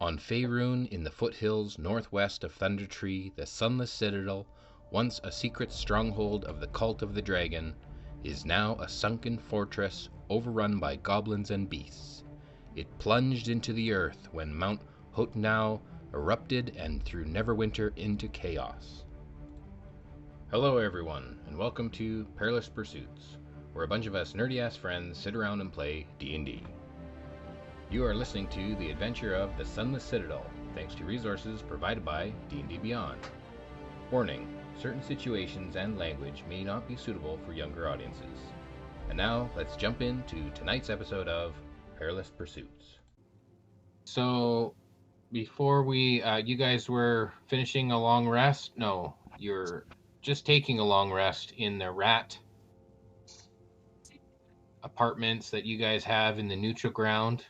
On Faerun, in the foothills northwest of Thunder Tree, the Sunless Citadel, once a secret stronghold of the Cult of the Dragon, is now a sunken fortress overrun by goblins and beasts. It plunged into the earth when Mount Hotnau erupted and threw Neverwinter into chaos. Hello everyone, and welcome to Perilous Pursuits, where a bunch of us nerdy-ass friends sit around and play D&D. You are listening to the adventure of the Sunless Citadel, thanks to resources provided by D&D Beyond. Warning, certain situations and language may not be suitable for younger audiences. And now, let's jump into tonight's episode of Perilous Pursuits. So, before you guys were finishing a long rest? No, you're just taking a long rest in the rat apartments that you guys have in the neutral ground.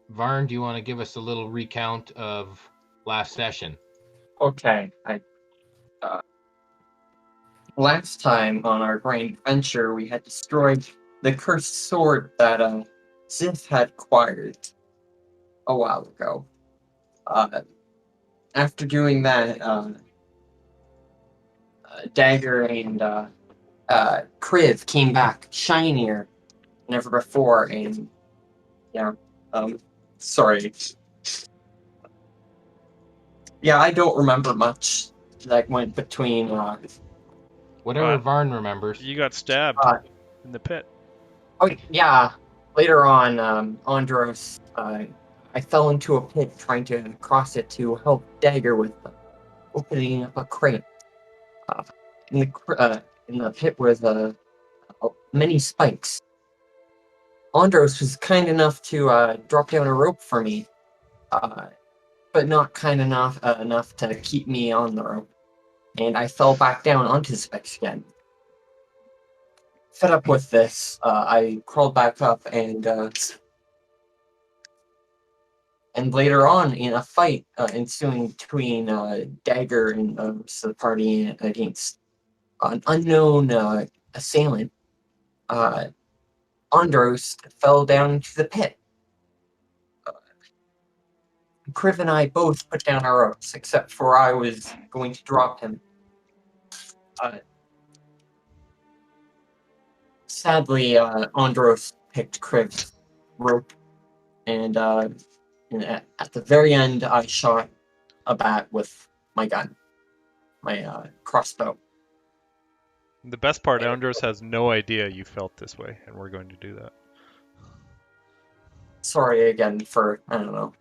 Varn, do you want to give us a little recount of last session? Okay. Last time on our grand adventure, we had destroyed the cursed sword that Ziff had acquired a while ago. After doing that, Dagger and Kriv came back shinier than ever before, and sorry. Yeah, I don't remember much that went between. Whatever Varn remembers. You got stabbed in the pit. Oh, yeah. Later on, Andros, I fell into a pit trying to cross it to help Dagger with opening up a crate. In the pit were many spikes. Andros was kind enough to drop down a rope for me, but not kind enough to keep me on the rope. And I fell back down onto the spikes again. Fed up with this, I crawled back up, and later on in a fight ensuing between Dagger and the party against an unknown assailant, Andros fell down into the pit. Kriv and I both put down our ropes, except for I was going to drop him. Sadly, Andros picked Kriv's rope, and at the very end, I shot a bat with my gun, my crossbow. The best part, Andros has no idea you felt this way, and we're going to do that. Sorry again for, I don't know.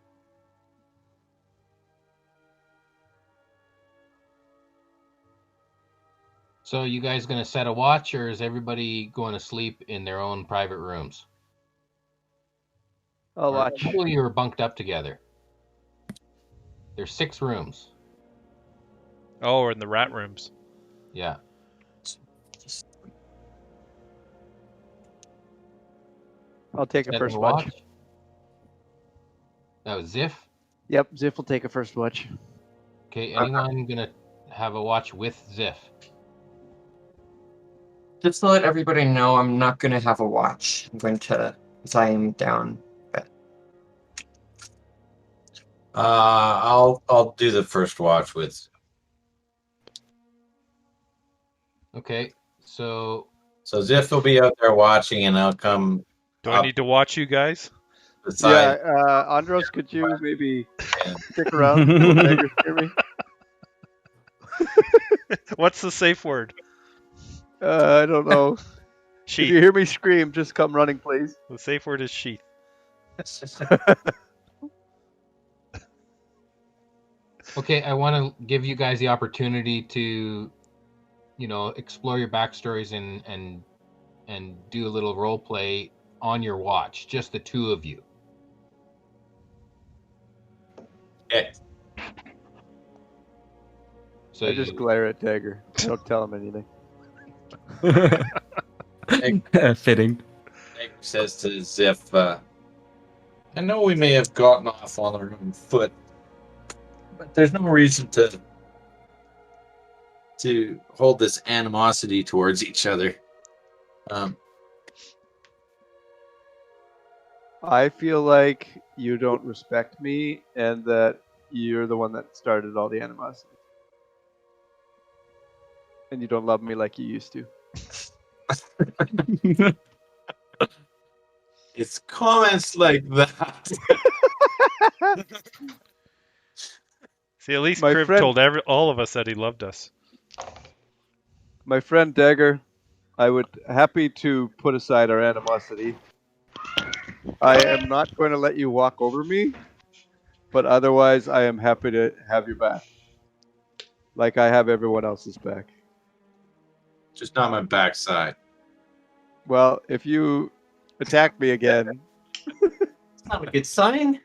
So you guys going to set a watch, or is everybody going to sleep in their own private rooms? I'll watch. Probably you were bunked up together. There's 6 rooms. Oh, we're in the rat rooms. Yeah. I'll take a first watch. That was Ziff? Yep, Ziff will take a first watch. Okay, anyone going to have a watch with Ziff? Just to let everybody know, I'm not going to have a watch. I'm going to, as I am down. I'll do the first watch with. Okay, so Ziff will be out there watching, and I'll come. Do I need to watch you guys? Beside. Yeah, Andros, could you maybe stick around? Dagger, hear me? What's the safe word? I don't know. Sheath. If you hear me scream, just come running, please. The safe word is sheath. Okay, I want to give you guys the opportunity to, explore your backstories and do a little role play on your watch, just the two of you. Okay. So I just glare at Dagger. I don't tell him anything. Fitting. Nick says to Ziff, I know we may have gotten off on our own foot, but there's no reason to hold this animosity towards each other. I feel like you don't respect me, and that you're the one that started all the animosity, and you don't love me like you used to. It's comments like that. See, at least My Kriv friend- told all of us that he loved us. My friend Dagger, I would happy to put aside our animosity. I am not going to let you walk over me, but otherwise I am happy to have your back. Like I have everyone else's back. Just not my backside. Well, if you attack me again, It's not a good sign.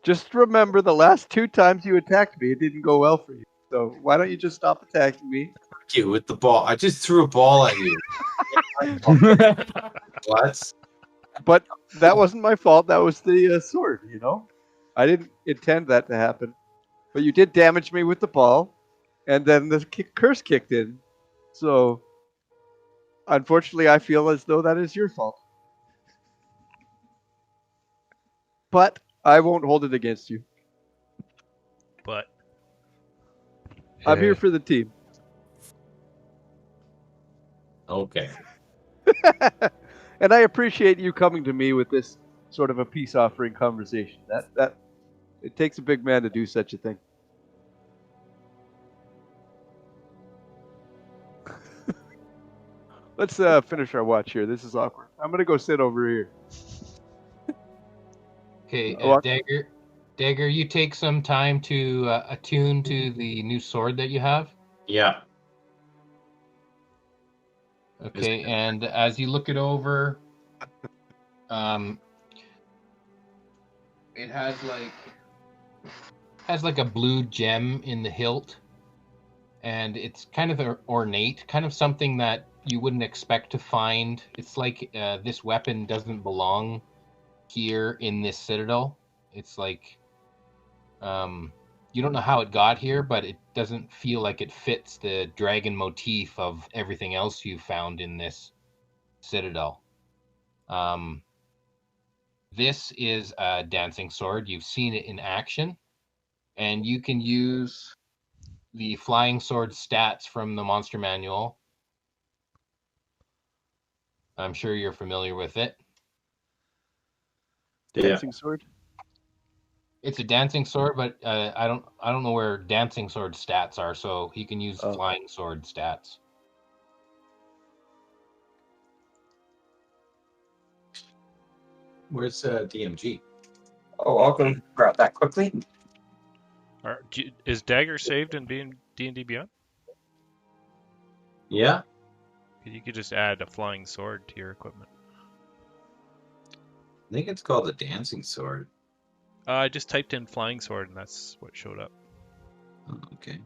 just remember the last 2 times you attacked me, it didn't go well for you. So why don't you just stop attacking me? Fuck you with the ball. I just threw a ball at you. What? But that wasn't my fault. That was the sword, you know? I didn't intend that to happen. But you did damage me with the ball, and then the curse kicked in. So, unfortunately, I feel as though that is your fault. But I won't hold it against you. But I'm here for the team. Okay. And I appreciate you coming to me with this sort of a peace offering conversation. That it takes a big man to do such a thing. Let's finish our watch here. This is awkward. I'm gonna go sit over here. Okay, What? Dagger, you take some time to attune to the new sword that you have. Yeah. Okay, and as you look it over, it has like a blue gem in the hilt, and it's kind of ornate, kind of something that you wouldn't expect to find. It's like this weapon doesn't belong here in this citadel. It's like you don't know how it got here, but it doesn't feel like it fits the dragon motif of everything else you found in this citadel. This is a dancing sword. You've seen it in action, and you can use the flying sword stats from the monster manual. I'm sure you're familiar with it. Dancing sword. It's a dancing sword, but I don't know where dancing sword stats are, so he can use Oh. flying sword stats. Where's DMG? Oh, I'll go grab that quickly. Is Dagger saved in D&D Beyond? Yeah. You could just add a flying sword to your equipment. I think it's called a dancing sword. I just typed in flying sword, and that's what showed up. Oh, okay.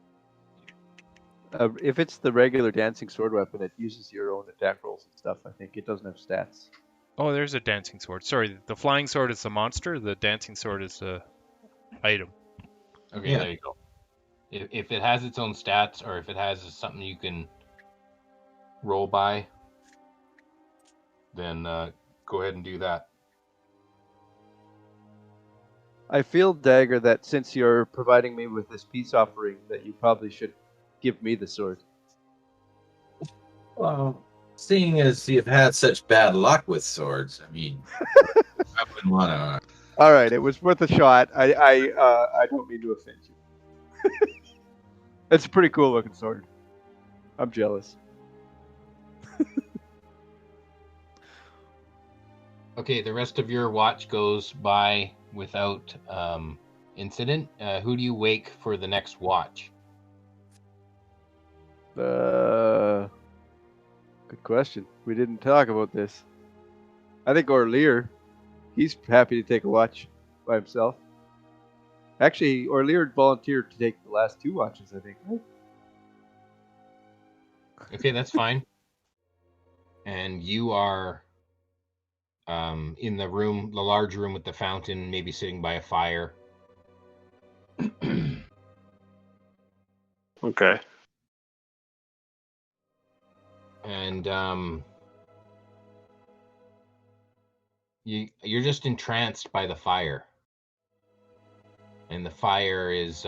If it's the regular dancing sword weapon, it uses your own attack rolls and stuff. I think it doesn't have stats. Oh, there's a dancing sword. Sorry, the flying sword is the monster. The dancing sword is the item. Okay, Yeah. there you go. If it has its own stats, or if it has something you can roll by, then go ahead and do that. I feel, Dagger, that since you're providing me with this peace offering, that you probably should give me the sword. Well, seeing as you've had such bad luck with swords, I mean, I wouldn't want to. All right, it was worth a shot. I don't mean to offend you. It's a pretty cool looking sword. I'm jealous. Okay, the rest of your watch goes by without incident. Who do you wake for the next watch? Good question. We didn't talk about this. I think Orlear, he's happy to take a watch by himself. Actually, Orlear volunteered to take the last 2 watches, I think. Okay, that's fine. And you are in the room, the large room with the fountain, maybe sitting by a fire. Okay. And You're just entranced by the fire. And the fire is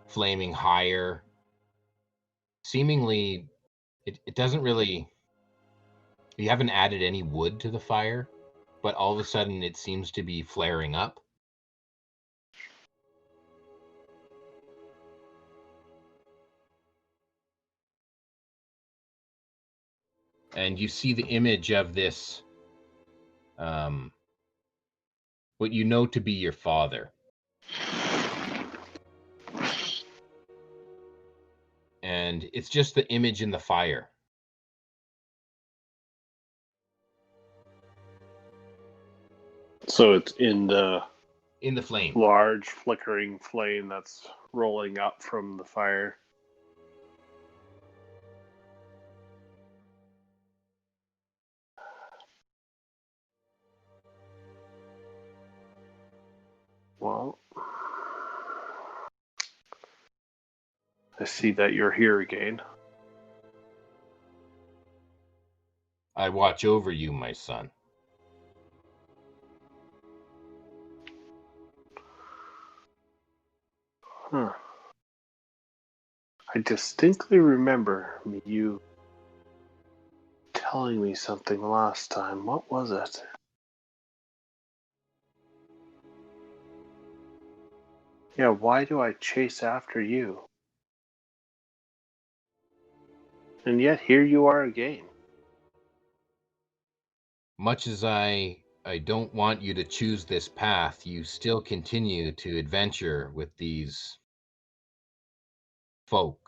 flaming higher. Seemingly, it doesn't really... You haven't added any wood to the fire, but all of a sudden it seems to be flaring up. And you see the image of this, what you know to be your father. And it's just the image in the fire. So it's in the flame. large flickering flame that's rolling up from the fire. Well, I see that you're here again. I watch over you, my son. Huh. I distinctly remember you telling me something last time. What was it? Yeah, why do I chase after you? And yet here you are again. Much as I don't want you to choose this path, you still continue to adventure with these folk.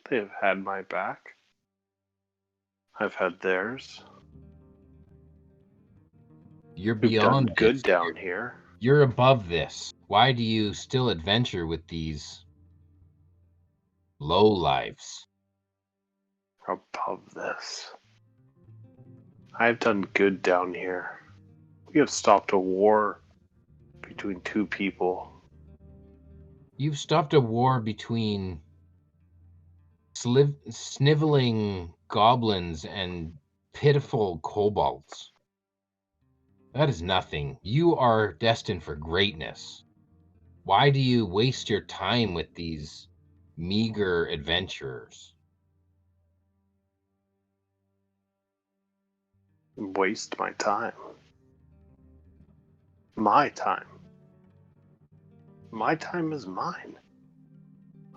They have had my back. I've had theirs. You're We've done beyond good this. down here. You're above this. Why do you still adventure with these low lives? Above this. I've done good down here. We have stopped a war between two people. You've stopped a war between sniveling goblins and pitiful kobolds. That is nothing. You are destined for greatness. Why do you waste your time with these meager adventurers? Waste my time. My time. My time is mine.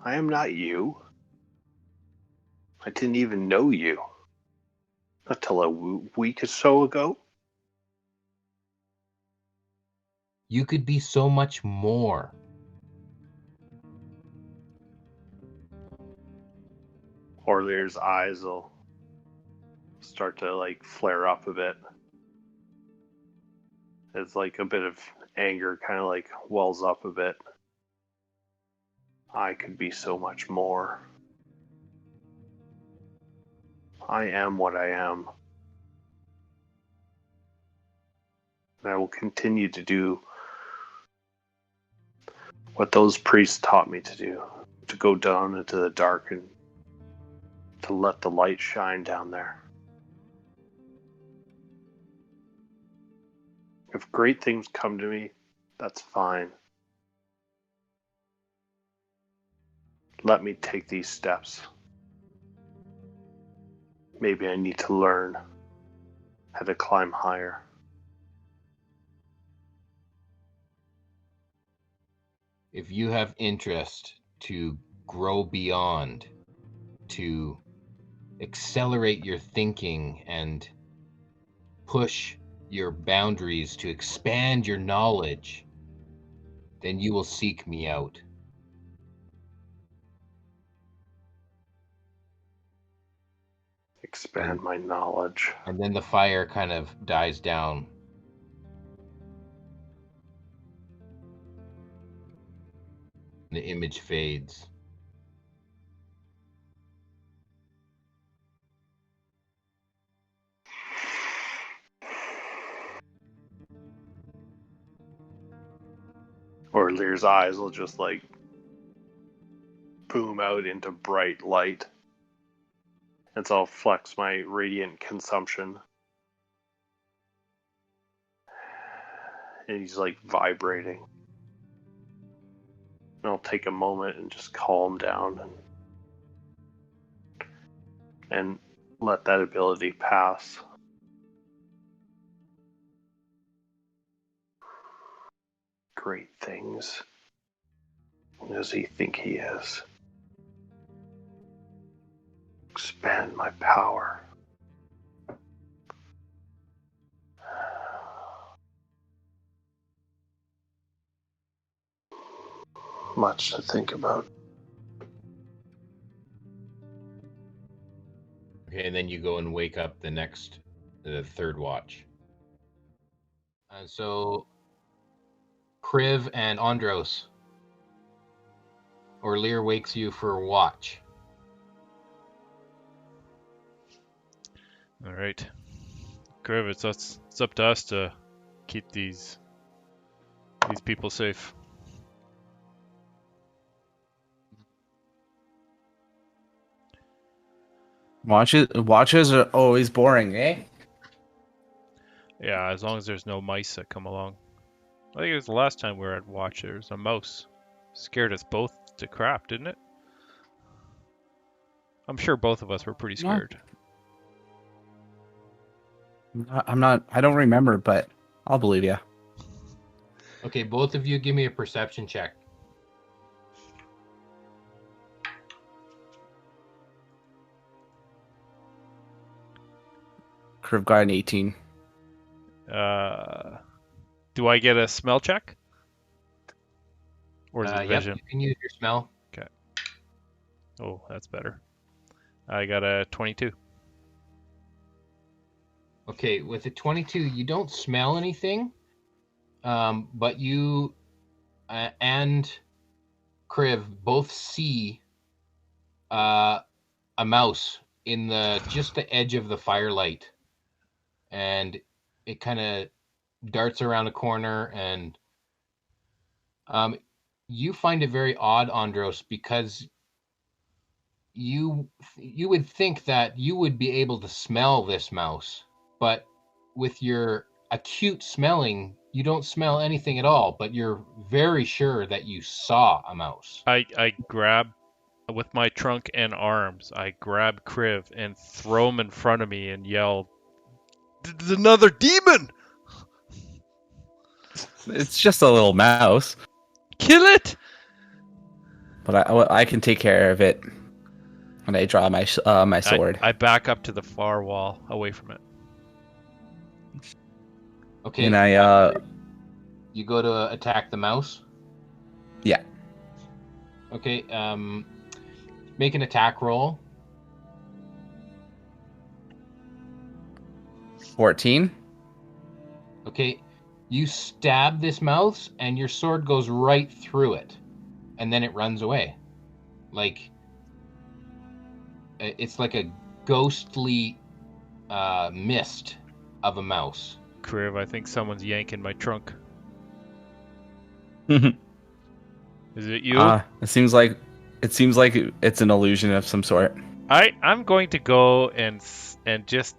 I am not you. I didn't even know you. Not till a week or so ago. You could be so much more. Orlear's eyes will start to flare up a bit. It's like a bit of anger kind of wells up a bit. I could be so much more. I am what I am. And I will continue to do what those priests taught me to do. To go down into the dark and to let the light shine down there. If great things come to me, that's fine. Let me take these steps. Maybe I need to learn how to climb higher. If you have interest to grow beyond, to accelerate your thinking and push your boundaries, to expand your knowledge, then you will seek me out. Expand my knowledge. And then the fire kind of dies down. The image fades. Or Lear's eyes will just boom out into bright light. And so I'll flex my radiant consumption. And he's like vibrating. And I'll take a moment and just calm down and let that ability pass. Great things. Does he think he is? Expand my power. Much to think about. Okay, and then you go and wake up the third watch. So, Kriv and Andros, or Lear wakes you for a watch. All right. Kriv, it's up to us to keep these people safe. Watches are always boring, eh? Yeah, as long as there's no mice that come along. I think it was the last time we were at watch. There was a mouse. Scared us both to crap, didn't it? I'm sure both of us were pretty No. scared. I'm not. I don't remember, but I'll believe you. Okay, both of you give me a perception check. Kriv got an 18. Do I get a smell check? Or is it Yep, vision? you can use your smell. Oh, that's better. I got a 22. Okay, with a 22, you don't smell anything, but you and Kriv both see a mouse in just the edge of the firelight, and it kind of darts around a corner, and you find it very odd, Andros, because you would think that you would be able to smell this mouse, but with your acute smelling, you don't smell anything at all, but you're very sure that you saw a mouse. I grab, with my trunk and arms, I grab Kriv and throw him in front of me and yell, "There's another demon! It's just a little mouse, Kill it!" but I can take care of it. And I draw my my sword. I back up to the far wall, away from it. Okay, And I you go to attack the mouse. Yeah. Okay, make an attack roll. 14. Okay, you stab this mouse, and your sword goes right through it, and then it runs away. Like, it's like a ghostly mist of a mouse. Kriv, I think someone's yanking my trunk. It Is it you? seems like it's an illusion of some sort. I'm going to go and just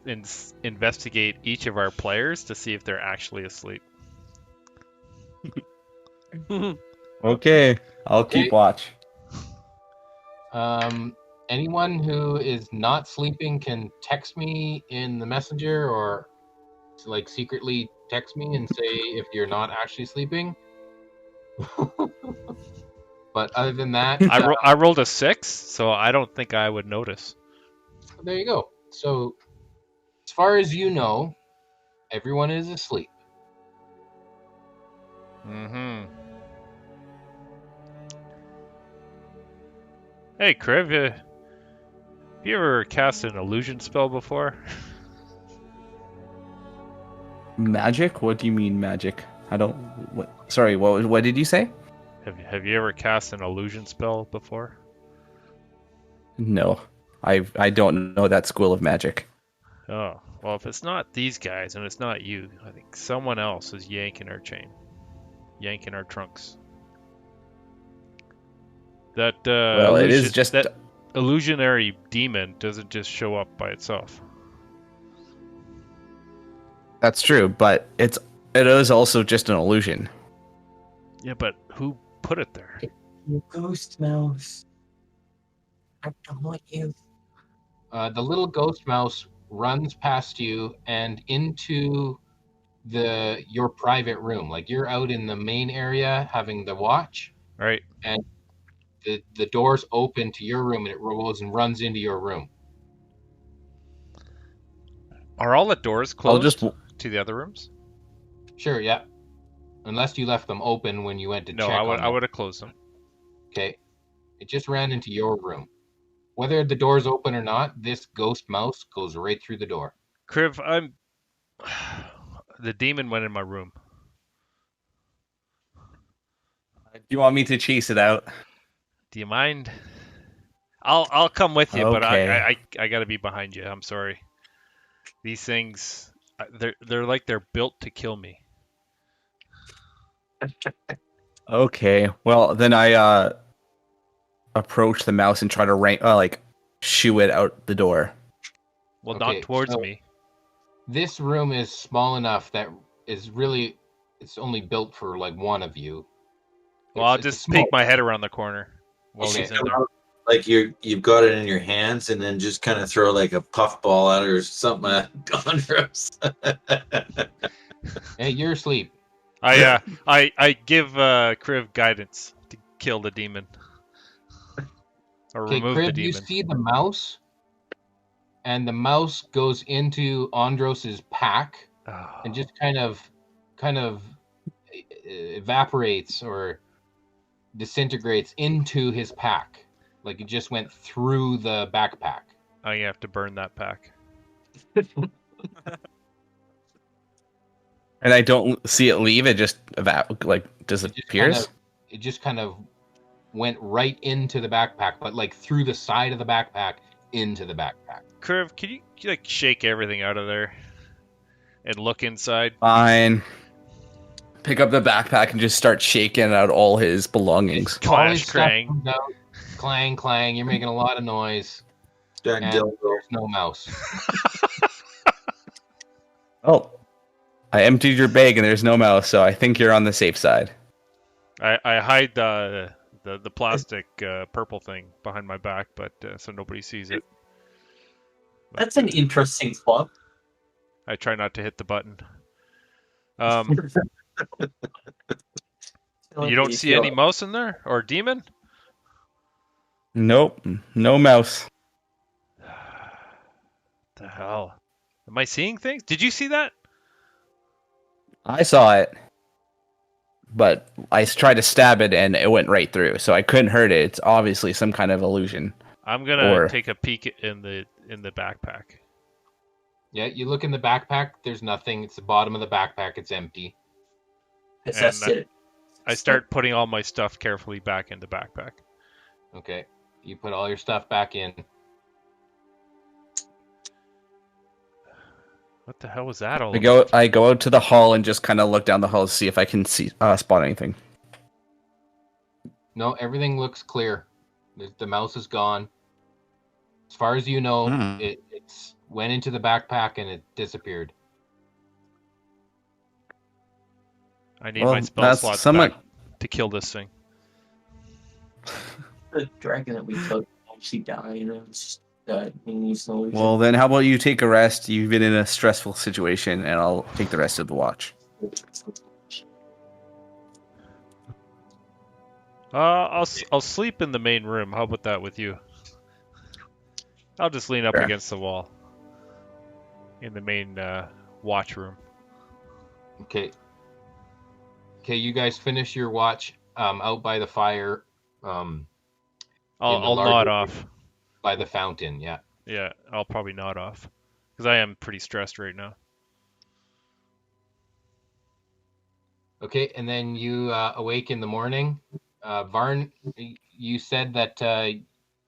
investigate each of our players to see if they're actually asleep. Okay, I'll keep watch. Anyone who is not sleeping can text me in the messenger, or like secretly text me and say if you're not actually sleeping. But other than that, I rolled a 6, so I don't think I would notice. there you go. So, as far as you know, everyone is asleep. Mm-hmm. Hey, Kriv, have you ever cast an illusion spell before? Magic? What do you mean magic? I don't. What? Sorry. What did you say? Have you ever cast an illusion spell before? No, I don't know that school of magic. Oh, well, if it's not these guys and it's not you, I think someone else is yanking our chain, yanking our trunks. That Well, illusion, it is just. that illusionary demon doesn't just show up by itself. That's true, but it is also just an illusion. Yeah, but who put it there? You ghost mouse. I don't want you. The little ghost mouse runs past you and into your private room. Like you're out in the main area having the watch, Right. and the doors open to your room, and it rolls and runs into your room. Are all the doors I'll closed just to the other rooms? Sure, yeah. Unless you left them open when you went to No, check on I them. would have closed them. Okay. It just ran into your room. Whether the door's open or not, this ghost mouse goes right through the door. Kriv, the demon went in my room. Do you want me to chase it out? Do you mind? I'll come with you, but Okay. I gotta be behind you. I'm sorry. These things, they're like they're built to kill me. Okay. Well, then I approach the mouse and try to shoo it out the door. Well, Okay, not towards so- me. This room is small enough that it's only built for like one of you. Well, I'll It's a just small- peek my head around the corner while Okay. he's in there. Like you've got it in your hands, and then just kind of throw like a puff ball at it or something at Andros. Hey, you're asleep. I give Kriv guidance to kill the demon or Okay, remove the Crib, you demon. see the mouse, and the mouse goes into Andros's pack Oh. and just kind of evaporates or disintegrates into his pack. Like it just went through the backpack. I have to burn that pack. And I don't see it leave. It just It disappears. just kind of went right into the backpack, but like through the side of the backpack into the backpack. Kriv, can you like shake everything out of there and look inside? Fine. Pick up the backpack and just start shaking out all his belongings. All Clash his stuff Krang. comes out, clang, clang. You're making a lot of noise, Giant and dildo. there's no mouse. Oh, I emptied your bag and there's no mouse, so I think you're on the safe side. I hide the plastic purple thing behind my back, but so nobody sees it. That's an interesting spot. I try not to hit the button. You don't see any mouse in there or demon? Nope, no mouse. The hell? Am I seeing things? Did you see that? I saw it, but I tried to stab it and it went right through, so I couldn't hurt it. It's obviously some kind of illusion. I'm gonna Or- take a peek in the backpack. Yeah, you look in the backpack. There's nothing. It's the bottom of the backpack. It's empty. Possessed And it. I start putting all my stuff carefully back in the backpack. Okay, you put all your stuff back in. What the hell was that all I about? go out to the hall and just kind of look down the hall to see if I can spot anything. No, everything looks clear. The mouse is gone. As far as you know, Hmm. it's went into the backpack and it disappeared. I need Well, my spell that's slots somewhat- back to kill this thing. The dragon that we killed actually died. You know, it's just solution. Well, then how about you take a rest? You've been in a stressful situation, and I'll take the rest of the watch. I'll sleep in the main room. How about that with you? I'll just lean up Sure. against the wall in the main watch room. Okay. Okay, you guys finish your watch out by the fire, I'll the nod larger- off. by the fountain. Yeah. Yeah, I'll probably nod off because I am pretty stressed right now. Okay, and then you awake in the morning. Varn, you said that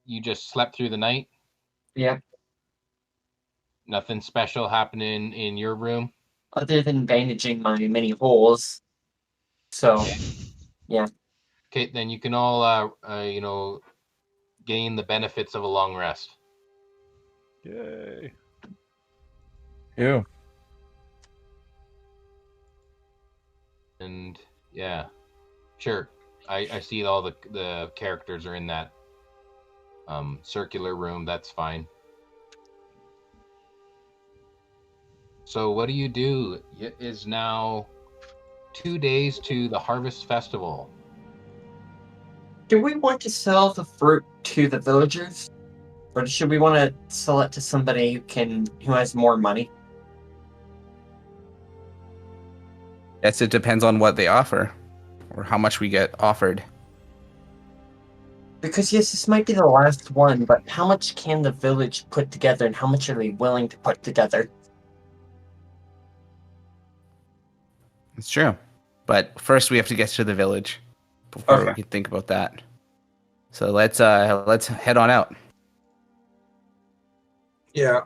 you just slept through the night. Yeah. Nothing special happening in your room. Other than bandaging my many holes. So, Okay, then you can all gain the benefits of a long rest. Yay. Ew. And yeah, sure. I see all the characters are in that circular room. That's fine. So what do you do? It is now 2 days to the Harvest Festival. Do we want to sell the fruit to the villagers, or should we want to sell it to somebody who has more money? Yes, it depends on what they offer, or how much we get offered. Because yes, this might be the last one, but how much can the village put together, and how much are they willing to put together? It's true, but first we have to get to the village before we Okay. can think about that. So let's head on out. Yeah.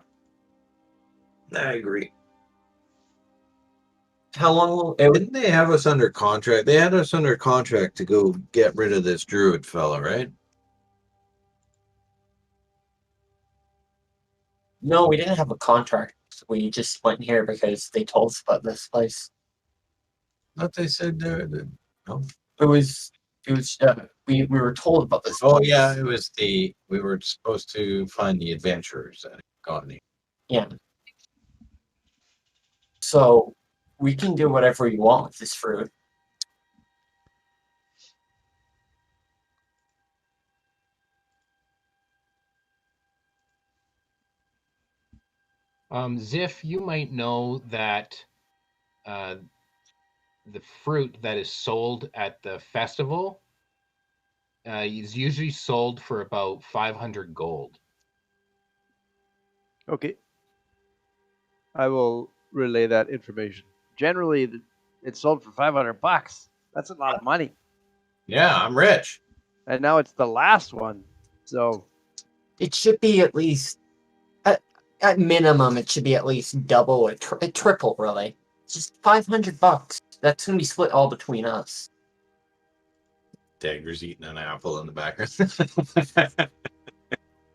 I agree. How long will it? Didn't they have us under contract? They had us under contract to go get rid of this druid fella, right? No, we didn't have a contract. We just went here because they told us about this place. What they said there. No. It was we were told about this. Oh place. yeah, it was we were supposed to find the adventurers that had gotten here. Yeah. So we can do whatever we want with this fruit. Ziff, you might know that the fruit that is sold at the festival is usually sold for about 500 gold. Okay. I will relay that information. Generally, it's sold for $500. That's a lot of money. Yeah, I'm rich. And now it's the last one. So It should be at least at minimum. It should be at least double or triple. Really, it's just $500. That's gonna be split all between us. Dagger's eating an apple in the background.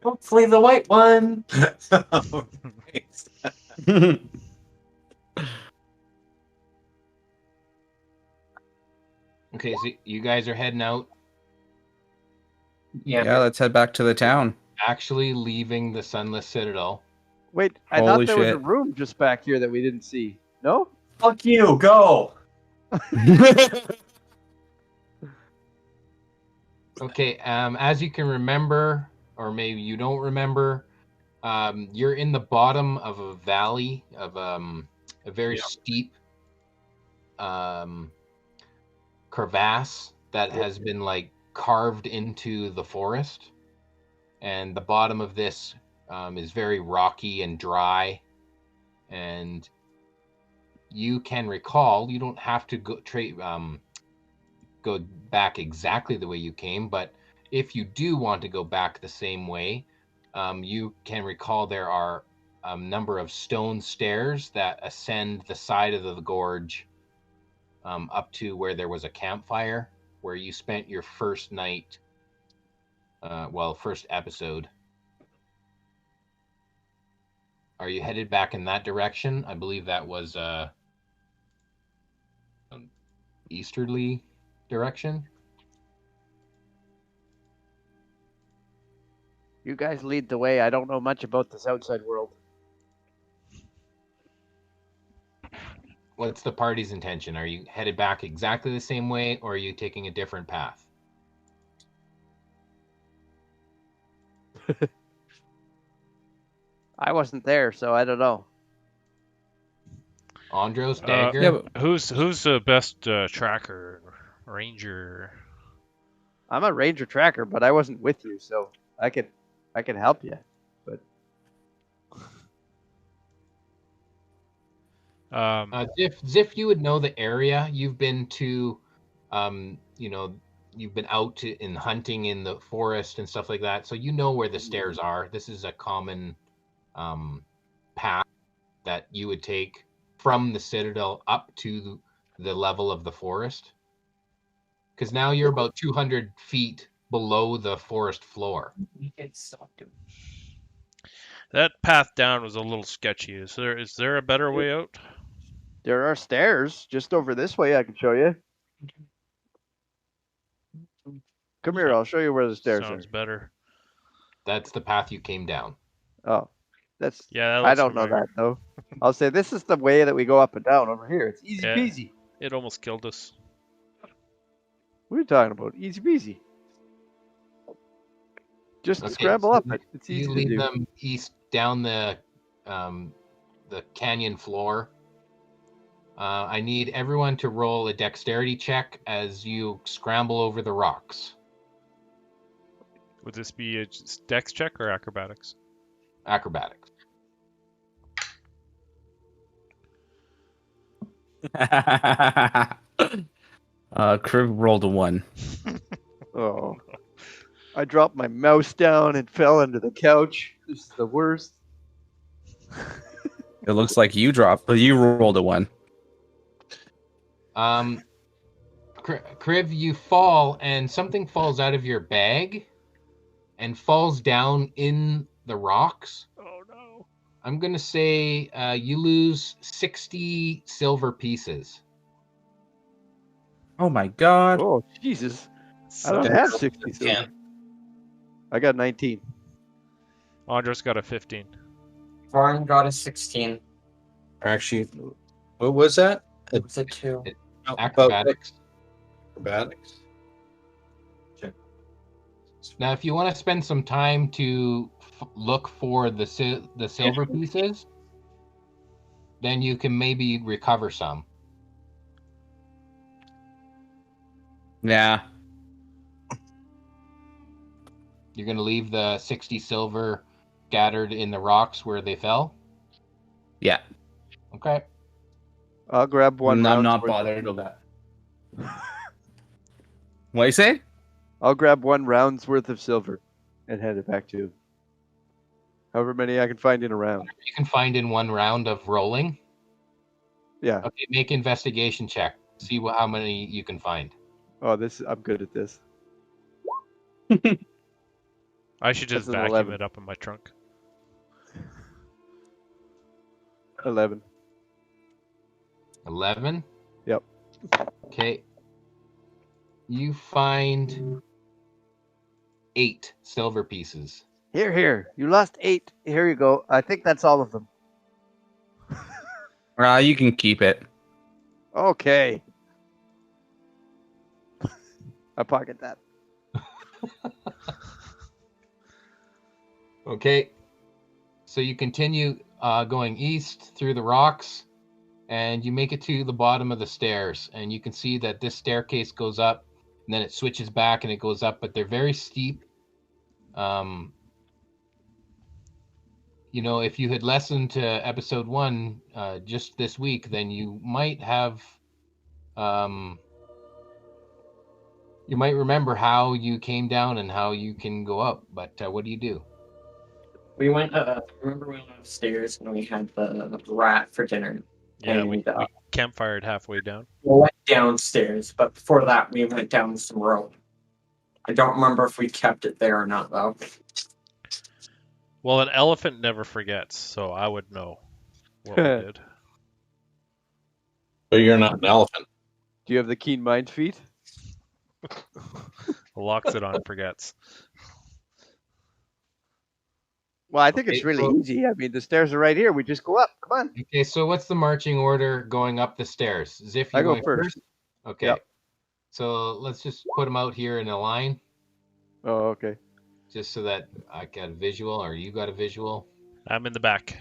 Hopefully, the white one. Oh, nice. Okay, so you guys are heading out, Yeah, let's head back to the town. actually leaving the Sunless Citadel. wait, I Holy thought there was a shit. room just back here that we didn't see. No? Fuck you. Go. Okay, as you can remember, or maybe you don't remember, you're in the bottom of a valley of a very steep crevasse that has been like carved into the forest, and the bottom of this is very rocky and dry. And you can recall, you don't have to go back exactly the way you came, but if you do want to go back the same way, you can recall there are a number of stone stairs that ascend the side of the gorge up to where there was a campfire, where you spent your first night, first episode. Are you headed back in that direction? I believe that was easterly direction. You guys lead the way. I don't know much about this outside world. What's the party's intention? Are you headed back exactly the same way, or are you taking a different path? I wasn't there, so I don't know. Andros, Dagger? Yeah, but Who's the best tracker, ranger? I'm a ranger tracker, but I wasn't with you, so I can help you. But Ziff, you would know the area. You've been to, you've been out in hunting in the forest and stuff like that, so you know where the stairs are. This is a common path that you would take from the Citadel up to the level of the forest. Because now you're about 200 feet below the forest floor. You can stop doing. That path down was a little sketchy. Is there a better way out? There are stairs just over this way. I can show you. Come here. I'll show you where the stairs Sounds are. better. That's the path you came down. Oh, that's. Yeah, that I looks don't know familiar. that though. I'll say this is the way that we go up and down over here. It's easy Yeah. peasy. It almost killed us. What are you talking about? Easy peasy. Just Okay, scramble so up it. It's easy You to lead do. them east down the canyon floor. I need everyone to roll a dexterity check as you scramble over the rocks. Would this be a dex check or acrobatics? Acrobatics. Crib rolled a 1. Oh. I dropped my mouse down and fell into the couch. This is the worst. It looks like you dropped, but you rolled a 1. Kriv, you fall and something falls out of your bag and falls down in the rocks. Oh no. I'm going to say you lose 60 silver pieces. Oh my god. Oh, Jesus. I don't So, have 60 silver. 10. I got 19. Andros got a 15. Varn got a 16. Actually, what was that? It was a 2. Acrobatics. Acrobatics. Now, if you want to spend some time to look for the silver pieces, then you can maybe recover some. Yeah. You're going to leave the 60 silver scattered in the rocks where they fell? Yeah. Okay. I'll grab one. I'm round's not worth of- bothered with that. What you say? I'll grab 1 round's worth of silver and hand it back to you. However many I can find in a round. You can find in 1 round of rolling. Yeah. Okay, make investigation check. See how many you can find. Oh, I'm good at this. I should just That's an vacuum 11. it up in my trunk. 11. 11? Yep. Okay. You find 8 silver pieces. Here. You lost 8. Here you go. I think that's all of them. You can keep it. Okay. I pocket that. Okay. So you continue going east through the rocks, and you make it to the bottom of the stairs. And you can see that this staircase goes up, and then it switches back and it goes up, but they're very steep. If you had listened to episode 1 just this week, then you might have, you might remember how you came down and how you can go up. But what do you do? We went, remember we went upstairs and we had the rat for dinner. Yeah, and, we campfired halfway down. we went downstairs, but before that we went down some road. I don't remember if we kept it there or not, though. Well, an elephant never forgets, so I would know what we did. But you're not an elephant. Do you have the keen mind feat? Loxodon forgets. Well, I think it's Okay, really so- easy. I mean, the stairs are right here. We just go up. Come on. Okay, so what's the marching order going up the stairs? Ziff, you I go going first. Okay. Yep. So let's just put them out here in a line, Oh, okay. just so that I got a visual, or you got a visual. I'm in the back.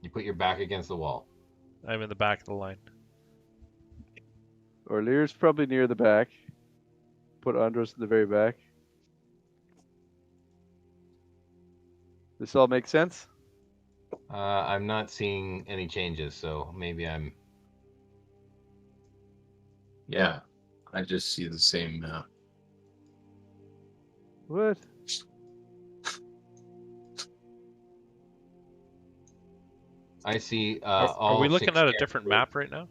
You put your back against the wall. I'm in the back of the line. Orlear's probably near the back. Put Andros in the very back. This all makes sense? I'm not seeing any changes, so maybe I'm. Yeah, I just see the same. What? I see. Are all we looking 6 at a stairs. different map right now?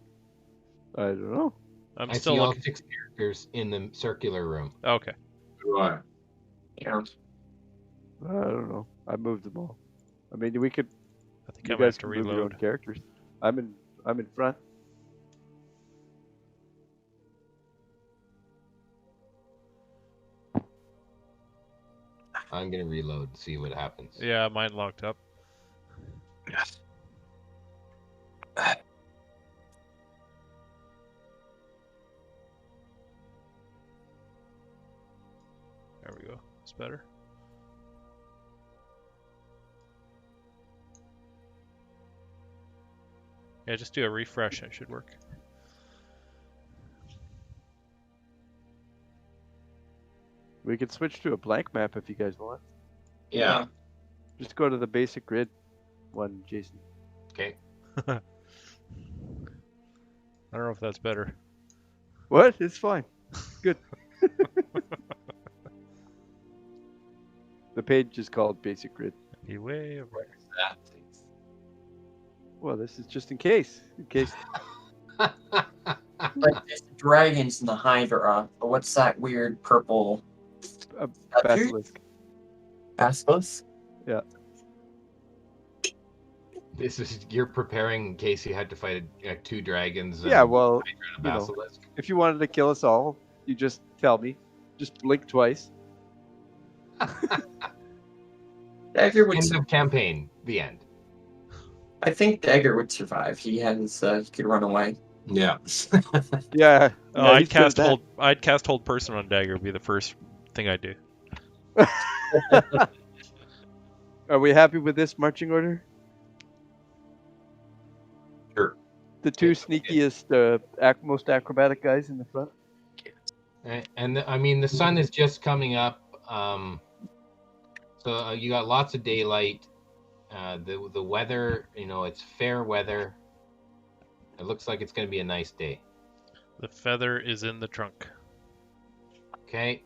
I don't know. I'm I still see all looking. 6 characters in the circular room. Okay. Right. Yeah. I don't know. I moved them all. I mean, we could. I think You I'm gonna guys have to can move your own reload. characters. I'm in front. I'm gonna reload and see what happens. Yeah, mine locked up. Yes. There we go. It's better. Yeah, just do a refresh. It should work. We could switch to a blank map if you guys want. Yeah. Just go to the basic grid one, Jason. Okay. I don't know if that's better. What? It's fine. Good. The page is called basic grid. Be way over. What is that? Well, this is just in case. In case. Like there's the dragons in the Hydra. But what's that weird purple A statue? basilisk. Basilisk? This is you're preparing in case you had to fight 2 dragons. Yeah, and well, a you know. basilisk. If you wanted to kill us all, you just tell me. Just blink twice. Dagger would. End of campaign. The end. I think Dagger would survive. He could run away. Yeah. Yeah. Oh, yeah, I'd he's good at cast that. hold. I'd cast hold person on dagger. Would be the first thing I do. Are we happy with this marching order? Sure. The 2 sneakiest, most acrobatic guys in the front. And I mean, the sun is just coming up. So you got lots of daylight. The weather, it's fair weather. It looks like it's going to be a nice day. The feather is in the trunk. Okay.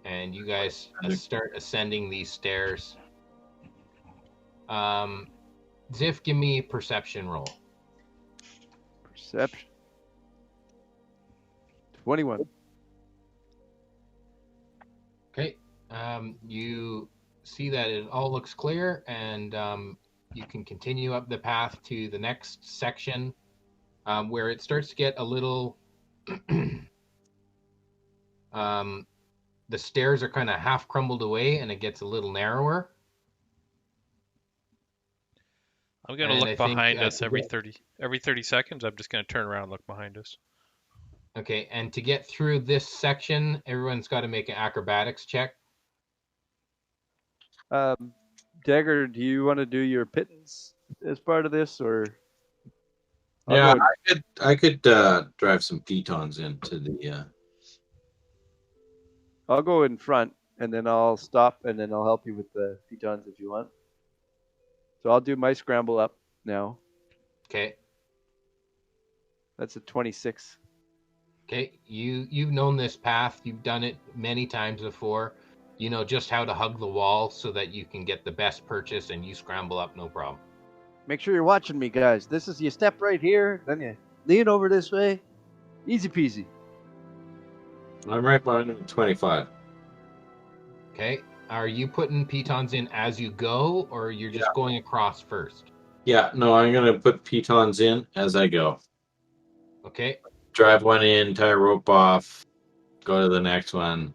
And you guys start ascending these stairs. Ziff, give me a perception roll. Perception. 21. Okay. You see that it all looks clear, and you can continue up the path to the next section, where it starts to get a little. The stairs are kind of half crumbled away, and it gets a little narrower. I'm gonna And look I think, behind us to every get- 30 seconds. I'm just gonna turn around and look behind us. Okay, and to get through this section, everyone's got to make an acrobatics check. Dagger, do you want to do your pittance as part of this, or? Yeah, go- I could drive some pitons into the. I'll go in front, and then I'll stop, and then I'll help you with the pitons if you want. So I'll do my scramble up now. Okay. That's a 26. Okay, you've known this path. You've done it many times before. You know just how to hug the wall so that you can get the best purchase, and you scramble up no problem. Make sure you're watching me, guys. This is you step right here, then you lean over this way. Easy peasy. I'm right behind him at 25. Okay, are you putting pitons in as you go, or you're just going across first? Yeah, no, I'm gonna put pitons in as I go. Okay, Drive one in, tie a rope off, go to the next one,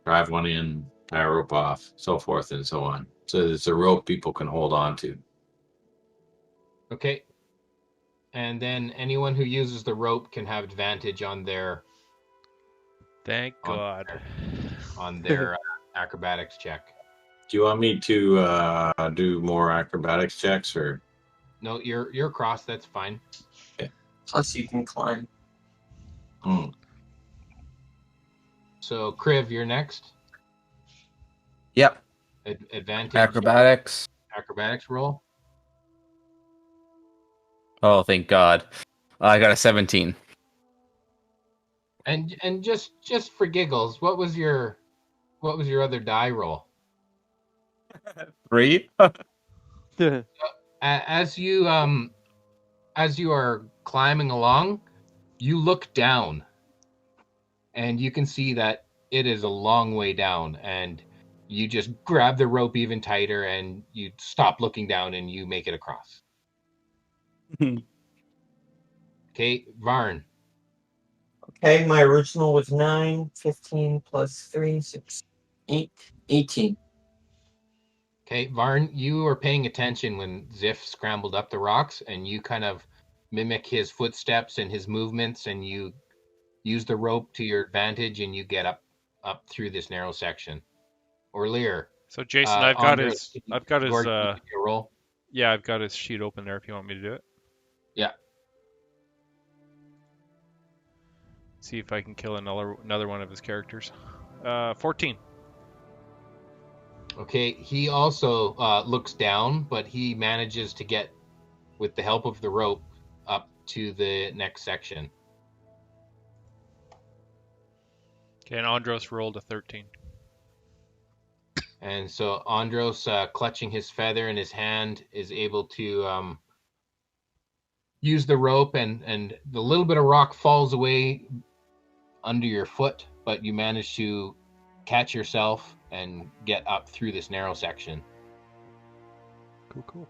drive one in, tie a rope off, so forth and so on. So it's a rope people can hold on to. okay. And then anyone who uses the rope can have advantage on their Thank On God. acrobatics check. Do you want me to do more acrobatics checks or? No, you're across. That's fine. Plus, you can climb. Hmm. So, Kriv, you're next. Yep. Advantage Acrobatics. acrobatics roll. Oh, thank God. I got a 17. And just for giggles, what was your other die roll? 3? As you are climbing along, You look down, and you can see that it is a long way down, and you just grab the rope even tighter, and you stop looking down, and you make it across. Okay, Varn. Okay, my original was 9, 15 plus 3, 6, 8, 18. Okay, Varn, you were paying attention when Ziff scrambled up the rocks, and you kind of mimic his footsteps and his movements, and you use the rope to your advantage, and you get up through this narrow section. Or Lear. So Jason, I've got his Gordon, can you give me a roll? yeah, I've got his sheet open there if you want me to do it. Yeah. See if I can kill another one of his characters. 14. Okay, he also looks down, but he manages to get, with the help of the rope, up to the next section. Okay, and Andros rolled a 13. And so Andros, clutching his feather in his hand, is able to use the rope, and the little bit of rock falls away under your foot, but you manage to catch yourself and get up through this narrow section. Cool.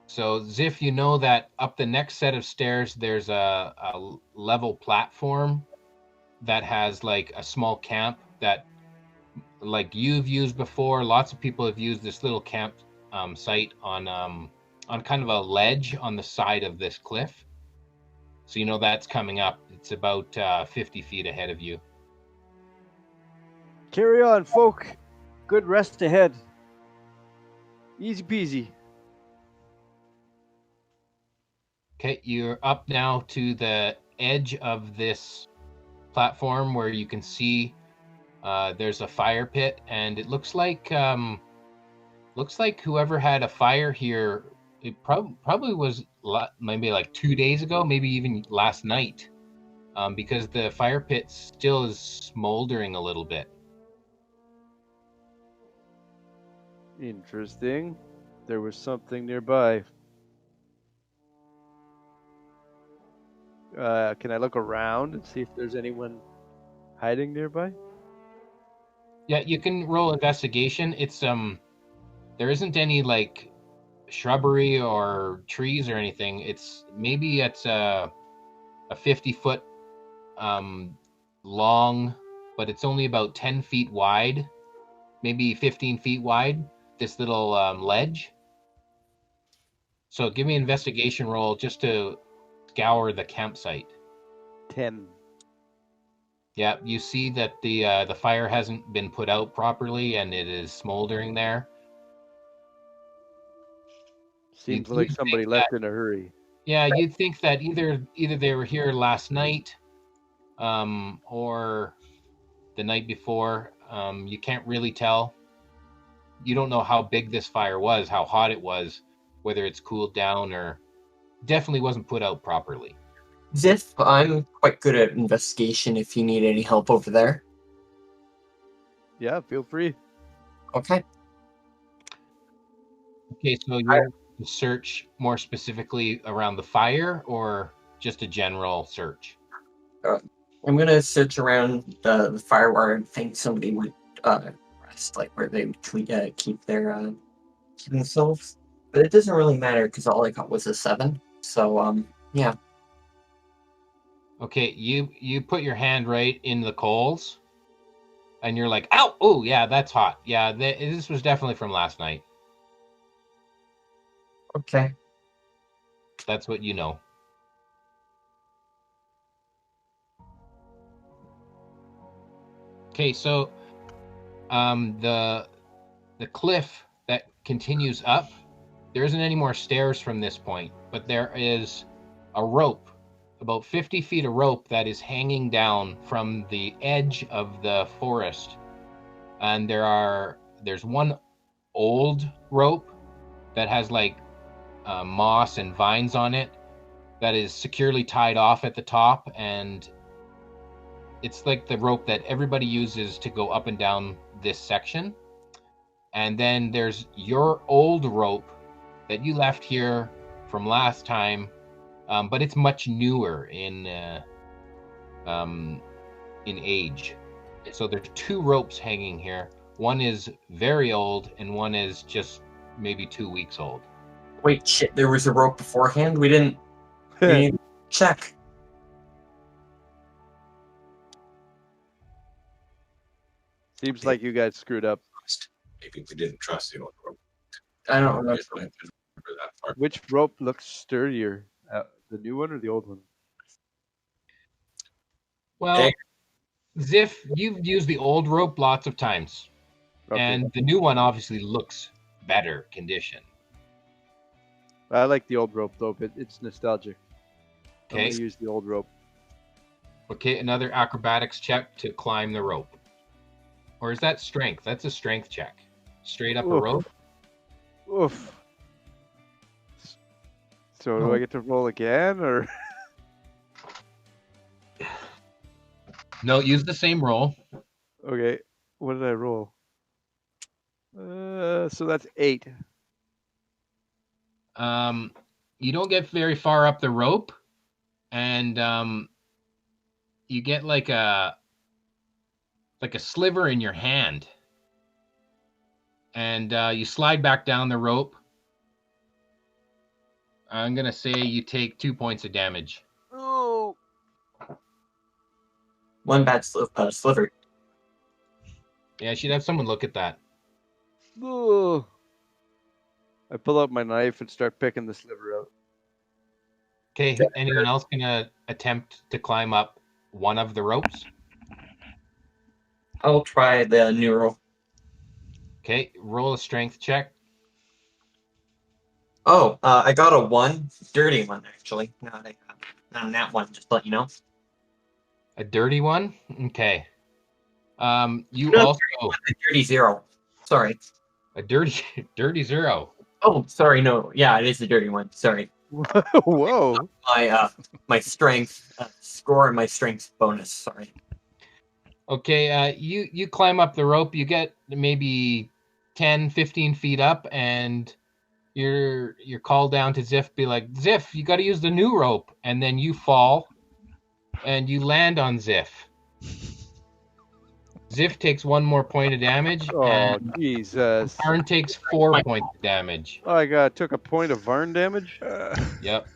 So Ziff, you know that up the next set of stairs, there's a level platform that has like a small camp that, like you've used before. Lots of people have used this little camp site on kind of a ledge on the side of this cliff. So you know that's coming up. It's about 50 feet ahead of you. Carry on, folk. Good rest ahead. Easy peasy. Okay, you're up now to the edge of this platform where you can see there's a fire pit, and it looks like whoever had a fire here, it probably was maybe like 2 days ago, maybe even last night, because the fire pit still is smoldering a little bit. Interesting. There was something nearby. Can I look around and see if there's anyone hiding nearby? Yeah, you can roll investigation. It's there isn't any like shrubbery or trees or anything. It's a 50-foot long, but it's only about 10 feet wide, maybe 15 feet wide, this little ledge. So give me an investigation roll just to scour the campsite. 10. Yeah, you see that the fire hasn't been put out properly, and it is smoldering there. Seems like somebody left in a hurry. Yeah, you'd think that either they were here last night, or the night before. You can't really tell. You don't know how big this fire was, how hot it was, whether it's cooled down or definitely wasn't put out properly. Ziff, I'm quite good at investigation if you need any help over there. Yeah, feel free. Okay. Okay, so you want to search more specifically around the fire, or just a general search? I'm going to search around the fire where I think somebody would rest, like where they would keep themselves. But it doesn't really matter because all I got was a 7. So, yeah. Okay, you put your hand right in the coals, and you're like, ow! Oh, yeah, that's hot. Yeah, this was definitely from last night. Okay. That's what you know. Okay, so the cliff that continues up, there isn't any more stairs from this point, but there is a rope, about 50 feet of rope that is hanging down from the edge of the forest. And there's one old rope that has like moss and vines on it that is securely tied off at the top, and it's like the rope that everybody uses to go up and down this section. And then there's your old rope that you left here from last time, but it's much newer in age. So there's 2 ropes hanging here. One is very old, and one is just maybe 2 weeks old. Wait, shit, there was a rope beforehand? We didn't check. Seems like you guys screwed up. Maybe we didn't trust the old rope. I don't remember. I remember that part. Which rope looks sturdier? The new one or the old one? Well, Ziff, you've used the old rope lots of times, Okay. and the new one obviously looks better condition. I like the old rope though, but it's nostalgic. I'm Okay. gonna use the old rope. Okay, another acrobatics check to climb the rope. Or is that strength? That's a strength check. Straight up a Oof. rope. Oof. So do I get to roll again, or? No, use the same roll. Okay, what did I roll? So that's 8. You don't get very far up the rope, and you get like a sliver in your hand, and you slide back down the rope. I'm gonna say you take 2 points of damage. Oh. One bad sliver. Yeah, I should have someone look at that. Oh. I pull out my knife and start picking the sliver out. Okay, anyone else gonna attempt to climb up one of the ropes? I'll try the new rope. Okay, roll a strength check. Oh, I got a 1. Dirty one, actually. Not a nat 1, just to let you know. A dirty one? Okay. You No, also A dirty 0. Sorry. a dirty 0. Oh, sorry, no. Yeah, it is the dirty one. Sorry. Whoa. My strength score and my strength bonus. Sorry. Okay, you climb up the rope, you get maybe 10, 15 feet up, and you're called down to Ziff, be like, Ziff, you gotta use the new rope, and then you fall and you land on Ziff. Ziff takes 1 more point of damage, Oh, and Jesus. Arn takes 4 points of damage. Oh, I took a point of Varn damage? Yep.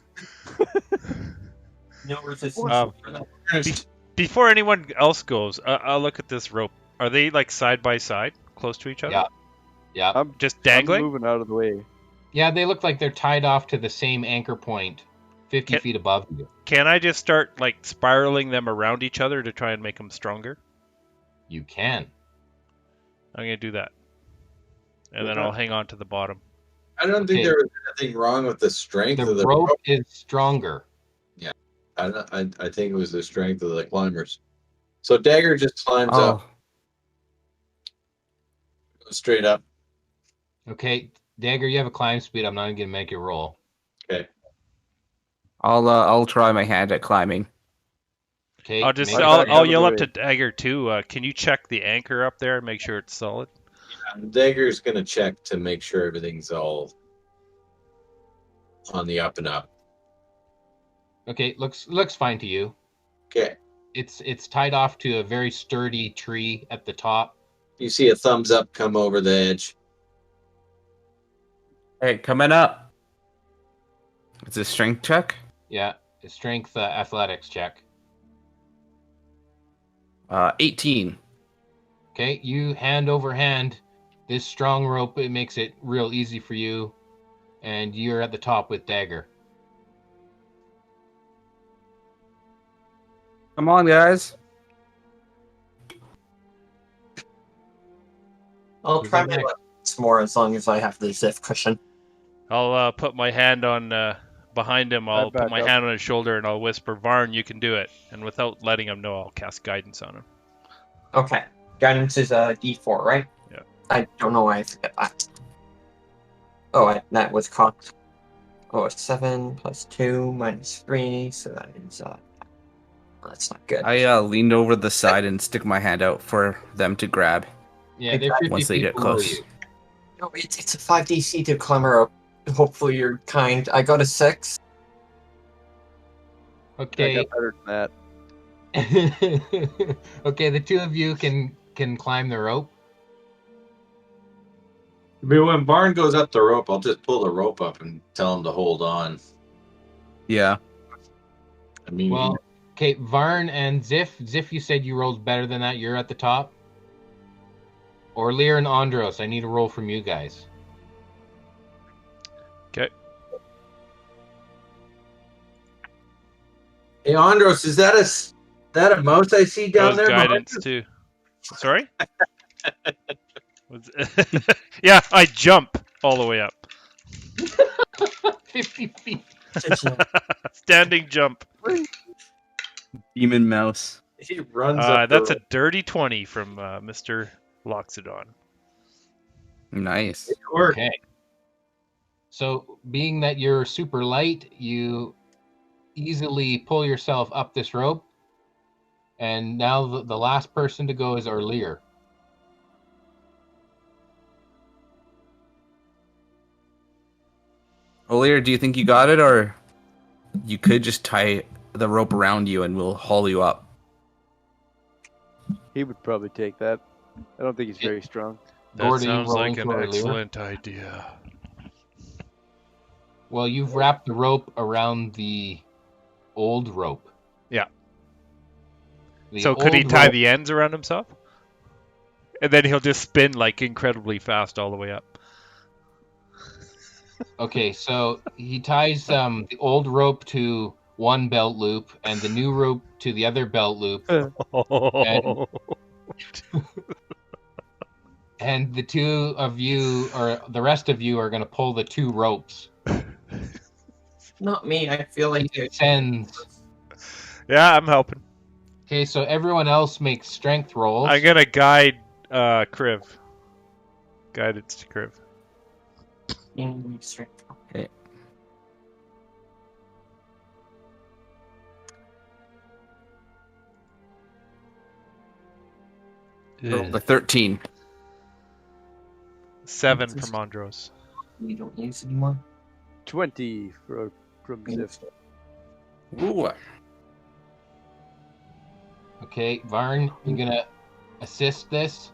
No resistance. for that. Before anyone else goes, I'll look at this rope. Are they like side by side, close to each other? Yeah. Yeah. I'm Just dangling? moving out of the way. Yeah, they look like they're tied off to the same anchor point, 50 feet above you. Can I just start like spiraling them around each other to try and make them stronger? You can. I'm gonna do that, and then Okay. I'll hang on to the bottom. I don't think Okay. there was anything wrong with the strength of The the rope rope. is stronger. I think it was the strength of the climbers. So Dagger just climbs Oh, up, goes straight up. Okay, Dagger, you have a climb speed. I'm not going to make you roll. Okay. I'll try my hand at climbing. Okay. I'll just make- out I'll of yell the up way. to Dagger too. Can you check the anchor up there and make sure it's solid? Dagger's gonna check to make sure everything's all on the up and up. Okay, looks fine to you. Okay. It's tied off to a very sturdy tree at the top. You see a thumbs up come over the edge. Hey, coming up. It's a strength check. Yeah, a strength athletics check. 18. Okay, you hand over hand. This strong rope, it makes it real easy for you, and you're at the top with Dagger. Come on, guys. I'll Who's try up my next? luck once more as long as I have the Ziff cushion. I'll put my hand on behind him. I'll back put my up. hand on his shoulder and I'll whisper, "Varn, you can do it." And without letting him know, I'll cast guidance on him. Okay. Guidance is a D4, right? Yeah. I don't know why I forget that. Oh, that was cocked. Oh, 7 plus 2 minus 3, so that is that's not good. I leaned over the side and stick my hand out for them to grab Yeah, they're 50 once they feet get below close. you. No, it's a 5 DC to climb her up. Hopefully you're kind. I got a 6. I Okay. got better than that. Okay, the two of you can climb the rope. But when Barn goes up the rope, I'll just pull the rope up and tell him to hold on. Yeah. I mean, Well, okay, Varn and Ziff. Ziff, you said you rolled better than that. You're at the top. Or Lear and Andros, I need a roll from you guys. Okay. hey, Andros, is that a mouse I see That down was there? behind guidance you? too. Sorry? Yeah, I jump all the way up. 50 feet. Standing jump. Demon mouse. He runs up. That's a dirty 20 from Mr. Loxodon. Nice. Work. Okay. So, being that you're super light, you easily pull yourself up this rope. And now the last person to go is Orlear. Olier, do you think you got it, or you could just tie the rope around you and we'll haul you up? He would probably take that. I don't think he's very strong. That Gordy, sounds rolling like an for Orlear. excellent idea. Well, you've wrapped the rope around the old rope. Yeah. The So could he old tie rope- the ends around himself? And then he'll just spin like incredibly fast all the way up. Okay, so he ties the old rope to one belt loop and the new rope to the other belt loop, and the two of you, or the rest of you, are going to pull the two ropes. Not me. I feel like It sends. Yeah, I'm helping. Okay, so everyone else makes strength rolls. I'm gonna guide Kriv. Guidance to Kriv. Okay. The 13. 7 from Andros. You don't use anymore. 20 from Ziff. Ooh. Okay, Varn, you're going to assist this.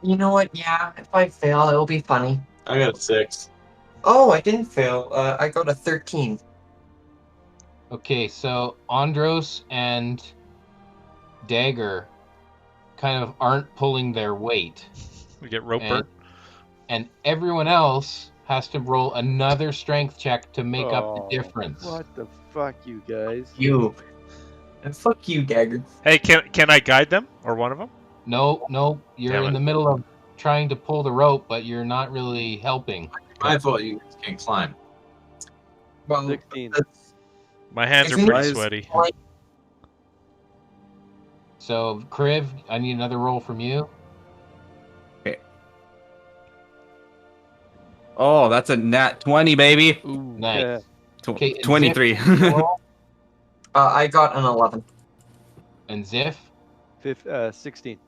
You know what? Yeah, if I fail, it'll be funny. I got a 6. Oh, I didn't fail. I got a 13. Okay, so Andros and Dagger kind of aren't pulling their weight. We get rope And, burn. and everyone else has to roll another strength check to make up the difference. What the fuck, you guys? You. And fuck you, Dagger. Hey, can I guide them or one of them? No, you're Damn in it. the middle of trying to pull the rope, but you're not really helping. My fault. You can't climb. Well, 16. My hands are Isn't pretty it- sweaty. So, Kriv, I need another roll from you. Oh, that's a nat 20, baby. Ooh. Nice. Yeah. Okay, 23. Ziff, you roll, I got an 11. and Ziff. 16.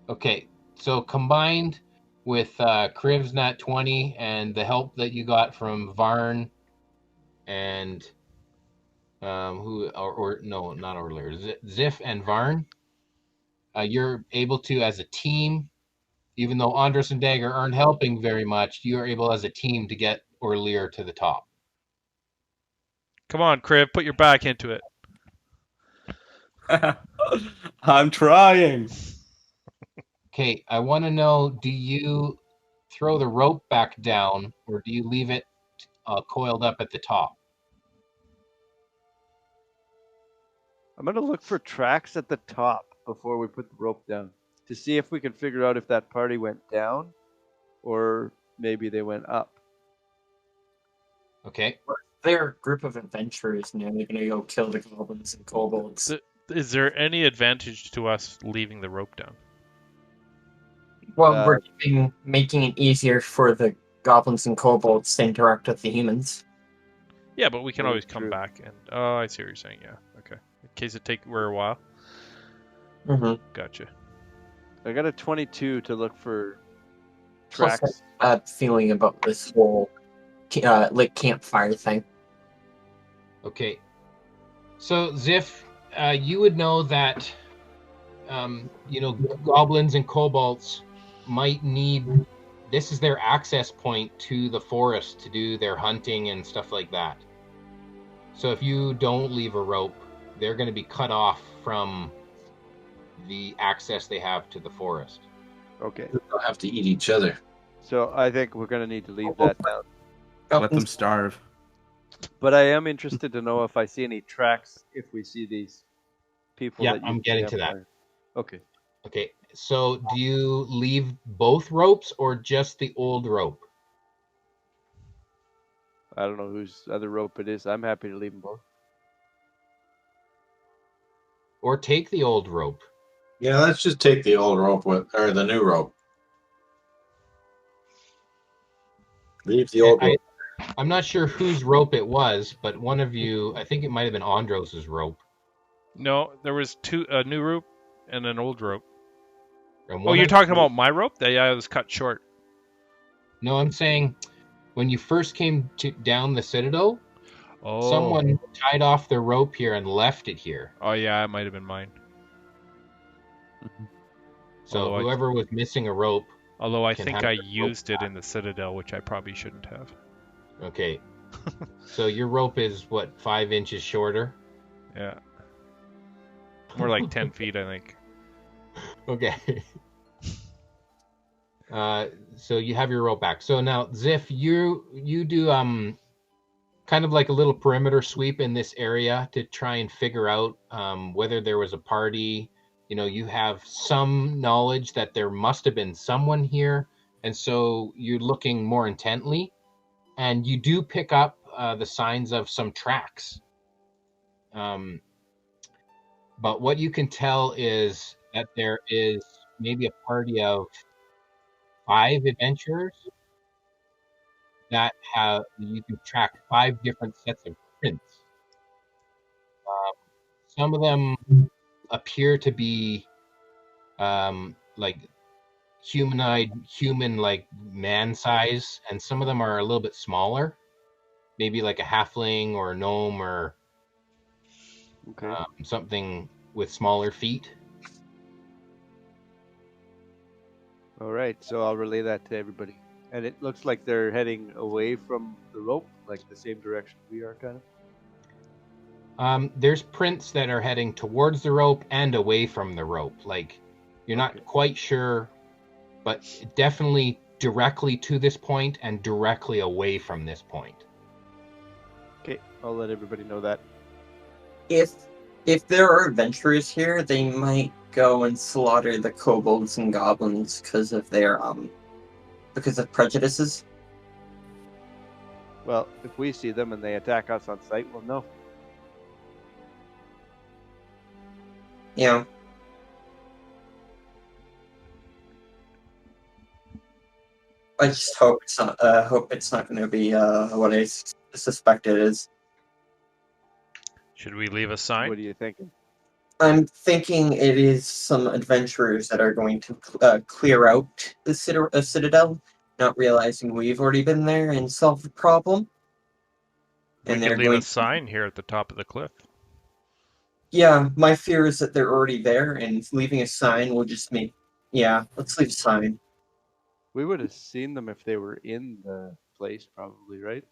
Okay, so combined with Kriv's nat 20 and the help that you got from Varn and no, not earlier, Ziff and Varn, you're able to, as a team, even though Andros and Dagger aren't helping very much, you are able as a team to get Orlear to the top. Come on, Kriv, put your back into it. I'm trying. Okay, I want to know, do you throw the rope back down or do you leave it coiled up at the top? I'm going to look for tracks at the top before we put the rope down to see if we can figure out if that party went down or maybe they went up. Okay. They're a group of adventurers now. They're gonna go kill the goblins and kobolds. Is there any advantage to us leaving the rope down? Well, we're making it easier for the goblins and kobolds to interact with the humans. Yeah, but we can Very always come true. back and... Oh, I see what you're saying, yeah. Okay. In case it were a while. Mm-hmm. Gotcha. I got a 22 to look for Plus, tracks. I have a bad feeling about this whole like campfire thing. Okay. So Ziff, you would know that goblins and kobolds might need. This is their access point to the forest to do their hunting and stuff like that. So if you don't leave a rope, they're going to be cut off from the access they have to the forest. Okay. They'll have to eat each other. So I think we're going to need to leave that now. Let them starve. But I am interested to know if I see any tracks if we see these people Yeah, that use I'm the getting to that. campfire. Okay. Okay, so do you leave both ropes or just the old rope? I don't know whose other rope it is. I'm happy to leave them both. Or take the old rope? Yeah, let's just take the old rope or the new rope. Leave the old rope. I'm not sure whose rope it was, but one of you, I think it might have been Andros's rope. No, there was a new rope and an old rope. And Oh, you're talking about my rope? Yeah, it was cut short. No, I'm saying when you first came down the Citadel, someone tied off their rope here and left it here. Oh, yeah, it might have been mine. So whoever was missing a rope. Although I think I used it in the Citadel, which I probably shouldn't have. Okay. So your rope is, what, 5 inches shorter? Yeah. More like 10 feet, I think. Okay. So you have your rope back. So now, Ziff, you do kind of like a little perimeter sweep in this area to try and figure out whether there was a party. You have some knowledge that there must have been someone here, and so you're looking more intently, and you do pick up the signs of some tracks. But what you can tell is that there is maybe a party of 5 adventurers that you can track 5 different sets of prints. Some of them appear to be like human, like man size, and some of them are a little bit smaller, maybe like a halfling or a gnome or something with smaller feet. All right, so I'll relay that to everybody. And it looks like they're heading away from the rope, like the same direction we are, kind of. There's prints that are heading towards the rope and away from the rope. Like, you're not quite sure, but definitely directly to this point and directly away from this point. Okay, I'll let everybody know that. If there are adventurers here, they might go and slaughter the kobolds and goblins because of their prejudices. Well, if we see them and they attack us on sight, we'll know. Yeah. I just hope it's not going to be what I suspect it is. Should we leave a sign? What are you thinking? I'm thinking it is some adventurers that are going to clear out the Citadel, not realizing we've already been there and solved the problem. We And could they're leave going a sign here at the top of the cliff. Yeah, my fear is that they're already there, and leaving a sign will just make... Yeah, let's leave a sign. We would have seen them if they were in the place, probably, right?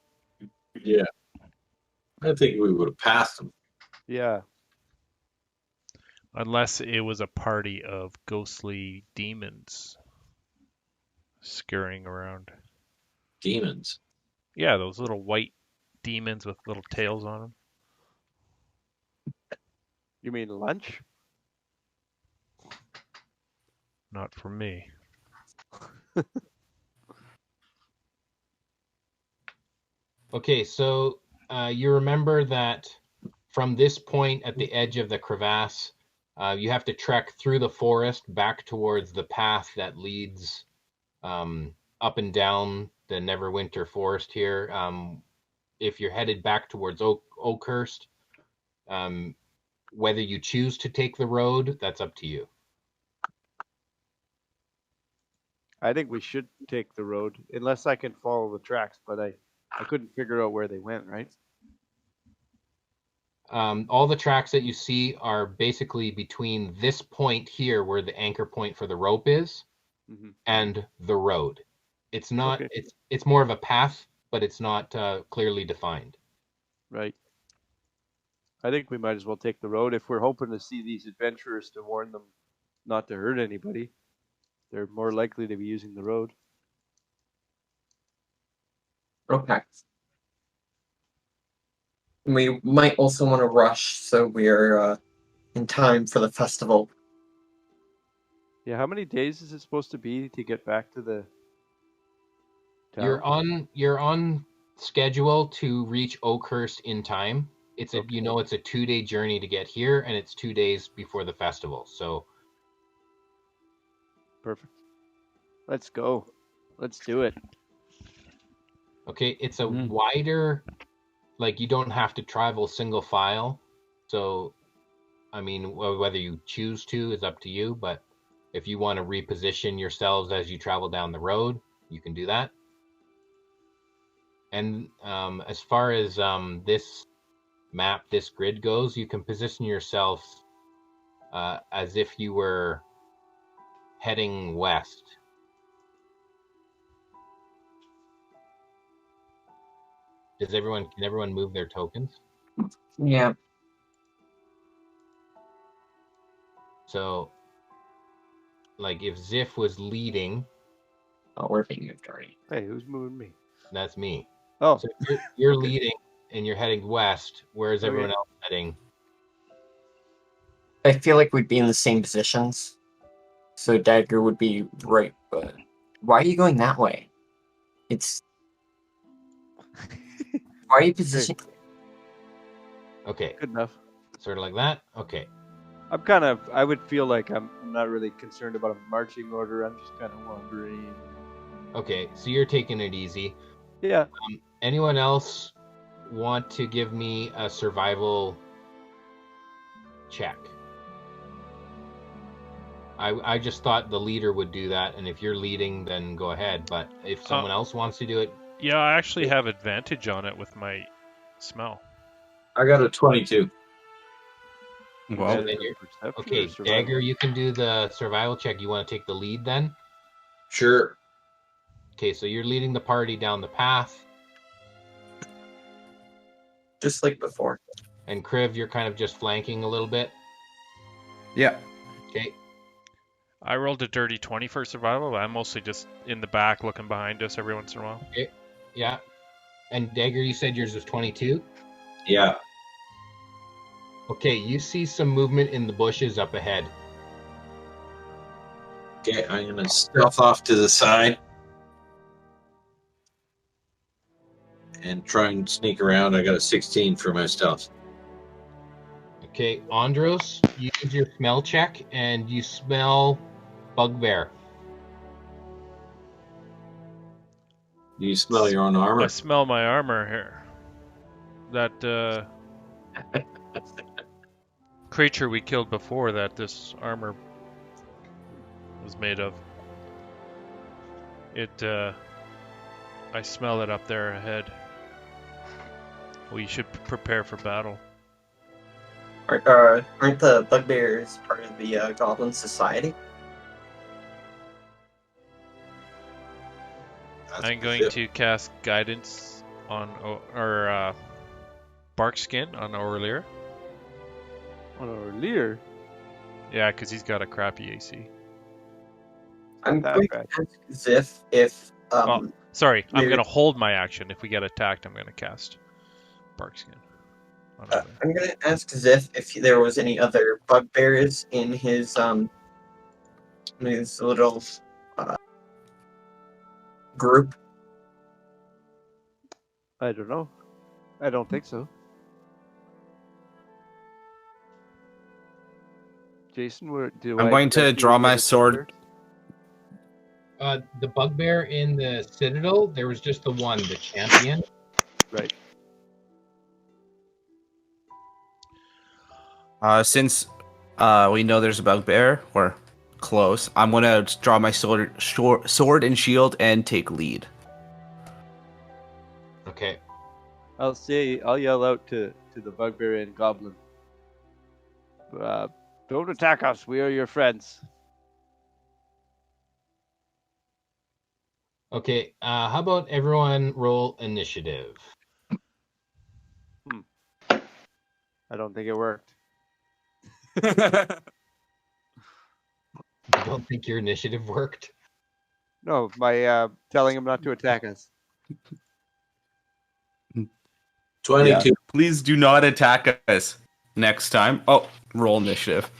Yeah. I think we would have passed them. Yeah. Unless it was a party of ghostly demons scurrying around. Demons? Yeah, those little white demons with little tails on them. You mean lunch? Not for me. Okay, so you remember that from this point at the edge of the crevasse, you have to trek through the forest back towards the path that leads up and down the Neverwinter forest here. If you're headed back towards Oakhurst, whether you choose to take the road, that's up to you. I think we should take the road, unless I can follow the tracks, but I couldn't figure out where they went, right? All the tracks that you see are basically between this point here, where the anchor point for the rope is, Mhm. and the road. It's not. Okay. It's more of a path, but it's not clearly defined. Right. I think we might as well take the road if we're hoping to see these adventurers to warn them not to hurt anybody. They're more likely to be using the road. Okay. We might also want to rush so we're in time for the festival. Yeah, how many days is it supposed to be to get back to the town? You're on schedule to reach Oakhurst in time. It's a Okay. it's a 2-day journey to get here, and it's 2 days before the festival. So Perfect. Let's go. Let's do it. okay, it's a Mhm. wider, like you don't have to travel single file. So I mean, whether you choose to is up to you, but if you want to reposition yourselves as you travel down the road, you can do that. And as far as this map, this grid goes, you can position yourself as if you were heading west. Can everyone move their tokens? Yeah. So, like if Ziff was leading, Oh, we're being dirty. Hey, who's moving me? that's me. Oh, So if you're Okay. leading and you're heading west, where is everyone Okay. else heading? I feel like we'd be in the same positions. So Dagger would be right, but why are you going that way? It's why are you positioning? Okay, Good enough. sort of like that. Okay. I would feel like I'm not really concerned about a marching order. I'm just kind of wandering. Okay, so you're taking it easy. Yeah. Anyone else want to give me a survival check? I just thought the leader would do that, and if you're leading, then go ahead. But if someone else wants to do it, Yeah, I actually have advantage on it with my smell. I got a 22. Well, So then you're- Perception okay, or survival? Dagger, you can do the survival check. You want to take the lead then? Sure. Okay, so you're leading the party down the path, Just like before. and Kriv, you're kind of just flanking a little bit. yeah. Okay, I rolled a dirty 20 for survival, but I'm mostly just in the back looking behind us every once in a while. yeah. And Dagger, you said yours was 22? Yeah. Okay, you see some movement in the bushes up ahead. Okay, I'm gonna stealth off to the side and try and sneak around. I got a 16 for my stealth. Okay, Andros, you use your smell check, and you smell bugbear. Do you smell your own I armor? smell my armor here. That creature we killed before that this armor was made of. I smell it up there ahead. We should prepare for battle. Aren't the bugbears part of the Goblin Society? I'm going to cast guidance on bark skin on Orlear. On our leer? Yeah, because he's got a crappy AC. I'm That going bad. to ask Ziff if Sorry, I'm maybe- going to hold my action. If we get attacked, I'm going to cast bark skin. On Orlear. I'm going to ask Ziff if there was any other bugbears in his little group. I don't know. I don't think so. Jason, I'm going to draw my sword. The bugbear in the Citadel, there was just the one, the champion. Right. Since we know there's a bugbear, we're close. I'm gonna draw my sword and shield and take lead. Okay. I'll yell out to to the barbarian goblin. Don't attack us. We are your friends. Okay, how about everyone roll initiative? I don't think it worked. I don't think your initiative worked. No, my telling him not to attack us. 22. Please do not attack us next time. Oh, roll initiative.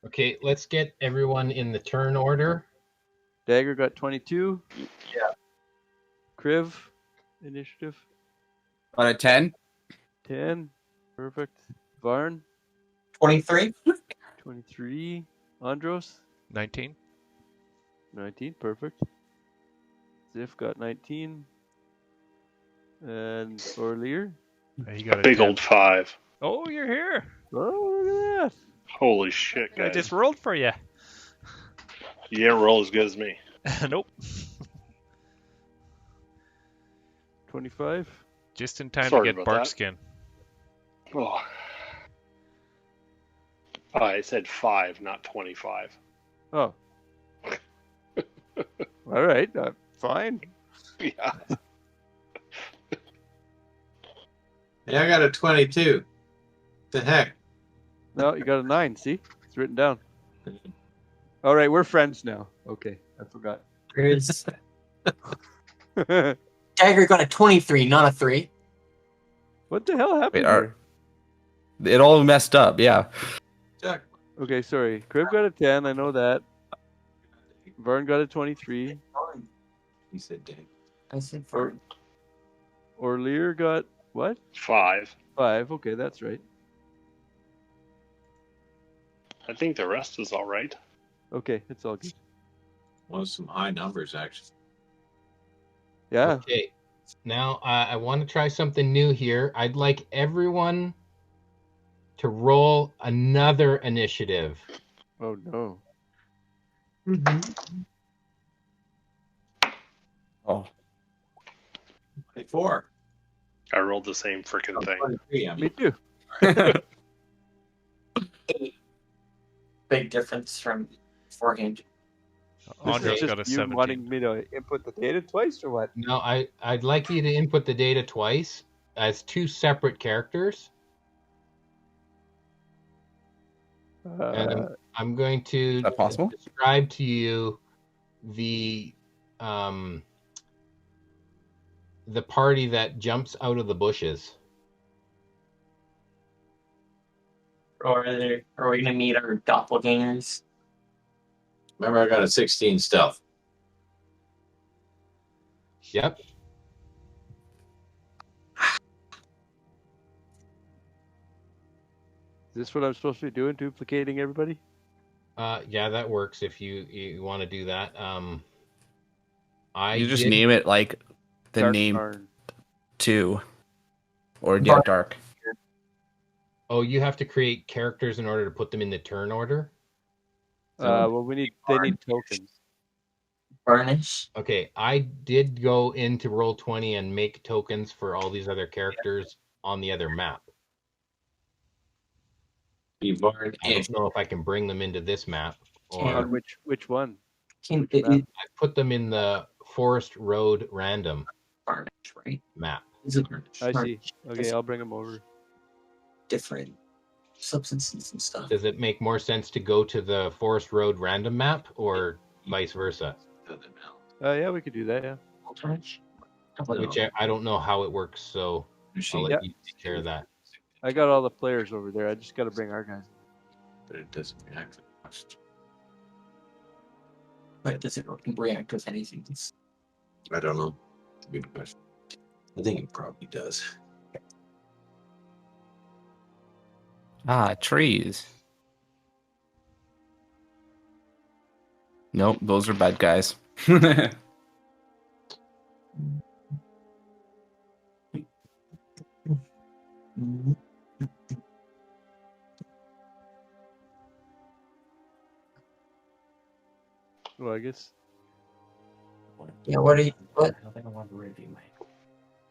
Okay, let's get everyone in the turn order. Dagger got 22. Yeah. Kriv, initiative, On a 10? 10. Perfect. Varn, 23. 23. Andros, 19. 19. Perfect. Ziff got 19. And Orlear. He got a Big 10. old 5. Oh, you're here. Oh, look at that. Holy shit, I guys. just rolled for you. You didn't roll as good as me. Nope. 25. Just in time Sorry to get about that. Barkskin. Oh. I said 5, not 25. Oh. All right. Fine. Yeah. Yeah, I got a 22. The heck? No, you got a 9. See? It's written down. All right. We're friends now. Okay. I forgot. There's Dagger got a 23, not a 3. What the hell happened Wait, here? it all messed up, yeah. Jack. Okay, sorry. Crib got a 10. I know that. Vern got a 23. He said, "Dang." I said 4. Orlear got what? 5. 5. Okay, that's right. I think the rest is all right. Okay, it's all good. Well, some high numbers, actually. Yeah. Okay, now I want to try something new here. I'd like everyone to roll another initiative. Oh no. Oh, 24. I rolled the same freaking thing. 23, I mean. Me too. Big difference from beforehand. Andre's This got a is you 17. wanting me to input the data twice or what? No, I'd like you to input the data twice as two separate characters. And I'm going to that possible? describe to you the party that jumps out of the bushes. Or are we going to meet our doppelgangers? Remember, I got a 16 stealth. Yep. Is this what I'm supposed to be doing? Duplicating everybody? Yeah, that works if you want to do that. You just did- name it like the Dark name Tarn. 2. Or yeah, dark. Oh, you have to create characters in order to put them in the turn order? Well, they need tokens. Varnish. Okay, I did go into Roll20 and make tokens for all these other characters on the other map. Be Varn I don't know if I can bring them into this map. Or On which one? I put them in the Forest Road random Varnish, right? map. Is it Varnish? I see. Varnish Okay, is I'll bring them over. different substances and stuff. Does it make more sense to go to the Forest Road random map or vice versa? Yeah, we could do that, yeah. Varnish? Which I don't know how it works, so I'll let you take care of that. I got all the players over there. I just got to bring our guys. But it doesn't react much. But does it react with anything? I don't know. Good question. I think it probably does. Ah, trees. Nope, those are bad guys. Well, I guess. Yeah, what are you? What? I think I want to review my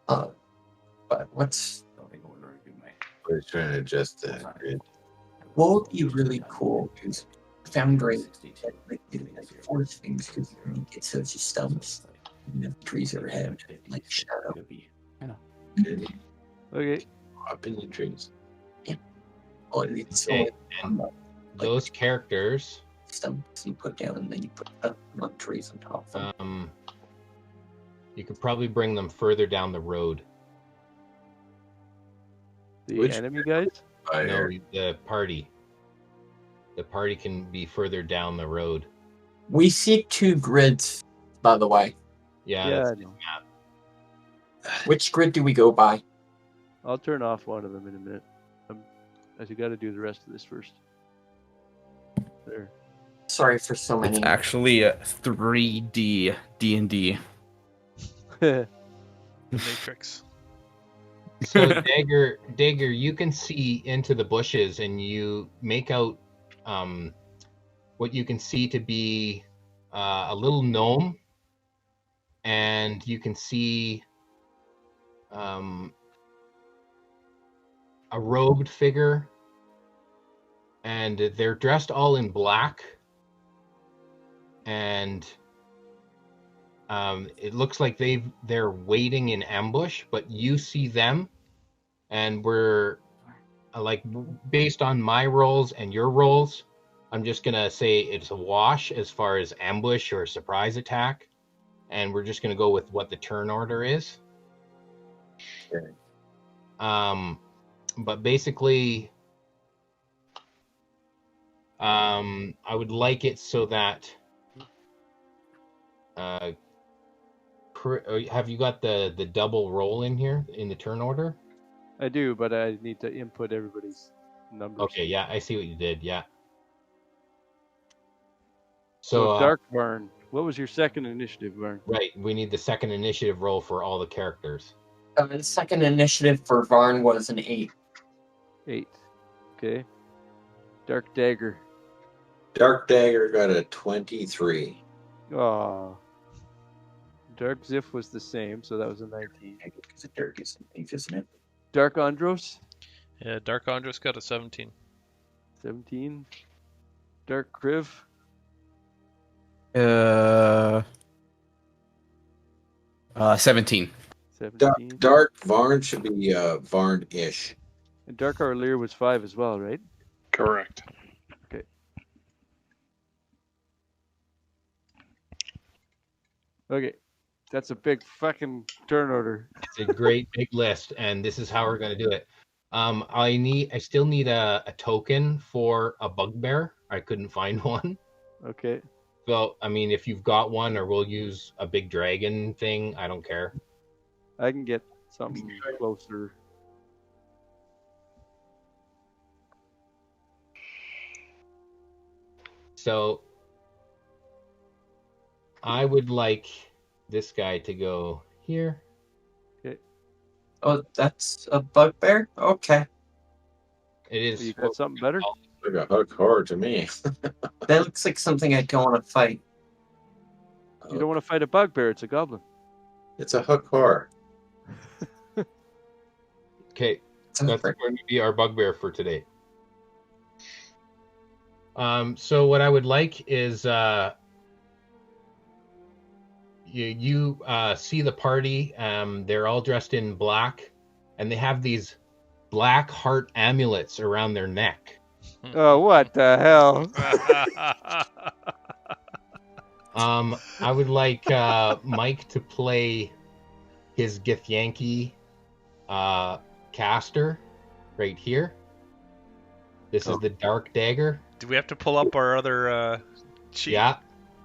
But what's We're trying to adjust the grid. what would be really cool is Foundry that like do like force things because you make it so it's just stumps and the trees overhead like shadow. Okay. Up in the trees. Oh, it's Okay, all and those characters, stumps you put down and then you put trees on top of them. you could probably bring them further down the road. The Which- enemy guys? I No, heard. the party. The party can be further down the road. We see 2 grids, by the way. Yeah, Yeah, that's I know. Which grid do we go by? I'll turn off one of them in a minute. As you got to do the rest of this first. There. Sorry for so It's many. actually a 3D D&D. The Matrix. So Dagger, you can see into the bushes, and you make out what you can see to be a little gnome, and you can see a robed figure, and they're dressed all in black, and it looks like they're waiting in ambush, but you see them, and we're like, based on my rolls and your rolls, I'm just gonna say it's a wash as far as ambush or surprise attack, and we're just gonna go with what the turn order is. Okay. But basically, I would like it so that have you got the double roll in here in the turn order? I do, but I need to input everybody's numbers. Okay, yeah, I see what you did. Yeah. So Dark Barn, what was your second initiative, Barn? Right, we need the second initiative roll for all the characters. The second initiative for Varn was an 8. 8. Okay. Dark Dagger. Dark Dagger got a 23. Aw. Dark Ziff was the same, so that was a 19. Because the dark is an 8, isn't it? Dark Andros, Yeah, Dark Andros got a 17. 17. Dark Kriv, 17. 17. Dark Varn should be Varn-ish. And Dark Arlear was 5 as well, right? Correct. Okay. That's a big fucking turn order. It's a great big list, and this is how we're going to do it. I still need a token for a bugbear. I couldn't find one. Okay. So, I mean, if you've got one, or we'll use a big dragon thing, I don't care. I can get something closer. So, I would like this guy to go here. Oh, that's a bugbear? Okay. It is. You got something better? Like a hook horror to me. That looks like something I don't want to fight. You don't want to fight a bugbear, it's a goblin. It's a hook horror. Okay, It's a that's frick. going to be our bugbear for today. So what I would like is you see the party. They're all dressed in black, and they have these black heart amulets around their neck. Oh, what the hell? I would like Mike to play his Githyanki caster right here. This is the Dark Dagger. Do we have to pull up our other sheet? Yeah.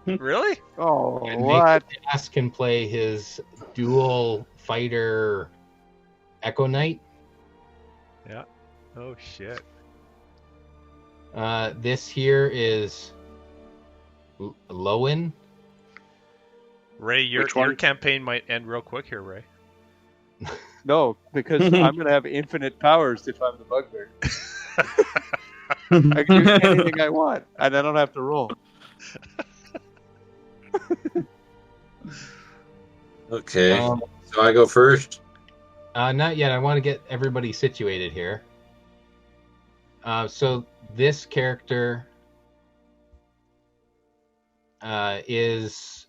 Really? Oh, And what? Nick can play his dual fighter Echo Knight. Yeah. Oh shit. This here is Lowen. Ray, your Which one? campaign might end real quick here, Ray. No, because I'm going to have infinite powers if I'm the bugbear. I can do anything I want, and I don't have to roll. Okay. Um, So I go first. Not yet. I want to get everybody situated here. So this character is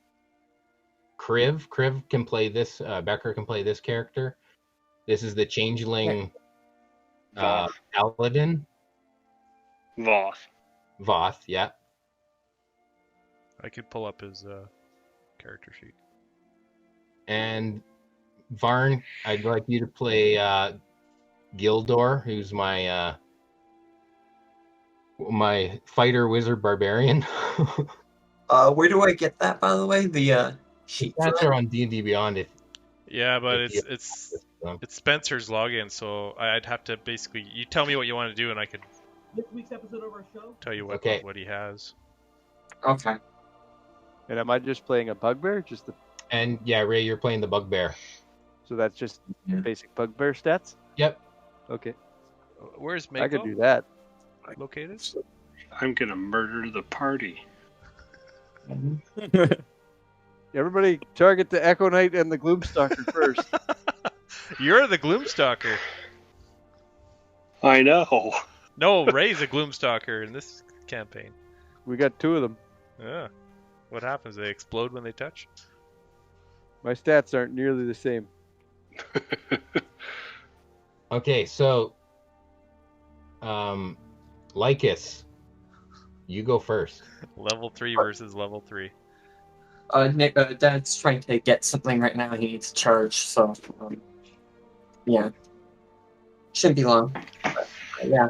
Kriv. Kriv can play this. Becker can play this character. This is the changeling Paladin. Voth, yeah. I could pull up his character sheet. And Varn, I'd like you to play Gildor, who's my my fighter wizard barbarian. Where do I get that, by the way? The sheet for That's that? are on D&D Beyond. If Yeah, but if it's you- it's Spencer's login, so I'd have to basically you tell me what you want to do, and I could This week's episode of our show. tell you Okay. what he has. Okay. And am I just playing a bugbear? Just the, And yeah, Ray, you're playing the bugbear. so that's just Yeah. basic bugbear stats? Yep. Okay. Where's Mako I could do that. located? I'm gonna murder the party. Everybody target the Echo Knight and the Gloomstalker first. You're the Gloomstalker. I know. No, Ray's a Gloomstalker in this campaign. We got 2 of them. Yeah. What happens? They explode when they touch? My stats aren't nearly the same. Okay, so Lycus, you go first. Level 3 versus level 3. Nick, Dad's trying to get something right now. He needs to charge, so yeah, shouldn't be long. But, yeah.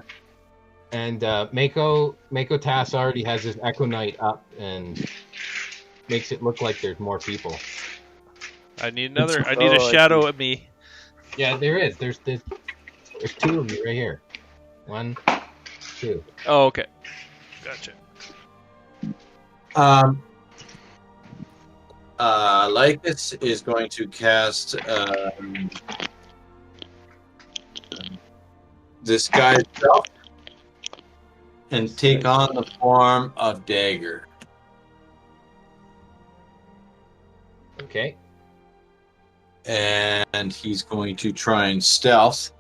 And Mako Tass already has his Echo Knight up and makes it look like there's more people. I need a shadow at me. Yeah, there is. There's 2 of you right here. 1, 2. Oh, okay. Gotcha. Lycus is going to cast Disguise Self and take on the form of Dagger. Okay. And he's going to try and stealth.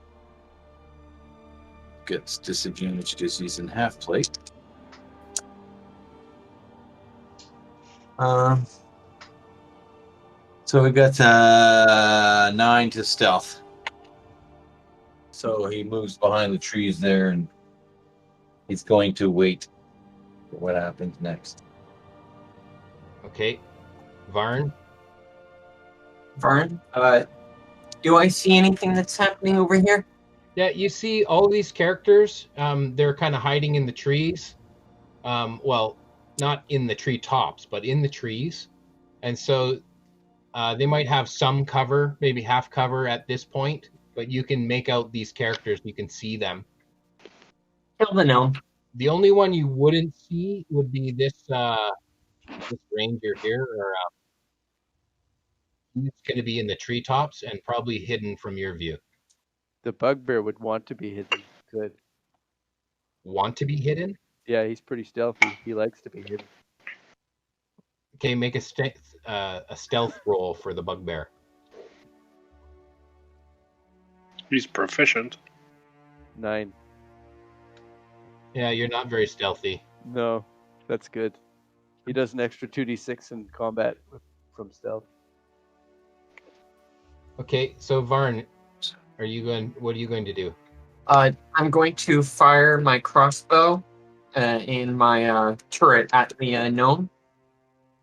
Gets disadvantage because he's in half plate. So we got 9 to stealth. So he moves behind the trees there, and he's going to wait for what happens next. Okay. Varn. Vern, do I see anything that's happening over here? Yeah, you see all these characters. They're kind of hiding in the trees. Well, not in the tree tops, but in the trees. And so they might have some cover, maybe half cover at this point, but you can make out these characters. You can see them. Kill the gnome. The only one you wouldn't see would be this ranger here, or he's going to be in the treetops and probably hidden from your view. The bugbear would want to be hidden. Good. Want to be hidden? Yeah, he's pretty stealthy. He likes to be hidden. Okay, make a stealth roll for the bugbear. He's proficient. 9. Yeah, you're not very stealthy. No, that's good. He does an extra 2d6 in combat from stealth. Okay, so Varn, what are you going to do? I'm going to fire my crossbow in my turret at the gnome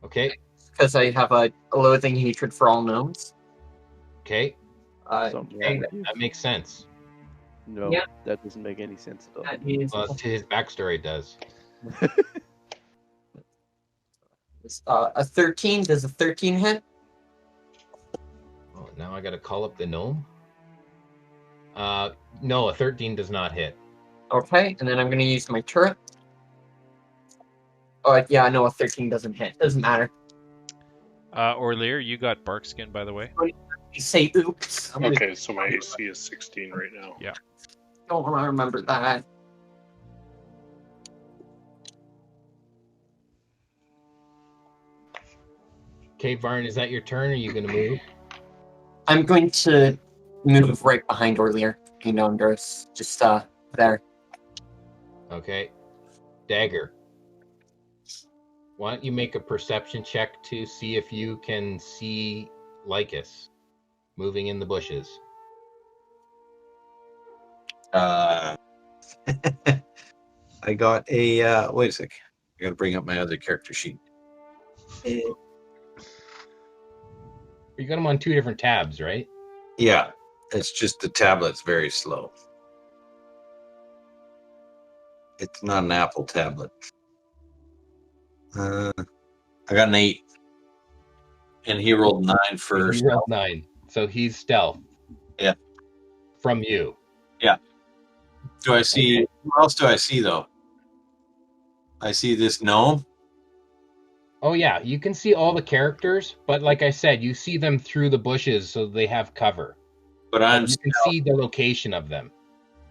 Okay, because I have a loathing hatred for all gnomes. okay, Something okay, wrong with you? that makes sense. No, Yeah. that doesn't make any sense at all. That is To his backstory, it does. a 13. Does a 13 hit? Oh, now I got to call up the gnome. No, a 13 does not hit. Okay, and then I'm going to use my turret. Oh, yeah, no, a 13 doesn't hit. Doesn't matter. Orlear, you got Barkskin, by the way. You say oops. I'm gonna- Okay, so my AC is 16 right now. Yeah. Don't want to remember that. Okay, Varn, is that your turn? Or are you going to move? I'm going to move right behind Orlear and Andros. Just there. Okay. Dagger. Why don't you make a perception check to see if you can see Lycus moving in the bushes? I got a wait a sec. I gotta bring up my other character sheet. You got them on 2 different tabs, right? Yeah, it's just the tablet's very slow. It's not an Apple tablet. I got an 8, and he rolled 9 for. He rolled 9, so he's stealth. Yeah. From you. Do I see? What else do I see though? I see this gnome. Oh yeah, you can see all the characters, but like I said, you see them through the bushes, so they have cover. But I'm You can see the location of them,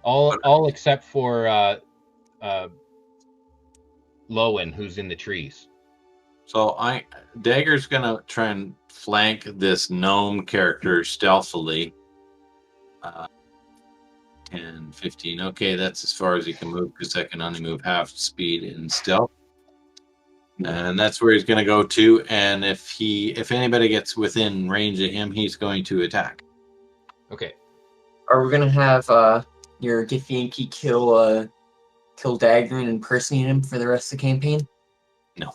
all except for Lowen, who's in the trees. So Dagger's gonna try and flank this gnome character stealthily. 10, 15. Okay, that's as far as he can move because I can only move half speed in stealth. And that's where he's gonna go to. And if anybody gets within range of him, he's going to attack. Okay. Are we gonna have your Githyanki kill Dagger and impersonate him for the rest of the campaign? No.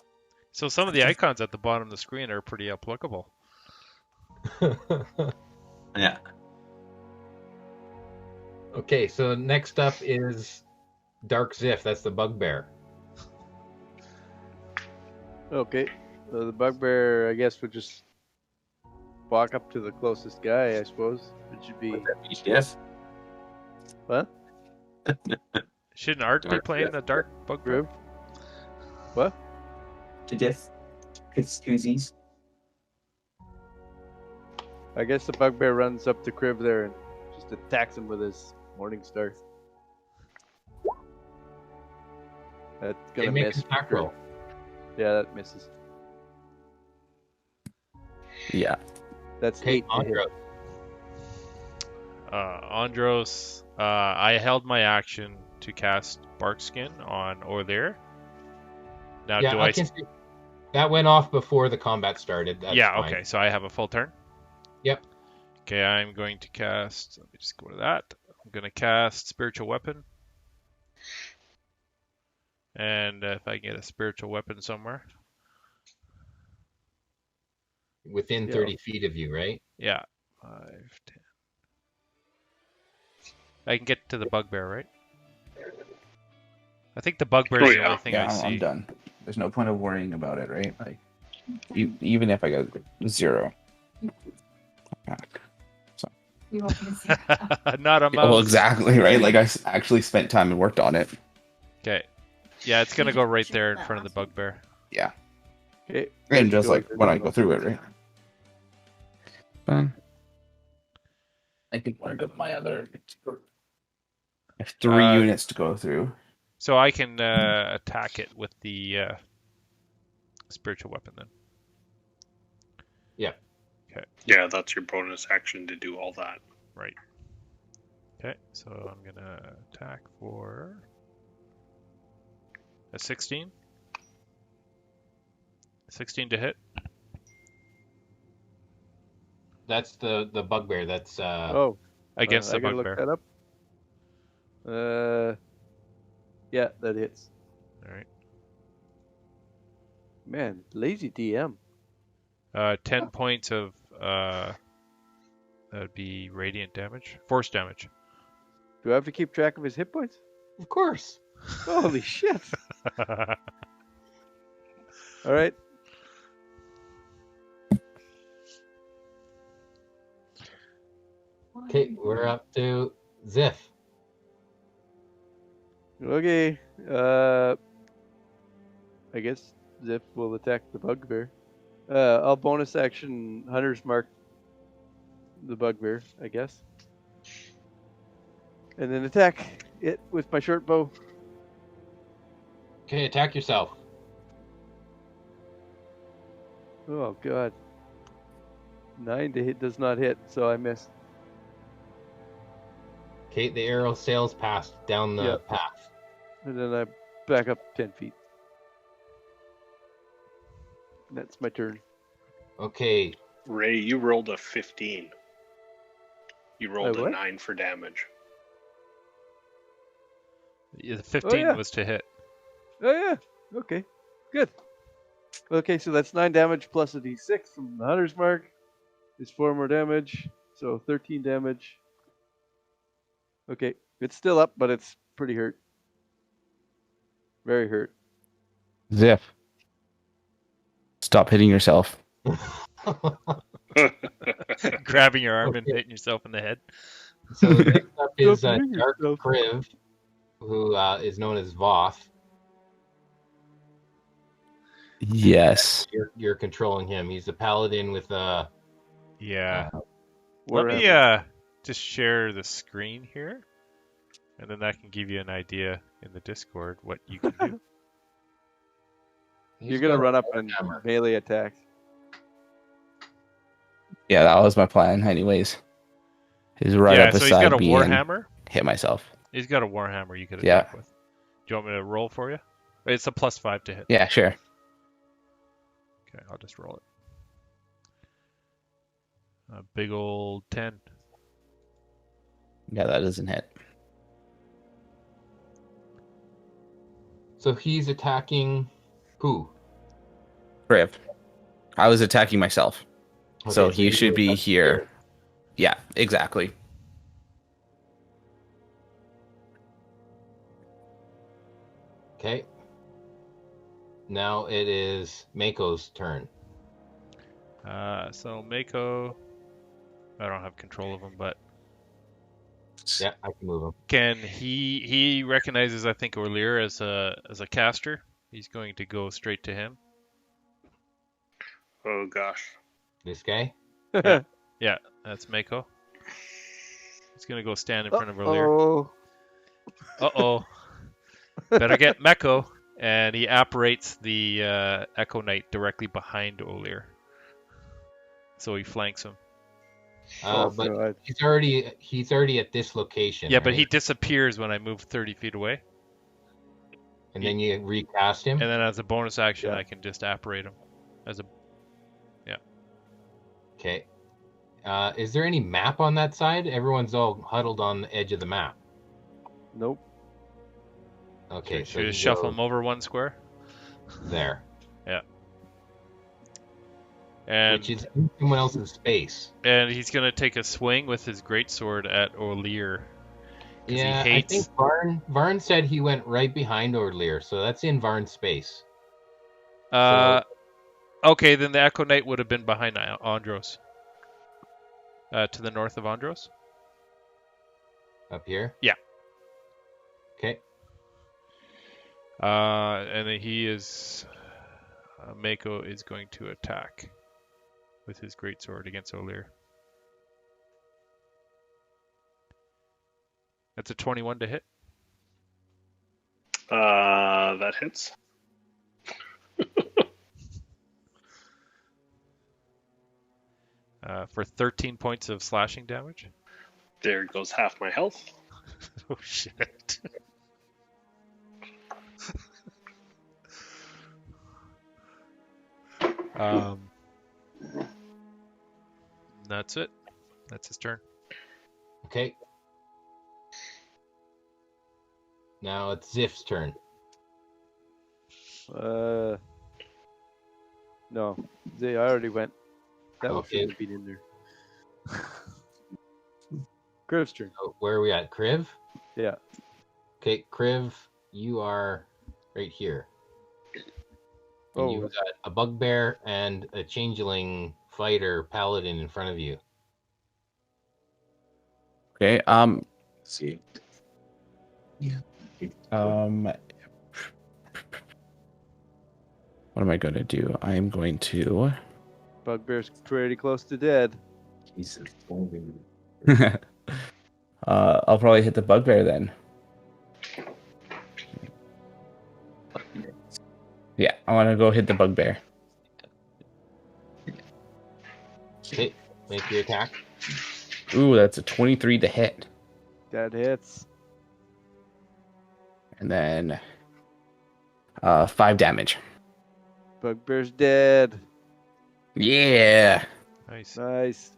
So some of the icons at the bottom of the screen are pretty applicable. Yeah. Okay, so next up is Dark Ziff. That's the bugbear. Okay, so the bugbear, I guess, would just walk up to the closest guy, I suppose. It should be. Would that be Diff? What? Shouldn't Art be Dark playing Ziff. the Dark Bugbear? Group? What? To diff. It's koozies. I guess the bugbear runs up to Crib there and just attacks him with his Morning Star. That's Okay, gonna make miss. an attack roll. Yeah, that misses. Yeah. That's Okay, 8 to hit. Andros. Andros, I held my action to cast Barkskin on Orlear. Now, Yeah, do I can see. That went off before the combat started. That's yeah, fine. okay, so I have a full turn? Yep. Okay, I'm going to cast... Let me just go to that. I'm going to cast Spiritual Weapon. And if I can get a Spiritual Weapon somewhere. Within 30 feet of you, right? Yeah. 5, 10. I can get to the bugbear, right? I think the bugbear is the only thing I see. I'm done. There's no point of worrying about it, right? Like, even if I got 0. You want me to see? Not a mouse. Well, exactly, right? Like, I actually spent time and worked on it. Okay. Yeah, it's going to go right there in front of the bugbear. Yeah. Okay. And just like when I go through it, right? Fine. I can work up my other. I have 3 units to go through. So I can attack it with the spiritual weapon then. Yeah. Okay. Yeah, that's your bonus action to do all that. Right. Okay, so I'm gonna attack for a 16. 16 to hit. That's the bugbear. That's Against the I gotta bugbear. look that up. Yeah, that hits. All right. Man, lazy DM. 10 points of that would be radiant damage, force damage. Do I have to keep track of his hit points? of course. Holy shit! All right. Okay, we're up to Ziff. Okay. I guess Zip will attack the bugbear. I'll bonus action Hunter's Mark the bugbear, I guess. And then attack it with my short bow. Okay, attack yourself. Oh god. 9 to hit does not hit, so I missed. Okay, the arrow sails past down the Yep. path. And then I back up 10 feet. That's my turn. Okay, Ray, you rolled a 15. You rolled A a what? 9 for damage. Yeah, the 15 yeah. was to hit. Oh, yeah. Okay. Good. Okay, so that's 9 damage plus a d6 from the hunter's mark. Is 4 more damage. So 13 damage. Okay. It's still up, but it's pretty hurt. Very hurt. Ziff. Stop hitting yourself. Grabbing your arm and hitting yourself in the head. so next up is Stop hitting Dark yourself. Kriv, who is known as Voth. Yes. You're controlling him. He's a paladin with a. Yeah. Warhammer. Let me just share the screen here, and then that can give you an idea in the Discord what you can do. You're going to run up and hammer. melee attacks. Yeah, that was my plan, anyways. Is right yeah, up so he's beside got a me and warhammer. hit myself. He's got a warhammer you could Yeah. attack with. Do you want me to roll for you? It's a +5 to hit. Yeah, sure. Okay, I'll just roll it. A big old 10. Yeah, that doesn't hit. So he's attacking who? Kriv. I was attacking myself. So Okay, he you should be attack here. Yeah, exactly. Okay. Now it is Mako's turn. So Mako, I don't have control of him, but Yeah, I can move him. can he recognizes, I think, Orlear as a caster. He's going to go straight to him. Oh gosh. This guy? Yeah, that's Mako. He's gonna go stand in front of Orlear. Oh. Uh-oh. Better get Meko. And he apparates the Echo Knight directly behind Orlear. So he flanks him. But God. he's already at this location. Yeah, but right? he disappears when I move 30 feet away. And then you recast him. And then as a bonus action, Yeah. I can just apparate him. Okay. Is there any map on that side? Everyone's all huddled on the edge of the map. Nope. Okay, Should I he just shuffle goes him over one square? there, And which is in someone else's space. and he's gonna take a swing with his greatsword at Orlear. 'Cause Yeah, he hates... I think Varn said he went right behind Orlear, so that's in Varn's space. Okay, then the Echo Knight would have been behind Andros. To the north of Andros? Up here? Yeah. Okay. And then he is... Mako is going to attack with his greatsword against Orlear. That's a 21 to hit. That hits. For 13 points of slashing damage. There goes half my health. Oh shit. That's it. That's his turn. Okay. Now it's Ziff's turn. No. I already went. That one Okay. shouldn't have been in there. Kriv's turn. So where are we at? Kriv? Yeah. Okay, Kriv, you are right here. And Oh. you've got a bugbear and a changeling fighter paladin in front of you. Okay. See. What am I going to do? I am going to. Bugbear's pretty close to dead. Jesus. I'll probably hit the bugbear then. Yeah, I want to go hit the bugbear. Okay, make your attack. Ooh, that's a 23 to hit. That hits. And then 5 damage. Bugbear's dead. Yeah. Nice. Nice.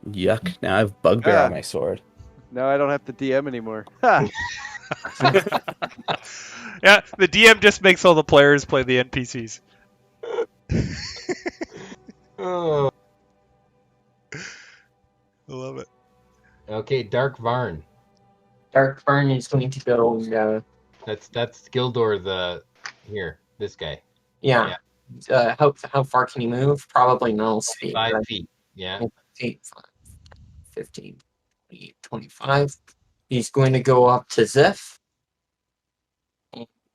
Yuck. Now I have bugbear Ah. on my sword. Now I don't have to DM anymore. Ha! Yeah, the DM just makes all the players play the NPCs. Oh. I love it. Okay, Dark Varn. Dark Burn is going to go. That's Gildor here. This guy. Yeah. How far can he move? Probably null speed. 5 right? feet. Yeah. 8, 5, 15, 20, 25. He's going to go up to Ziff.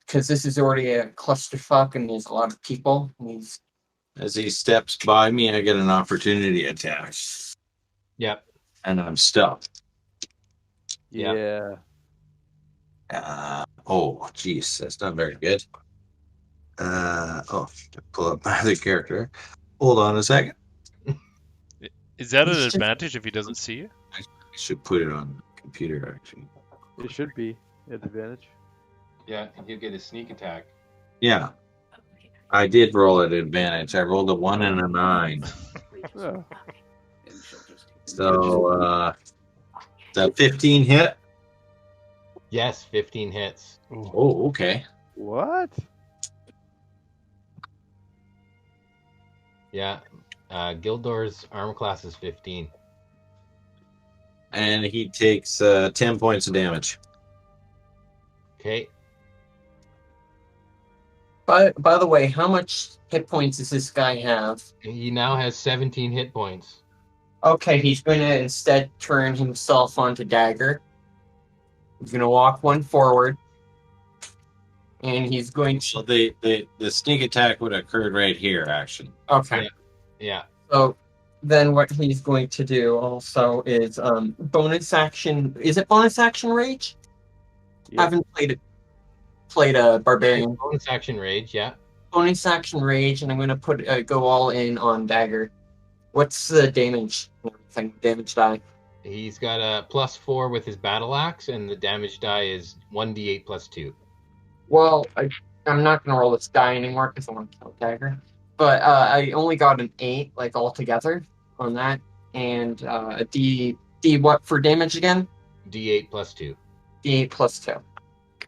Because this is already a clusterfuck and there's a lot of people. As he steps by me, I get an opportunity attack. Yep. And I'm stealth. Yeah. Oh, geez, that's not very good. Pull up my other character. Hold on a second. Is that an advantage if he doesn't see you? I should put it on the computer, actually. It should be an advantage. Yeah, you get a sneak attack. Yeah, I did roll at advantage. I rolled a 1 and a 9. Oh. So, the 15 hit? Yes, 15 hits. Oh, okay. What? Yeah. Gildor's armor class is 15. And he takes 10 points of damage. Okay. By the way, how much hit points does this guy have? He now has 17 hit points. Okay, he's going to instead turn himself onto Dagger. He's going to walk one forward. And he's going to... So the sneak attack would have occurred right here, actually. Okay. Yeah. So then what he's going to do also is bonus action... Is it bonus action rage? Yeah. I haven't played a barbarian. Bonus action rage, yeah. Bonus action rage, and I'm going to go all in on Dagger. What's the damage? Damage die. He's got a +4 with his battle axe, and the damage die is 1d8 +2. Well, I'm not going to roll this die anymore because I want to kill Dagger. But I only got an 8, like, altogether on that. And a D what for damage again? D8 +2. D8 +2.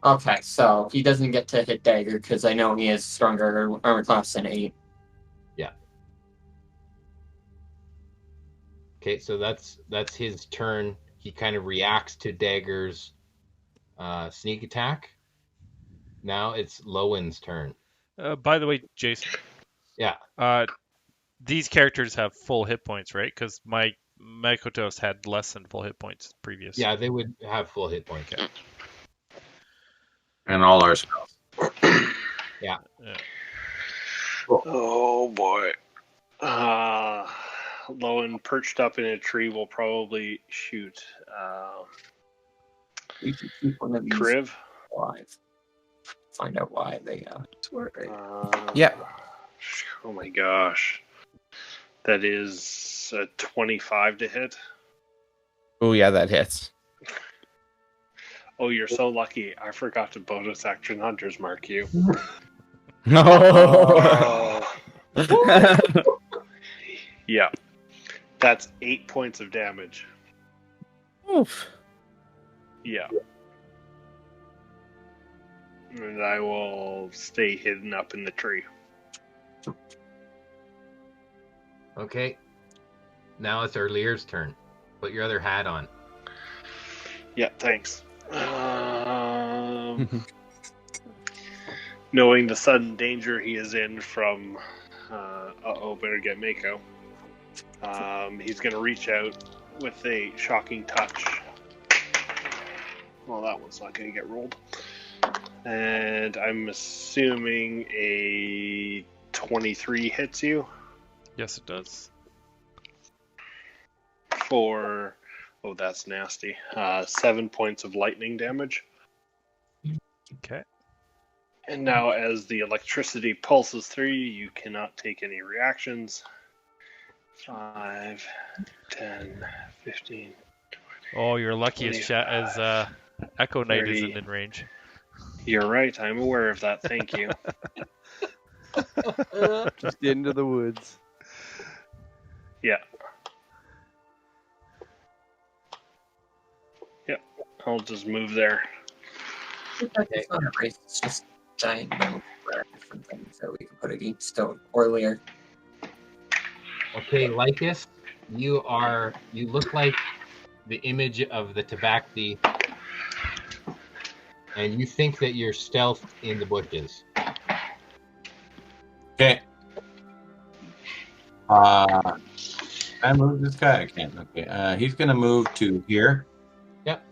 Okay, so he doesn't get to hit Dagger because I know he has stronger armor class than 8. Yeah. Okay, so that's his turn. He kind of reacts to Dagger's sneak attack. Now it's Lowen's turn. By the way, Jason. Yeah. These characters have full hit points, right? Because my Makotos had less than full hit points previous. Yeah, they would have full hit points. Okay. And all our spells. Yeah. Oh boy. Lowen perched up in a tree will probably shoot We should keep one of these Kriv. alive. Find out why they swear. Yeah. Oh my gosh. That is a 25 to hit. Oh, yeah, that hits. Oh, you're so lucky. I forgot to bonus action Hunter's Mark you. No. Yeah. That's 8 points of damage. Oof. Yeah. And I will stay hidden up in the tree. Okay. Now it's our Lear's turn. Put your other hat on. Yeah, thanks. Knowing the sudden danger he is in from better get Mako. He's going to reach out with a shocking touch. Well, that one's not going to get rolled. And I'm assuming a 23 hits you Yes, it does. for... Oh, that's nasty. 7 points of lightning damage. Okay. And now as the electricity pulses through you, you cannot take any reactions. 5, 10, 15, Oh, you're lucky as Echo Knight Already- isn't in range. You're right. I'm aware of that. Thank you. Just into the woods. Yeah. Yep. I'll just move there. It's not a race, it's just giant note for different things that we can put against earlier. Okay, Lycus, you look like the image of the tabaxi, and you think that you're stealthed in the bushes. Okay. Can I move this guy? I can't. Okay. He's gonna move to here. Yep.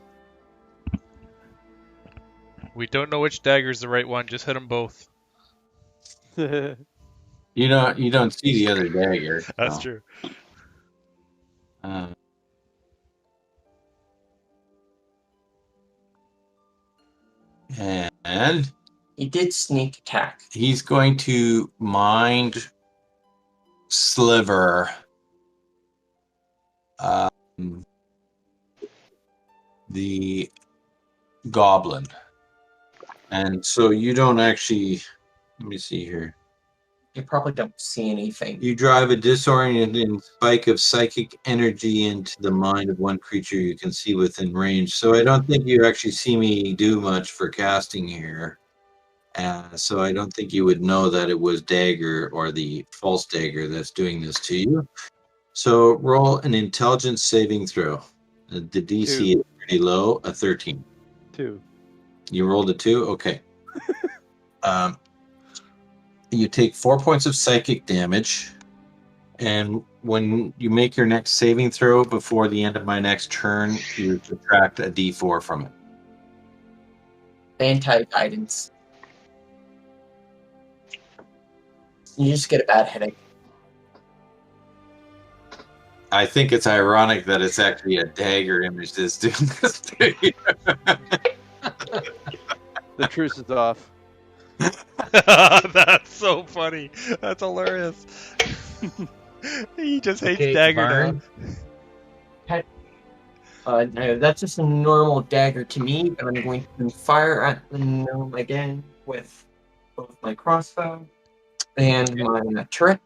We don't know which dagger's the right one. Just hit them both. You don't see the other dagger. That's so. true. And He did sneak attack. he's going to mind sliver the goblin. And so you don't actually, let me see here. You probably don't see anything. You drive a disorienting spike of psychic energy into the mind of one creature you can see within range. So I don't think you actually see me do much for casting here. So I don't think you would know that it was dagger or the false dagger that's doing this to you. So roll an intelligence saving throw. The DC is pretty low, a 13. 2. You rolled a 2? Okay. You take 4 points of psychic damage. And when you make your next saving throw before the end of my next turn, you subtract a d4 from it. Anti-guidance. You just get a bad headache. I think it's ironic that it's actually a dagger image that's doing this to you. The truce is off. That's so funny. That's hilarious. He just hates Okay, dagger Barn. now. No, that's just a normal dagger to me, but I'm going to fire at the gnome again with both my crossbow and my turret.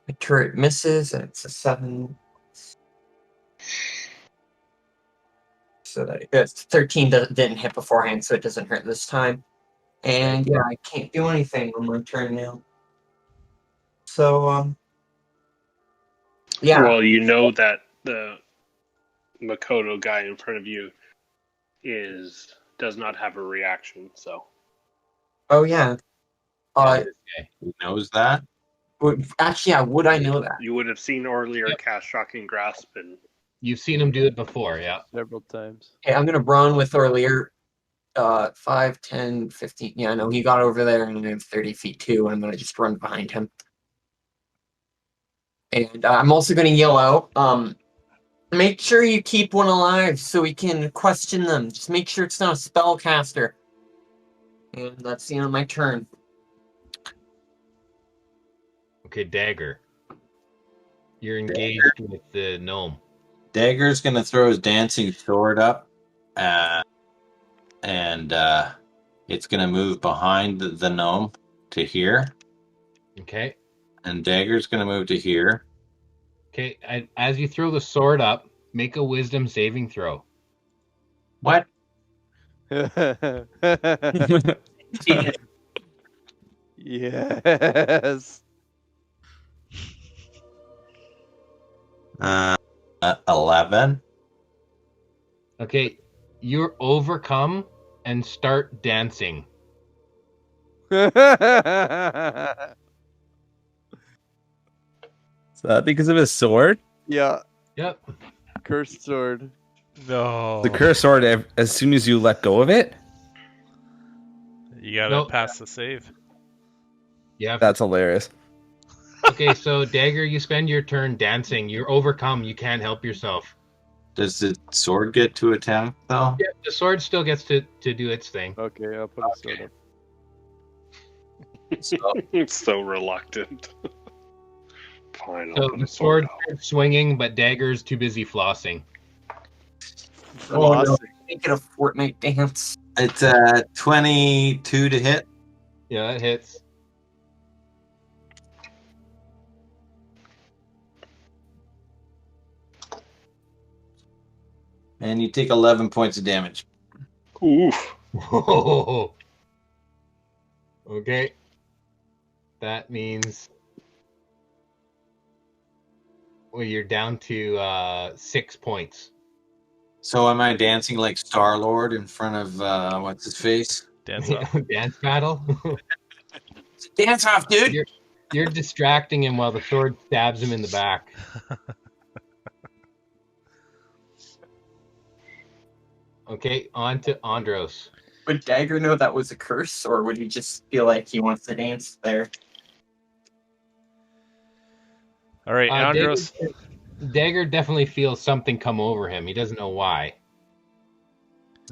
My turret misses, and it's a 7. So that it's 13 didn't hit beforehand, so it doesn't hurt this time. And yeah, I can't do anything on my turn now. So yeah. Well, you know that the Makoto guy in front of you does not have a reaction, so. Oh yeah. He knows that. Actually, yeah. Would I know that? You would have seen earlier cast Shocking Grasp, and You've seen him do it before, yeah. Several times. Okay, I'm gonna run with earlier. 5, 10, 15. Yeah, no, he got over there, and I have 30 feet too. And I'm gonna just run behind him. And I'm also gonna yell out. Make sure you keep one alive so we can question them. Just make sure it's not a spellcaster. And that's the end of my turn. Okay, dagger. You're engaged with the gnome. Dagger's going to throw his dancing sword up, and it's going to move behind the gnome to here. Okay. And Dagger's going to move to here. Okay, as you throw the sword up, make a wisdom saving throw. What? Yes. 11. Okay, you're overcome and start dancing. Is that because of his sword? Yeah. Yep. Cursed sword. No. The cursed sword, as soon as you let go of it? You gotta Nope. pass the save. Yeah. That's hilarious. Okay, so Dagger, you spend your turn dancing. You're overcome. You can't help yourself. Does the sword get to attack, though? Yeah, the sword still gets to do its thing. Okay, I'll put a sword up. So, it's so reluctant. Fine, I'll So put the a sword sword out. starts swinging, but Dagger's too busy flossing. Oh no, Flossing. make it a Fortnite dance. It's 22 to hit. Yeah, that hits. And you take 11 points of damage. Oof. Whoa. Okay. That means you're down to 6 points. So am I dancing like Star-Lord in front of what's his face? Dance off. Dance battle. Dance off, dude! You're distracting him while the sword stabs him in the back. Okay, on to Andros. Would Dagger know that was a curse, or would he just feel like he wants to dance there? All right, Andros. Dagger definitely feels something come over him. He doesn't know why.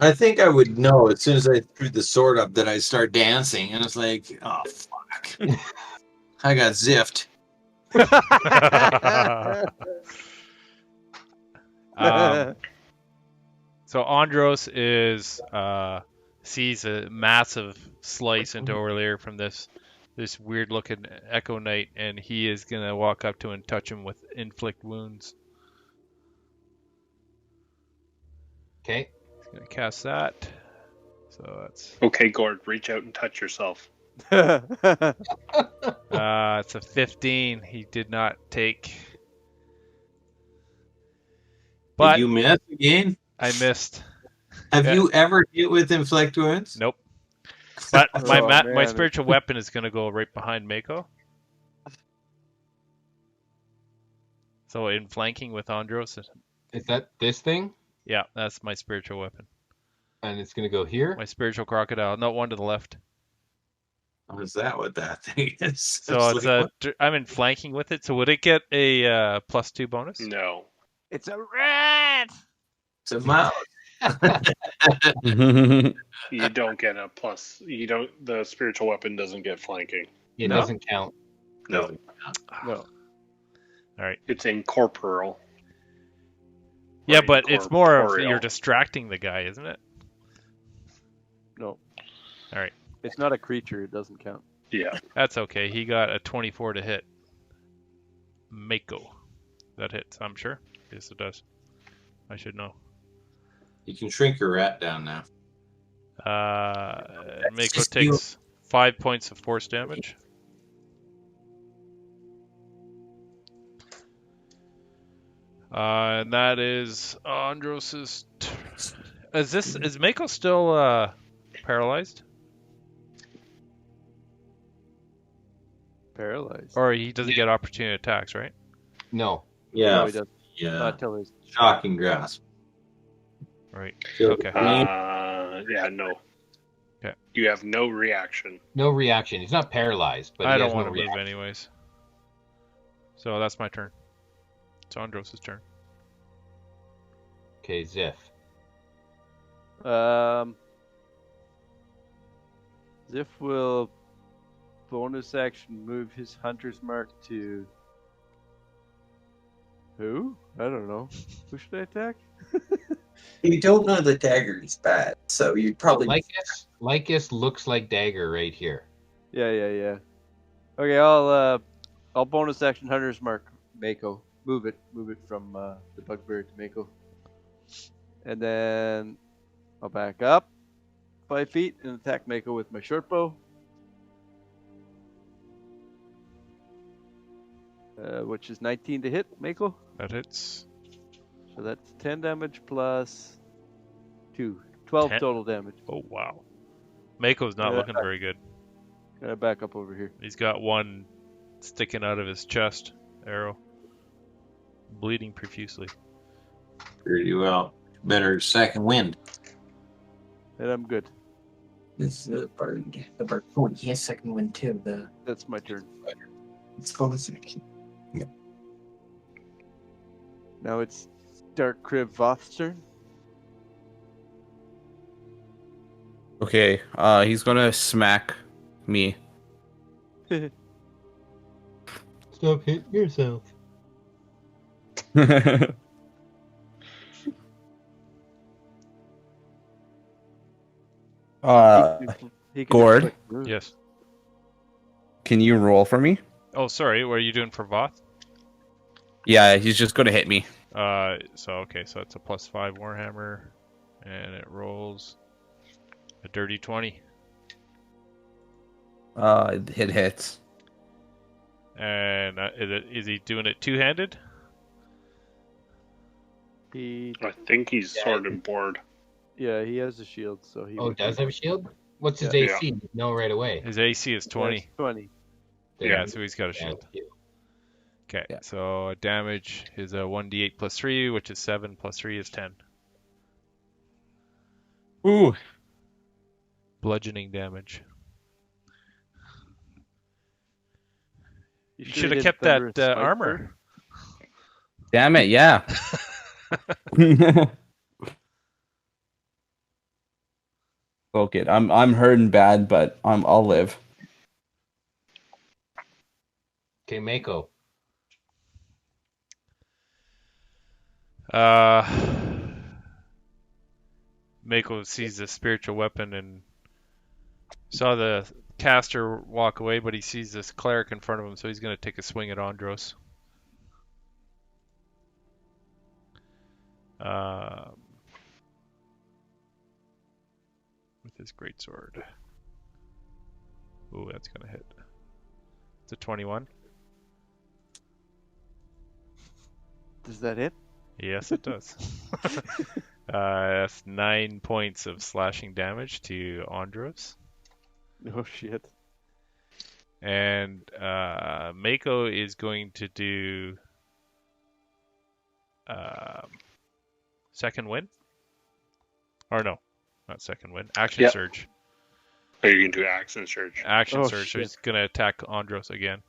I think I would know as soon as I threw the sword up that I start dancing, and it's like, oh fuck, I got ziffed. So Andros sees a massive slice into Orlear from this weird looking Echo Knight, and he is gonna walk up to him and touch him with inflict wounds. Okay. He's gonna cast that. So that's Okay, Gord, reach out and touch yourself. it's a 15. He did not take. But Did you miss again? I missed. Have Yeah. you ever hit with inflict wounds? Nope. But my Oh, my man. spiritual weapon is gonna go right behind Mako. So in flanking with Andros, Is that this thing? yeah, that's my spiritual weapon. And it's going to go here? My spiritual crocodile. No, one to the left. Oh, is that what that thing is? So It's like, what? I'm in flanking with it. So would it get a +2 bonus? No. It's a rat. It's a mouse. You don't get a plus. You don't. The spiritual weapon doesn't get flanking. It No? doesn't count. No, No. All right. it's incorporeal. Yeah, Or but it's more of incorporeal. you're distracting the guy, isn't it? No. All right. It's not a creature. It doesn't count. Yeah. That's okay. He got a 24 to hit. Mako. That hits, I'm sure. Yes, it does. I should know. You can shrink your rat down now. Mako just takes 5 points of force damage. And that is Andros's. Is Mako still paralyzed, Paralyzed. or he doesn't get opportunity attacks, right? No. Yeah. No, he doesn't. Yeah. Not till he's. Shocking grasp. Right. Feel Okay. the pain. Yeah. No. Okay. You have no reaction. No reaction. He's not paralyzed, but I he don't has want no to move reaction. anyways. So that's my turn. It's Andros' turn. Okay, Ziff. Ziff will bonus action move his hunter's mark to. Who? I don't know. Who should I attack? You don't know the dagger is bad, so you'd probably. Lycus looks like Dagger right here. Yeah. Okay, I'll bonus action hunter's mark Mako. Move it from the bugbear to Mako. And then I'll back up 5 feet and attack Mako with my short bow. Which is 19 to hit Mako. That hits. So that's 10 damage plus 2. 12 10? total damage. Oh wow. Mako's not Yeah. looking very good. Gonna back up over here. He's got one sticking out of his chest arrow, bleeding profusely. Pretty well. Better second wind. And I'm good. This is the bird. The bird. Oh, he has second wind too. That's my turn. It's bonus action. Now it's Dark Crib Voth's turn. Okay, he's gonna smack me. Stop hitting yourself. He can Gord? inflict wounds. Yes. Can you roll for me? Oh, sorry. What are you doing for Voth? Yeah, he's just going to hit me. So it's a +5 Warhammer, and it rolls a dirty 20. It hits. And is he doing it two-handed? He I think he's sword and board. he has a shield, so he. Oh, does have a shield? What's his Yeah. AC? No, right away. His AC is 20. 20. Yeah, so he's got a shield. Okay, Yeah. so damage is a 1d8 plus 3, which is 7 plus 3 is 10. Ooh. Bludgeoning damage. You should should have hit kept Thunderous that Smite armor. first. Damn it, yeah. Okay, I'm hurting bad, but I'll live. Okay, Mako. Mako sees the spiritual weapon and saw the caster walk away, but he sees this cleric in front of him, so he's going to take a swing at Andros. With his greatsword. Ooh, that's going to hit. It's a 21. Does that hit? Yes, it does. That's 9 points of slashing damage to Andros. Oh shit. And Mako is going to do second win? Or no, not second win. Action Yep. surge. Or you can do action surge. Action Oh, surge. So shit. he's going to attack Andros again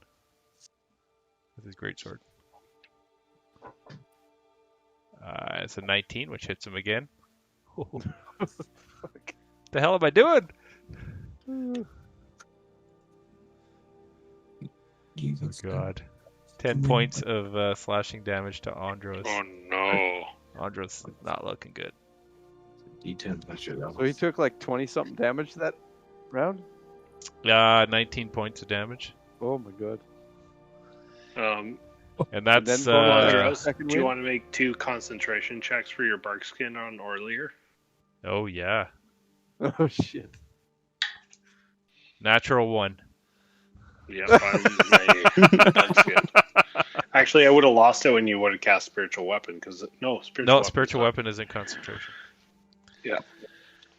with his greatsword. It's a 19, which hits him again. The hell am I doing? Oh god. 10 points of slashing damage to Andros. Oh no. Andros is not looking good. D10 pressure that So he took like 20 something damage that round? 19 points of damage. Oh my god. And that's then bonus Andros, second do you win? want to make 2 concentration checks for your bark skin on Orlier? oh yeah. Oh shit. Natural 1. Yep, my bark skin. Actually, I would have lost it when you would have cast spiritual weapon because Spiritual weapon isn't concentration. Yeah.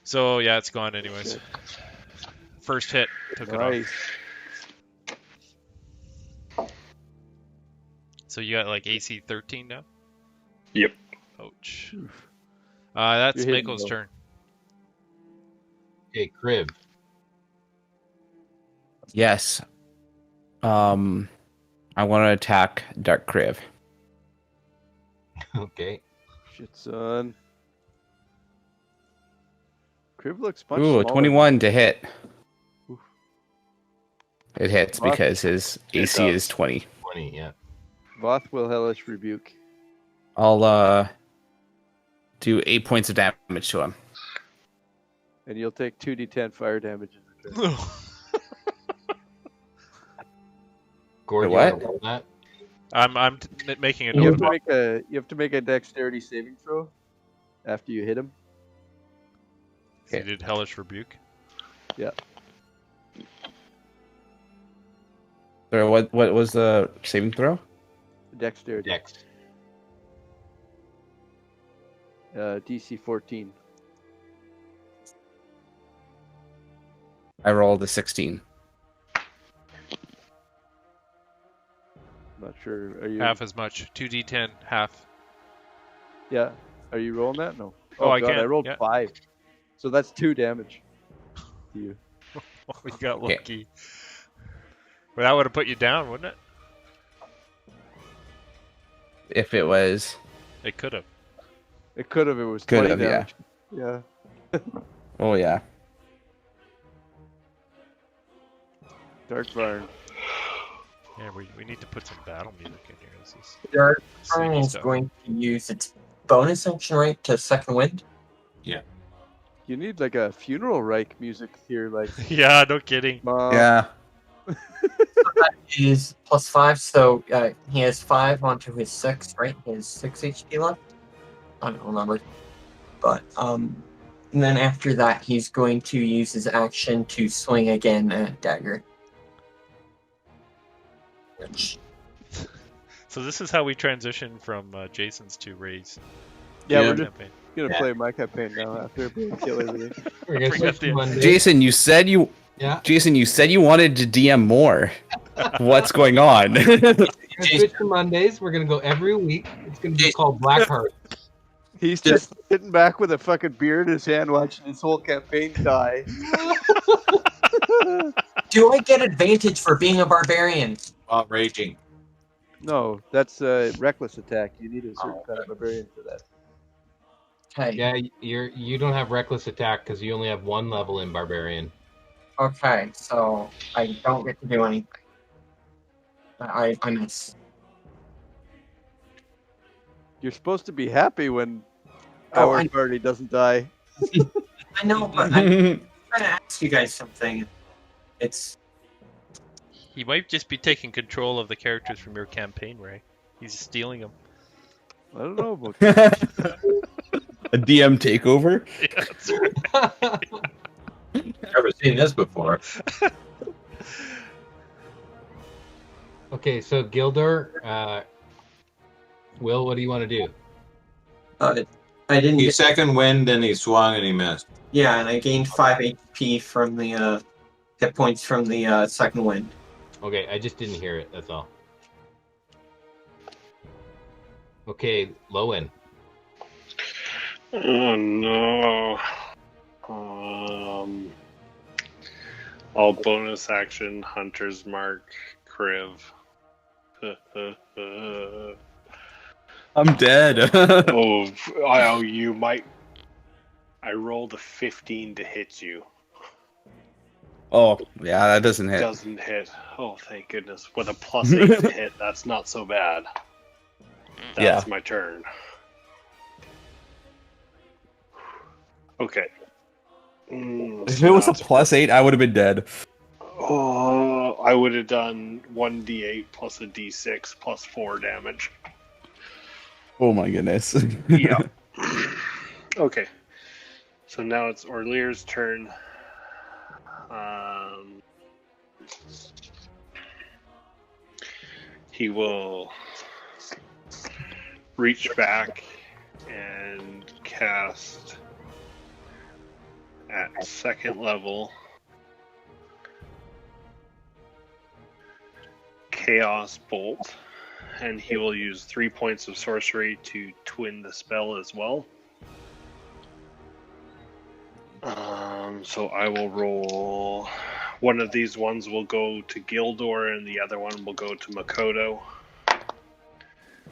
So yeah, it's gone anyways. First hit took it off. Nice. So you got like AC 13 now? Yep. Ouch. That's You're hitting Mako's low. turn. Okay, Crib. Yes. I want to attack Dark Kriv. Okay. Shit, son. Crib looks much Ooh, smaller. 21 to hit. Oof. It hits What? because his AC is 20. 20, yeah. Voth will hellish rebuke. I'll do 8 points of damage to him. And you'll take 2d10 fire damage in return. Gord, The you wanna what? roll that? I'm making a You note have of to it. make a dexterity saving throw after you hit him. He did hellish rebuke. So what was the saving throw? Dexterity. Dex. DC 14. I rolled a 16. Not sure. Are you? Half as much. 2d10, half. Yeah. Are you rolling that? No. Oh, I God, can, I rolled yeah. 5. So that's 2 damage to you. Oh, you got Okay. lucky. Well, that would have put you down, wouldn't it? If it was... It could have. It could have. It was Could 20 have, yeah. damage. Yeah. Oh, yeah. Dark Varn. Yeah, we need to put some battle music in here. This is Your turn sleepy is stuff. going to use its bonus action right to second wind. You need like a funeral rite music here, like Yeah, no kidding. Yeah. Is +5, so he has 5 onto his 6, right? He has 6 HP left. I don't remember. But, and then after that, he's going to use his action to swing again at Dagger. Which, So this is how we transition from Jason's to Ray's Yeah, Yeah. we're just campaign. gonna play my campaign now after we kill everything. We're gonna forgot switch to the- Monday. Jason, you said you wanted to DM more. What's going on? We're gonna switch to Mondays. We're gonna go every week. It's gonna be called Blackheart. He's just sitting back with a fucking beer in his hand, watching his whole campaign die. do I get advantage for being a barbarian? While raging. No, that's a reckless attack. You need a certain kind of barbarian for that. Okay. Yeah, you don't have reckless attack because you only have 1 level in barbarian. Okay, so I don't get to do anything. I miss. You're supposed to be happy when Oh, our I- party doesn't die. I know, but I'm trying to ask you guys something. It's He might just be taking control of the characters from your campaign, Ray. He's stealing them. I don't know about that. A DM takeover? Yeah, that's right. Never seen this before. Okay, so Gildor, Will, what do you want to do? I didn't He get. second wind and he swung and he missed. Yeah, and I gained 5 HP from the hit points from the second wind. Okay, I just didn't hear it. That's all. Okay, Lowen. Oh no. All bonus action, Hunter's Mark, Kriv. I'm dead. Oh, you might. I rolled a 15 to hit you. Oh, yeah, that doesn't hit. Doesn't hit. Oh, thank goodness. With a +8 to hit, that's not so bad. That's my turn. Okay. If it was a +8, I would have been dead. Oh, I would have done 1d8 plus a d6 plus 4 damage. Oh my goodness. Yeah. Okay. So now it's Orlear's turn. He will reach back and cast at second level Chaos Bolt, and he will use 3 points of sorcery to twin the spell as well. So I will roll. One of these ones will go to Gildor, and the other one will go to Makoto.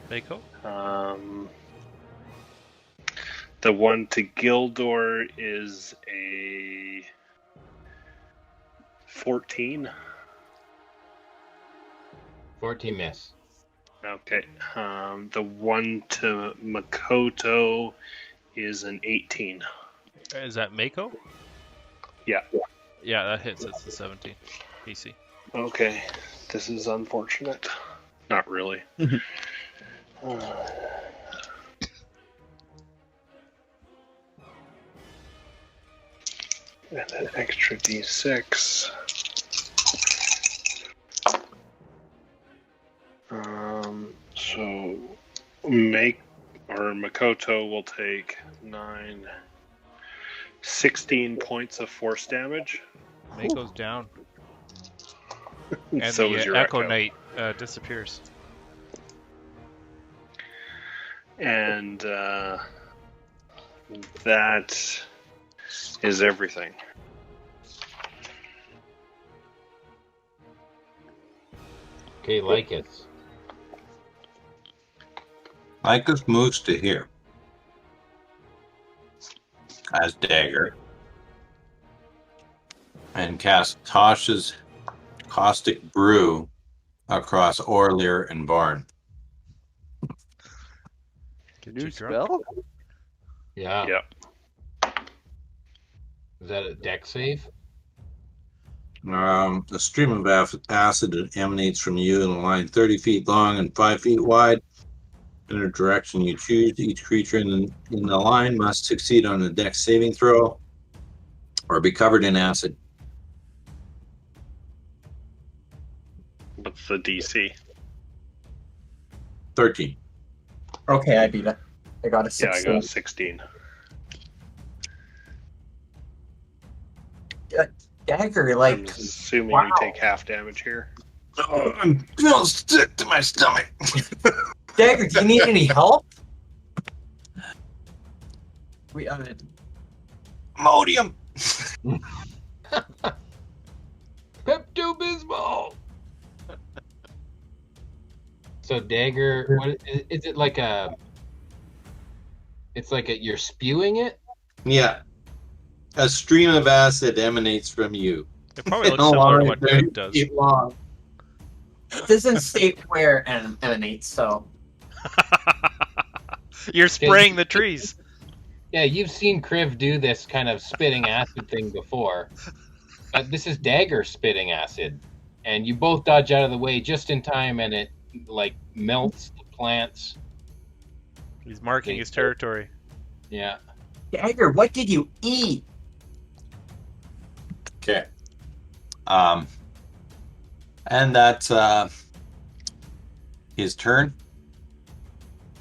Mako? The one to Gildor is a 14. 14 miss. Okay. The one to Makoto is an 18. Is that Mako? Yeah. Yeah, that hits. It's the 17 PC. Okay. This is unfortunate. Not really. And an extra d6. So Makoto will take 16 points of force damage. Mako's down. And So the is your Echo Echo. Knight disappears. And that is everything. Okay, Lycus. Lycus moves to here. As dagger. And casts Tosh's Caustic Brew across Orlear and Barn. Get New you drunk. spell? Yeah. Yep. Is that a deck save? A stream of acid emanates from you in a line 30 feet long and 5 feet wide. In a direction you choose, each creature in the line must succeed on a dex saving throw or be covered in acid. What's the DC? 13. Okay, I beat it. I got a Yeah, I 16. got a 16. Dagger, I'm like, assuming wow. you take half damage here. Oh, I'm feeling sick to my stomach. Dagger, do you need any help? We Modium. Pepto-Bismol. So dagger, what is it like a? It's like you're spewing it. Yeah. A stream of acid emanates from you. It probably looks In a similar to line what 30 Griff does. feet long. It doesn't state where it emanates, so You're spraying the trees. Yeah, you've seen Kriv do this kind of spitting acid thing before. This is dagger spitting acid, and you both dodge out of the way just in time, and it like melts the plants. He's marking his territory. Yeah. Dagger, what did you eat? Okay. And that's his turn.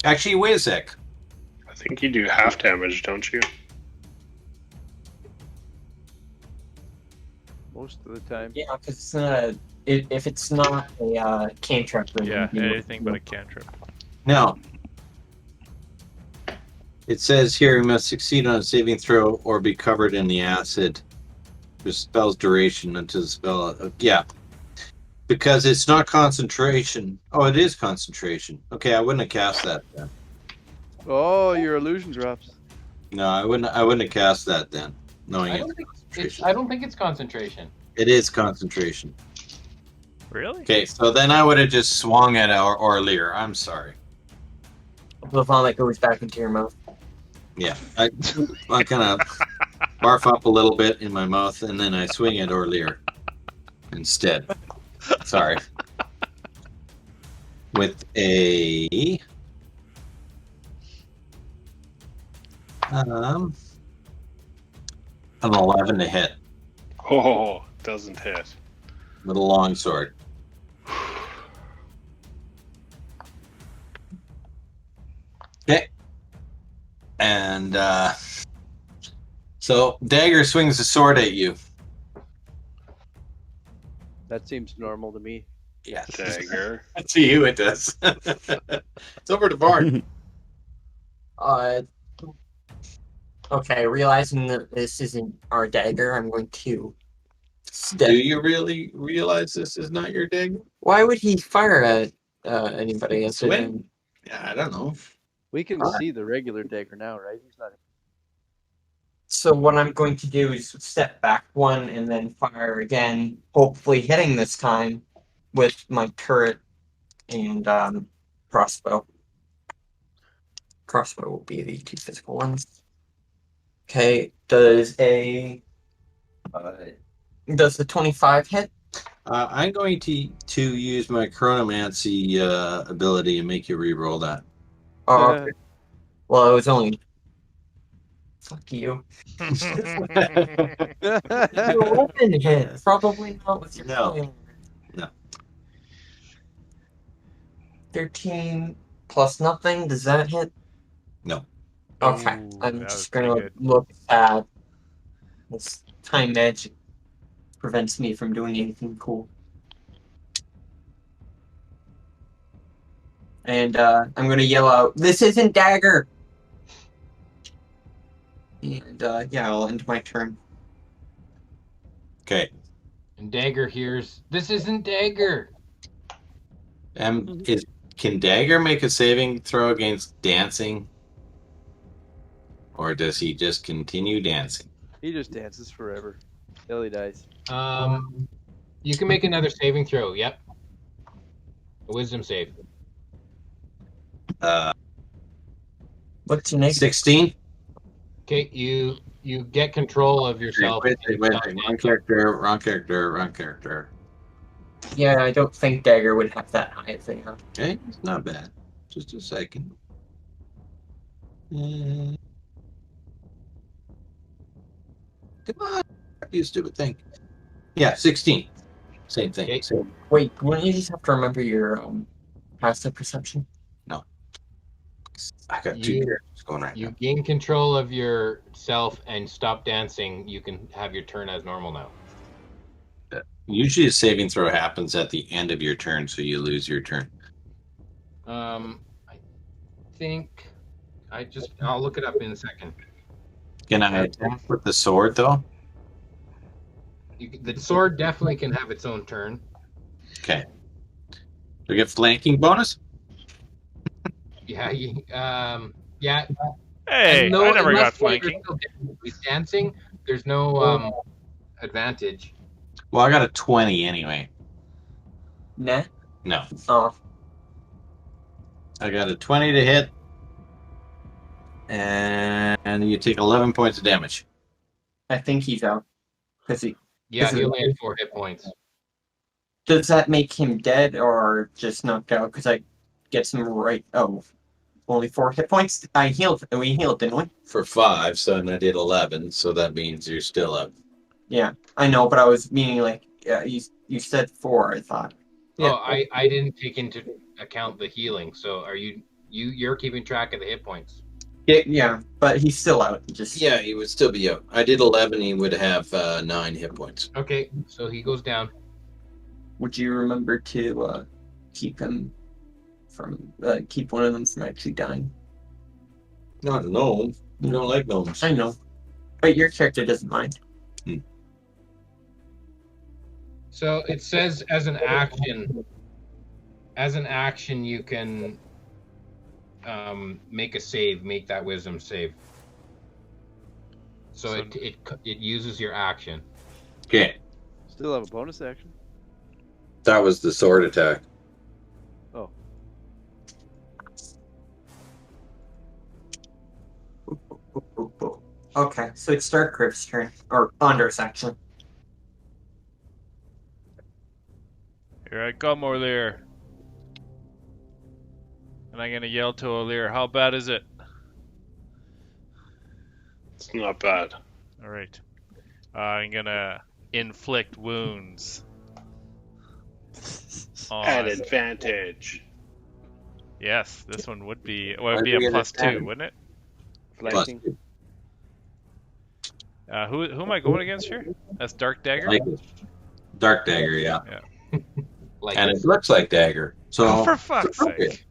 Actually, wait a sec. I think you do half damage, don't you? Most of the time. Yeah, because it's not if it's not a cantrip. then Yeah, you- anything but a cantrip. Now, it says here you must succeed on a saving throw or be covered in the acid. The spell's duration until the spell. Yeah. Because it's not concentration. Oh, it is concentration. Okay, I wouldn't have cast that then. Oh, your illusion drops. No, I wouldn't have cast that then. Knowing I it. don't think it's concentration. It is concentration. Really? Okay, so then I would have just swung at Orlear. I'm sorry. The vomit goes back into your mouth. Yeah, I kind of barf up a little bit in my mouth, and then I swing at Orlear instead. Sorry. With a an 11 to hit Oh, doesn't hit. with a long sword. Okay. And so Dagger swings the sword at you. That seems normal to me. Yeah. Dagger. To you it does. It's over to Bart. Okay, realizing that this isn't our dagger, I'm going to step. Do you really realize this is not your dagger? Why would he fire at anybody? Else? Swing? Yeah, I don't know. We can Alright. see the regular dagger now, right? He's not. So what I'm going to do is step back one and then fire again, hopefully hitting this time with my turret and crossbow. Crossbow will be the two physical ones. Okay, does the 25 hit? I'm going to use my chronomancy ability and make you re-roll that. Oh, okay. Well, it was only. Fuck you. Your open hit, probably not with your No. fire. No. 13 plus nothing, does that hit? No. Okay, Ooh, I'm that was just pretty gonna good. look at this time edge prevents me from doing anything cool. And I'm gonna yell out, "This isn't dagger!" And yeah, I'll end my turn. Okay. And Dagger hears, "This isn't Dagger." Can Dagger make a saving throw against dancing? Or does he just continue dancing? He just dances forever till he dies. You can make another saving throw. Yep. A wisdom save. What's your negative? 16. Okay, you get control of yourself. Wait, and wait, stop wrong dancing. character, wrong character, wrong character. Yeah, I don't think Dagger would have that high a thing. Huh? Okay, it's not bad. Just a second. Come on, you stupid thing. Yeah, 16. Same thing. Okay. Same. Wait, wouldn't you just have to remember your passive perception? I got two You- characters going right You now. gain control of yourself and stop dancing. You can have your turn as normal now. Usually a saving throw happens at the end of your turn, so you lose your turn. I think I'll look it up in a second. Can I attack with the sword, though? The sword definitely can have its own turn. Okay. Do I get flanking bonus? Yeah, yeah. Hey, And no, I never got unless you're flanking. still dancing, there's no advantage. Well, I got a 20 anyway. Nah. No. Oh, I got a 20 to hit. And you take 11 points of damage. I think he's out. Because he Yeah, Is he it- only had 4 hit points. does that make him dead or just knocked out? Because I get some right. Oh, only 4 hit points. I healed. We healed, didn't we? For 5, so and I did 11, so that means you're still up. Yeah, I know, but I was meaning like you said 4. I thought. Yeah. Oh, I didn't take into account the healing. So are you're keeping track of the hit points? Yeah, but he's still out. Just Yeah, he would still be out. I did 11, he would have 9 hit points. Okay, so he goes down. Would you remember to keep him from keep one of them from actually dying? Not a gnome. You don't like gnomes. I know, but your character doesn't mind. So it says as an action you can make a save, make that wisdom save. So So- it uses your action. Okay, Still have a bonus action. that was the sword attack. Oh, Okay, so it's Starcraft's turn or Andros action. Here I come, O'Lear. And I'm gonna yell to O'Lear, how bad is it? It's not bad. Alright. I'm gonna inflict wounds. At On... advantage. Yes, this one would be... Well, it would Why'd be you a get plus advantage? 2, wouldn't it? Plus Flanking. 2. Who am I going against here? That's Dark Dagger? Like it. Dark dagger, yeah. Like And it looks like dagger. So Oh, for fuck's okay. sake.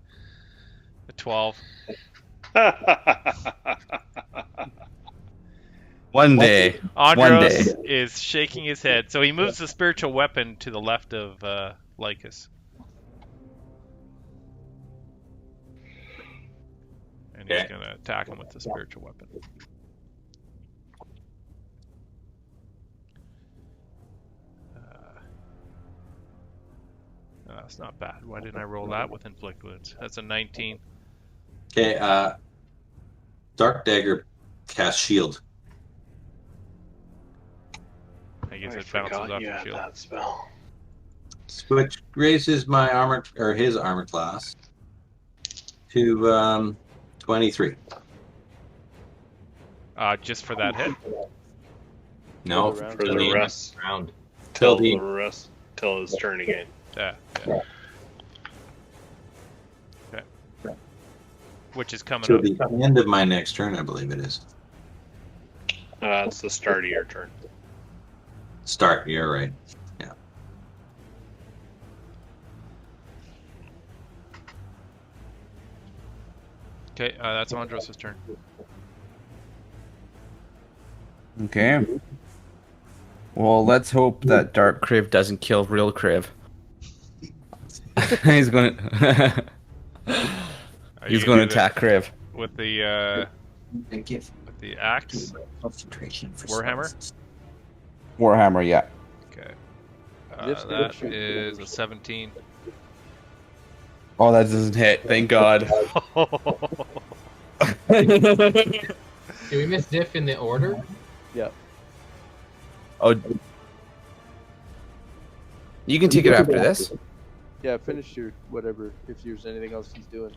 A 12. One day. Andros is shaking his head. So he moves the spiritual weapon to the left of Lycus. And he's Okay. going to attack him with the spiritual weapon. That's not bad. Why didn't I roll that with inflict wounds? That's a 19. Okay, dark dagger cast shield. I guess I it bounces forgot off you your had shield. that spell. Which raises my armor or his armor class to 23. Just for that hit. No, For the For the rest. round. Till the- the rest. Till his turn again. Yeah. Okay. Which is coming to up. the end of my next turn, I believe it is. It's the start of your turn. Start, you're right. Yeah. Okay, that's Andros' turn. Okay. Well, let's hope that Dark Kriv doesn't kill real Kriv. He's going to. He's going to attack Kriv. With the Thank you. with the axe. Concentration for Warhammer? spells. Warhammer, yeah. Okay. Lift That station. is a 17. Oh, that doesn't hit. Thank God. Did we miss diff in the order? Yeah. Oh, you can take it after this. Yeah, finish your whatever, if there's anything else he's doing.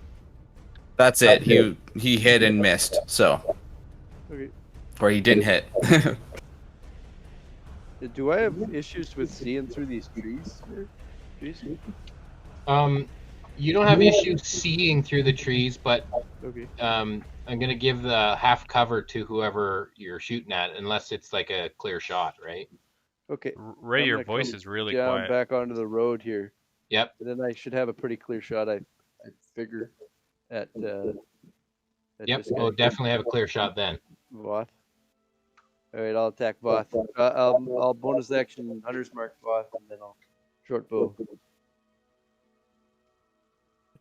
That's it. He hit and missed. So, Okay. or he didn't hit. Do I have issues with seeing through these trees? You don't have issues seeing through the trees, but Okay. I'm gonna give the half cover to whoever you're shooting at, unless it's like a clear shot, right? Okay. Ray, I'm your gonna voice come is really down quiet. back onto the road here. Yep. And then I should have a pretty clear shot. I figure at. Yep. Oh, definitely have a clear shot then. Voth. All right, I'll attack Voth. I'll bonus action Hunter's Mark Voth, and then I'll short bow.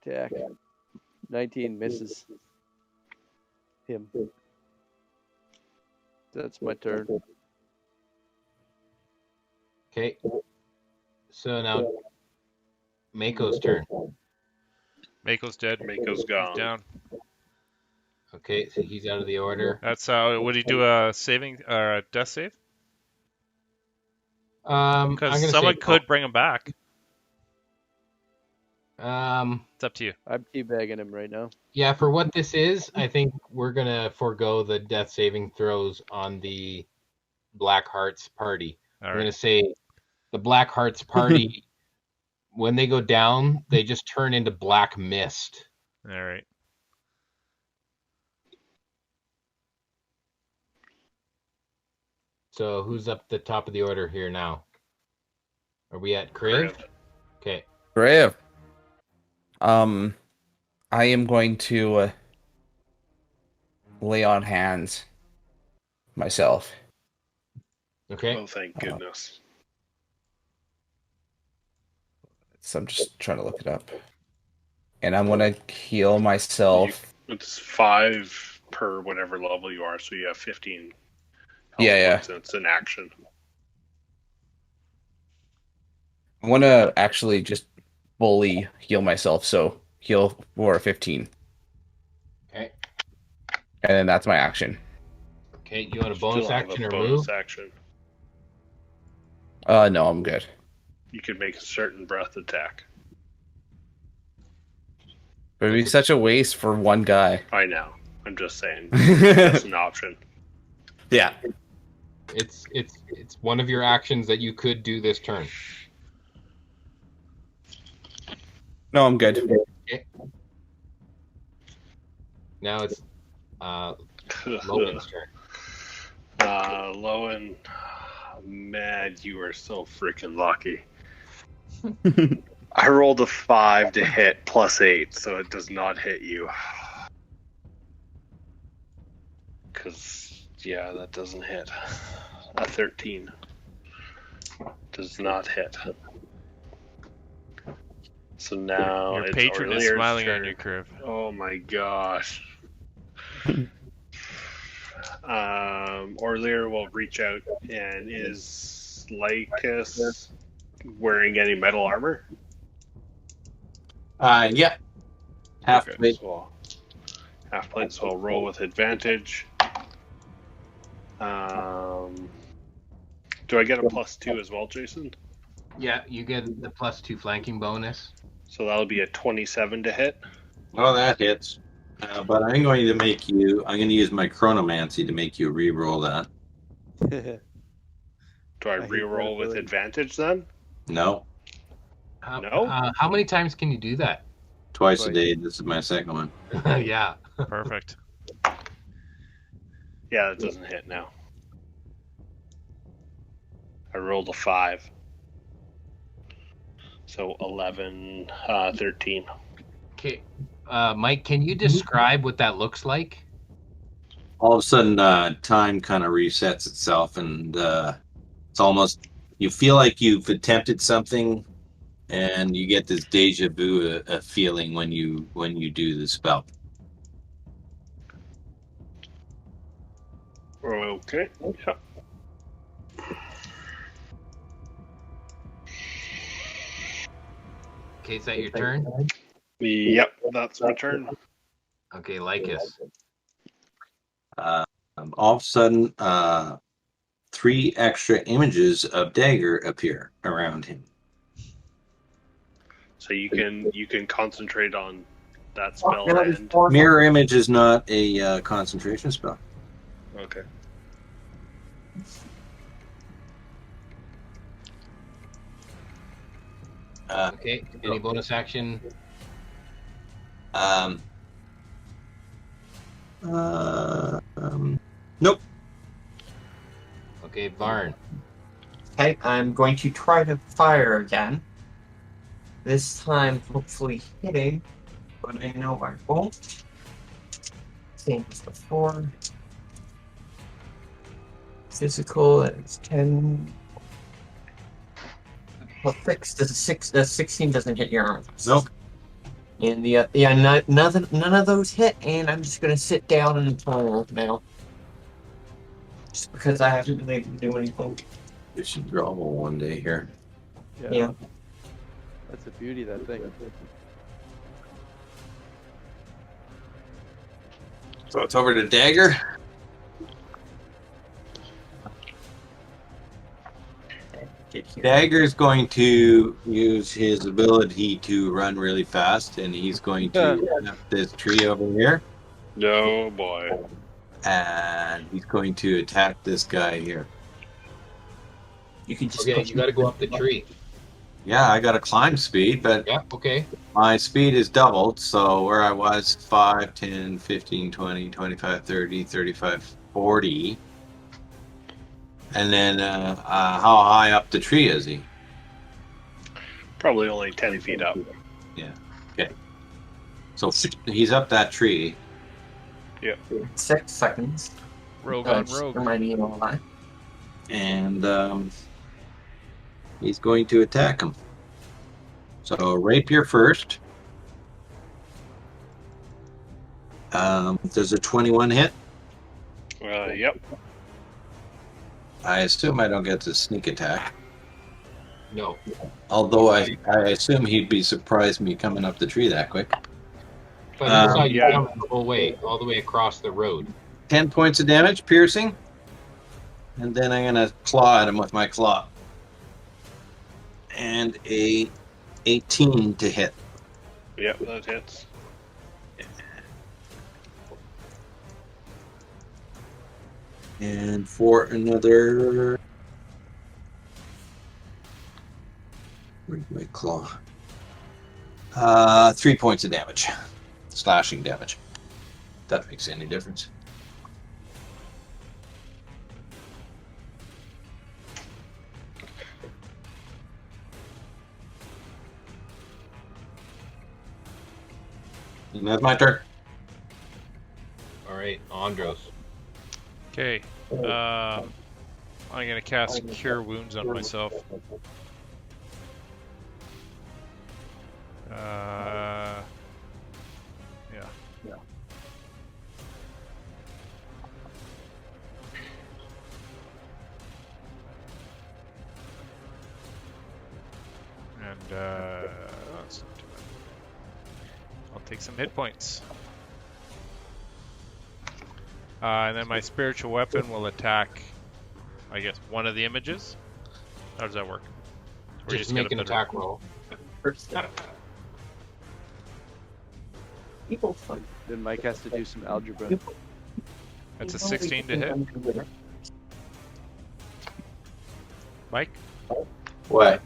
Attack. 19 misses him. That's my turn. Okay. So now Mako's turn. Mako's dead. Mako's gone. Down. Okay, so he's out of the order. That's would he do a saving or a death save? I'm Because gonna someone say, could bring him back. It's up to you. I'm teabagging him right now. Yeah, for what this is, I think we're gonna forego the death saving throws on the Black Hearts party. I'm gonna say the Black Hearts party, when they go down, they just turn into black mist. All right. So who's up the top of the order here now? Are we at Kriv? Okay. Brave. I am going to lay on hands myself. Okay. Oh, thank goodness. So I'm just trying to look it up. And I'm gonna heal myself. It's 5 per whatever level you are, so you have 15. Yeah. So it's an action. I want to actually just fully heal myself, so heal for 15. Okay. And then that's my action. Okay, you want a bonus Still have action a or bonus move? action. No, I'm good. You can make a certain breath attack. It would be such a waste for one guy. I know. I'm just saying. That's an option. Yeah. It's one of your actions that you could do this turn. No, I'm good. Okay. Now it's Logan's turn. Lowen, man, you are so freaking lucky. I rolled a 5 to hit +8, so it does not hit you. Because, yeah, that doesn't hit. A 13 does not hit. So now Your it's patron is Orlear's smiling turn. on you, Kriv. Oh my gosh. Orlear will reach out, and is Lycus wearing any metal armor? Yeah. Half Okay, plate. so half plate, so I'll roll with advantage. Do I get a +2 as well, Jason? Yeah, you get the +2 flanking bonus. So that'll be a 27 to hit. Well, that hits. But I'm going to make you. I'm going to use my chronomancy to make you re-roll that. Do I re-roll with advantage then? No, No? How many times can you do that? twice a day. This is my second one. Yeah. Perfect. Yeah, that doesn't hit now. I rolled a 5. So 11, 13. Okay. Mike, can you describe what that looks like? All of a sudden, time kind of resets itself, and it's almost, you feel like you've attempted something, and you get this deja vu feeling when you do the spell. Okay. Yeah. Okay, is that your turn? Yep, that's my turn. Okay, Lycus. All of a sudden, 3 extra images of Dagger appear around him. So you can concentrate on that spell and Mirror image is not a concentration spell. okay. Okay, any bonus action? Nope. Okay, Varn. Okay, I'm going to try to fire again. This time, hopefully hitting, but I know I won't. Same as before. Physical, that's 10. Well, fixed does 16 doesn't hit your arm. Nope. And none of those hit, and I'm just gonna sit down in the tunnel now. Just because I haven't been able to do anything. You should draw one day here. Yeah. That's the beauty of that thing. So it's over to Dagger. Dagger's going to use his ability to run really fast, and he's going to run up this tree over here, No boy. and he's going to attack this guy here. You can just Okay, you got to go up the tree. Yeah, I got a climb speed, but Yeah, okay. my speed is doubled, so where I was 5, 10, 15, 20, 25, 30, 35, 40. And then how high up the tree is he? Probably only 10 feet up. Yeah. Okay. So he's up that tree. 6 seconds. Rogue on Just rogue. remind me of all that. And he's going to attack him. So rapier first. Does a 21 hit? Yep. I assume I don't get the sneak attack. No. Although I assume he'd be surprised me coming up the tree that quick. But he saw you yeah. coming the whole way, all the way across the road. 10 points of damage, piercing. And then I'm going to claw at him with my claw. And a 18 to hit. Yep, that hits. And for another... Where's my claw? 3 points of damage. Slashing damage. If that makes any difference. And that's my turn. All right, Andros. Okay. I'm gonna cast Cure Wounds on myself. Yeah. And that's not too bad. I'll take some hit points. And then my spiritual weapon will attack, I guess, one of the images. How does that work? Or Just make an attack roll. People fun. Then Mike has to do some algebra. That's a 16 to hit. Mike? What?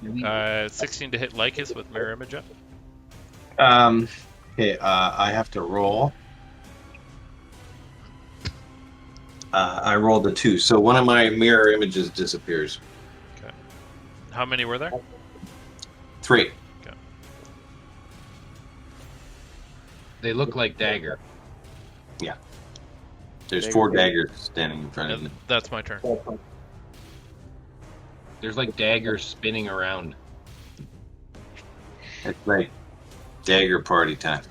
16 to hit Lycus with mirror image up. Okay, I have to roll. I rolled a 2, so one of my mirror images disappears. Okay. How many were there? 3. Okay. They look like dagger. There's 4 daggers standing in front of me. And that's my turn. There's like daggers spinning around. It's like dagger party time.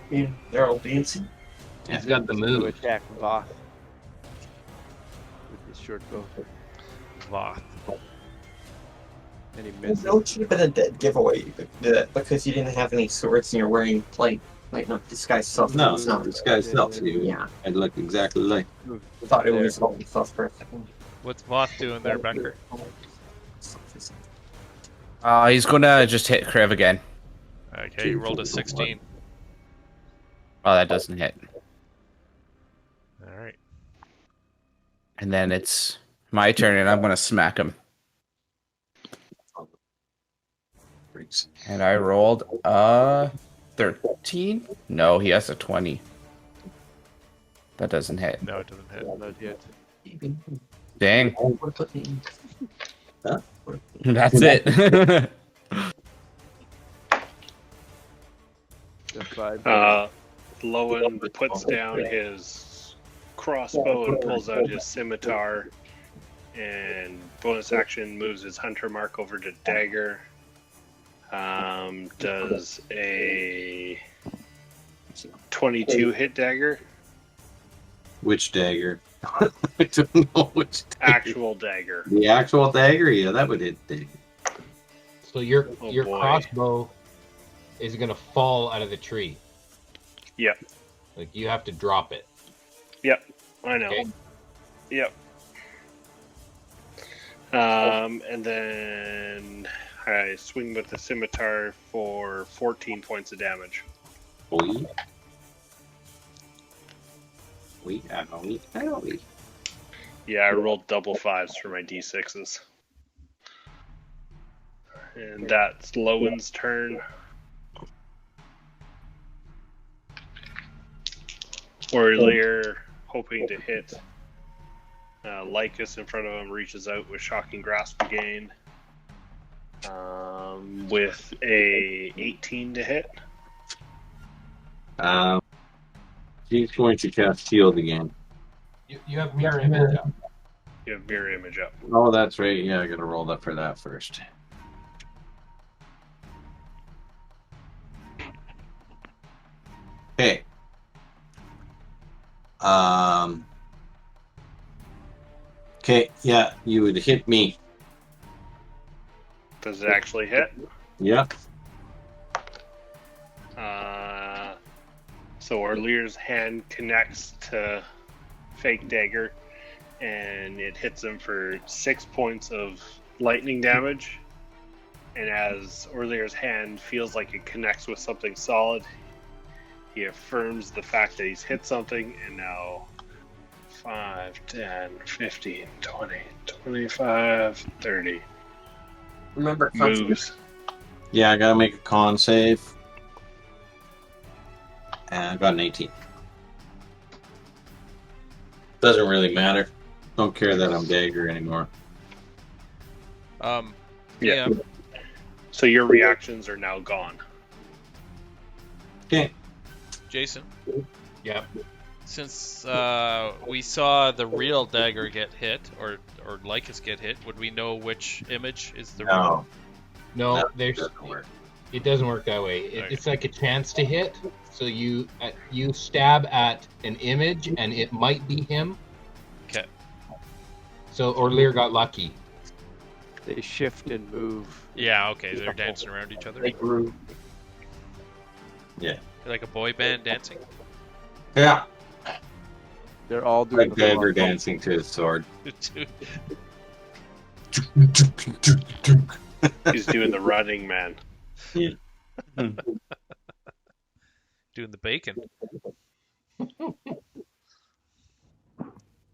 Yeah, they're all dancing. He's got the To move. attack Voth with his short bow. Voth. And he It's misses. no cheaper than dead giveaway because you didn't have any swords and you're wearing plate. Like, not disguise self. No, it's not. this guy's self. Yeah. I'd look exactly like. Thought it There. was all stuff for a second. What's Voth doing there, Becker? He's gonna just hit Kriv again. Okay, you rolled a 16. Oh, that doesn't hit. All right. And then it's my turn, and I'm gonna smack him. And I rolled a 13. No, he has a 20. That doesn't hit. No, it doesn't hit. Not yet. Dang. Huh? That's it. The 5. Lowen puts down his crossbow and pulls out his scimitar, and bonus action moves his hunter mark over to dagger. Does a 22 hit dagger? Which dagger? I don't know which dagger. Actual dagger. The actual dagger? Yeah, that would hit dagger. So your Oh, your boy. crossbow is gonna fall out of the tree. Yep. Like you have to drop it. Yep. I know. Okay. Yep. And then I swing with the scimitar for 14 points of damage. We. Owie. Yeah, I rolled double fives for my d6s. And that's Lowen's turn. Orlier, hoping to hit Lycus in front of him, reaches out with Shocking Grasp again. With a 18 to hit. She's going to cast Shield again. You have mirror image up. You have mirror image up. Oh, that's right. Yeah, I gotta roll up for that first. Okay. Okay, yeah, you would hit me. Does it actually hit? Yep. So Orlier's hand connects to fake dagger, and it hits him for 6 points of lightning damage. And as Orlier's hand feels like it connects with something solid, he affirms the fact that he's hit something, and now 5, 10, 15, 20, 25, 30 Remember, moves. Yeah, I gotta make a con save. And I got an 18. Doesn't really matter. Don't care that I'm dagger anymore. Yeah. DM, So your reactions are now gone. Okay. Jason, Yep. since we saw the real dagger get hit, or Lycus get hit, would we know which image is the real? No, No, that there's. doesn't work. It doesn't work that way. Okay. It's like a chance to hit. So you stab at an image, and it might be him. Okay. So Orlier got lucky. They shift and move. Yeah, okay, they're dancing around each other. they grew. Yeah. Like a boy band dancing. Yeah. They're all doing Like the dagger full- dancing to his sword. He's doing the running man. Doing the bacon.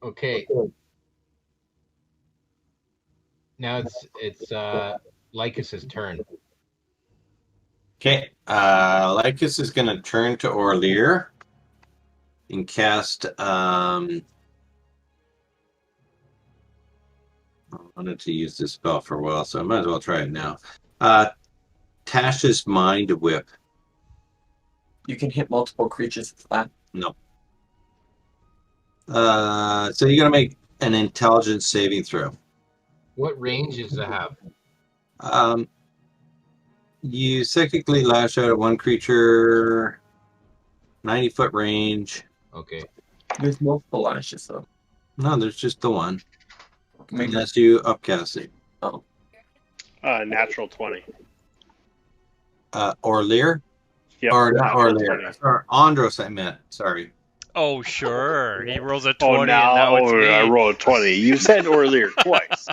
Okay. Now it's Lycus's turn. Okay. Lycus is gonna turn to Orlier and cast I wanted to use this spell for a while, so I might as well try it now. Tash's Mind Whip. You can hit multiple creatures with that. No. So you're gonna make an intelligence saving throw. What range does it have? You psychically lash out at one creature, 90-foot range. Okay. There's multiple lashes, though. No, there's just the one. Maybe Unless you upcast it. Natural 20. Orlear? Yep. Or not natural Orlear. 20. Sorry, Andros I meant. Sorry. Oh, sure. He rolls a 20 Oh, and now it's me. I rolled 20. You said Orlear twice.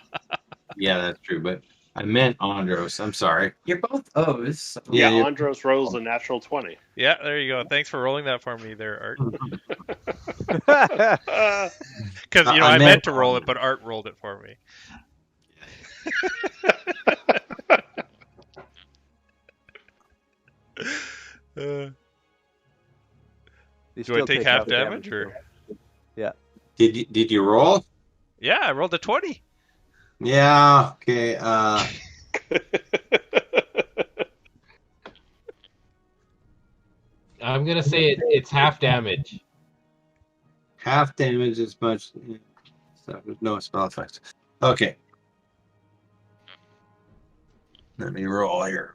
Yeah, that's true, but I meant Andros. I'm sorry. You're both O's. So. Yeah, you- Andros rolls a natural 20. Yeah, there you go. Thanks for rolling that for me there, Art. Uh, Because, I I meant meant to roll it, Andros. but Art rolled it for me. They Do I still take half damage, or? Yeah. Did you roll? Yeah, I rolled a 20. Yeah. Okay. I'm gonna say it's half damage. Half damage as much. So no spell effects. Okay. Let me roll here.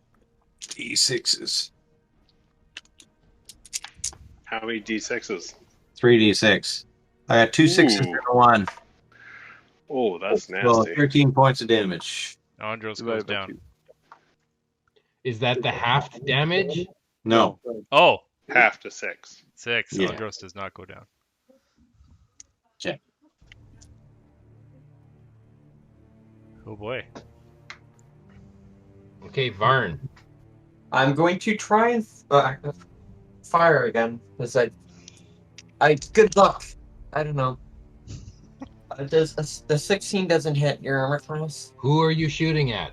D6s. How many D6s? 3d6. I got 2 sixes Ooh. and a 1. Oh, that's Well, nasty. 13 points of damage. Andros Divided goes by down. 2. Is that the half damage? No. Oh, Half to 6. 6. Yeah. Andros does not go down. Check. Oh, boy. Okay, Varn. I'm going to try and fire again because I good luck. I don't know. Does the 16 doesn't hit your armor class? Who are you shooting at?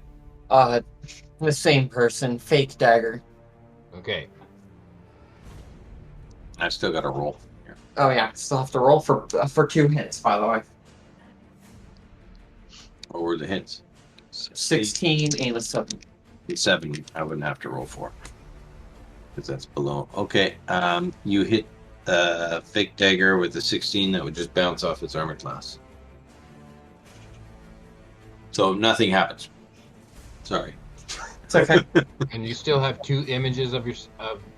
The same person, fake dagger. Okay. I still got to roll. Here. Oh yeah, still have to roll for 2 hits, by the way. What were the hits? 16 and a 7. 7. I wouldn't have to roll for. Because that's below. Okay. You hit fake dagger with the 16 that would just bounce off its armor class. So nothing happens. Sorry. It's okay. And you still have 2 images of your two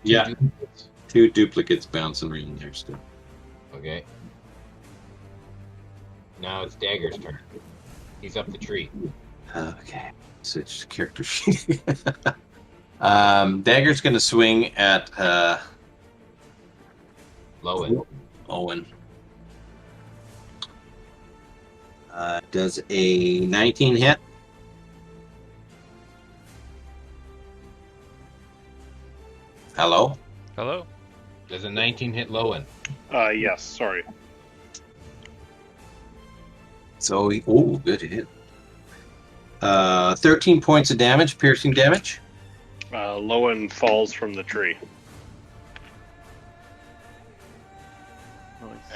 Yeah. duplicates? 2 duplicates bouncing around there still. Okay. Now it's Dagger's turn. He's up the tree. Okay. Switch character sheet. Dagger's going to swing at Lowen. Owen. Does a 19 hit? Hello? Hello? Does a 19 hit Lowen? Yes, sorry. So, good hit. 13 points of damage, piercing damage. Lowen falls from the tree.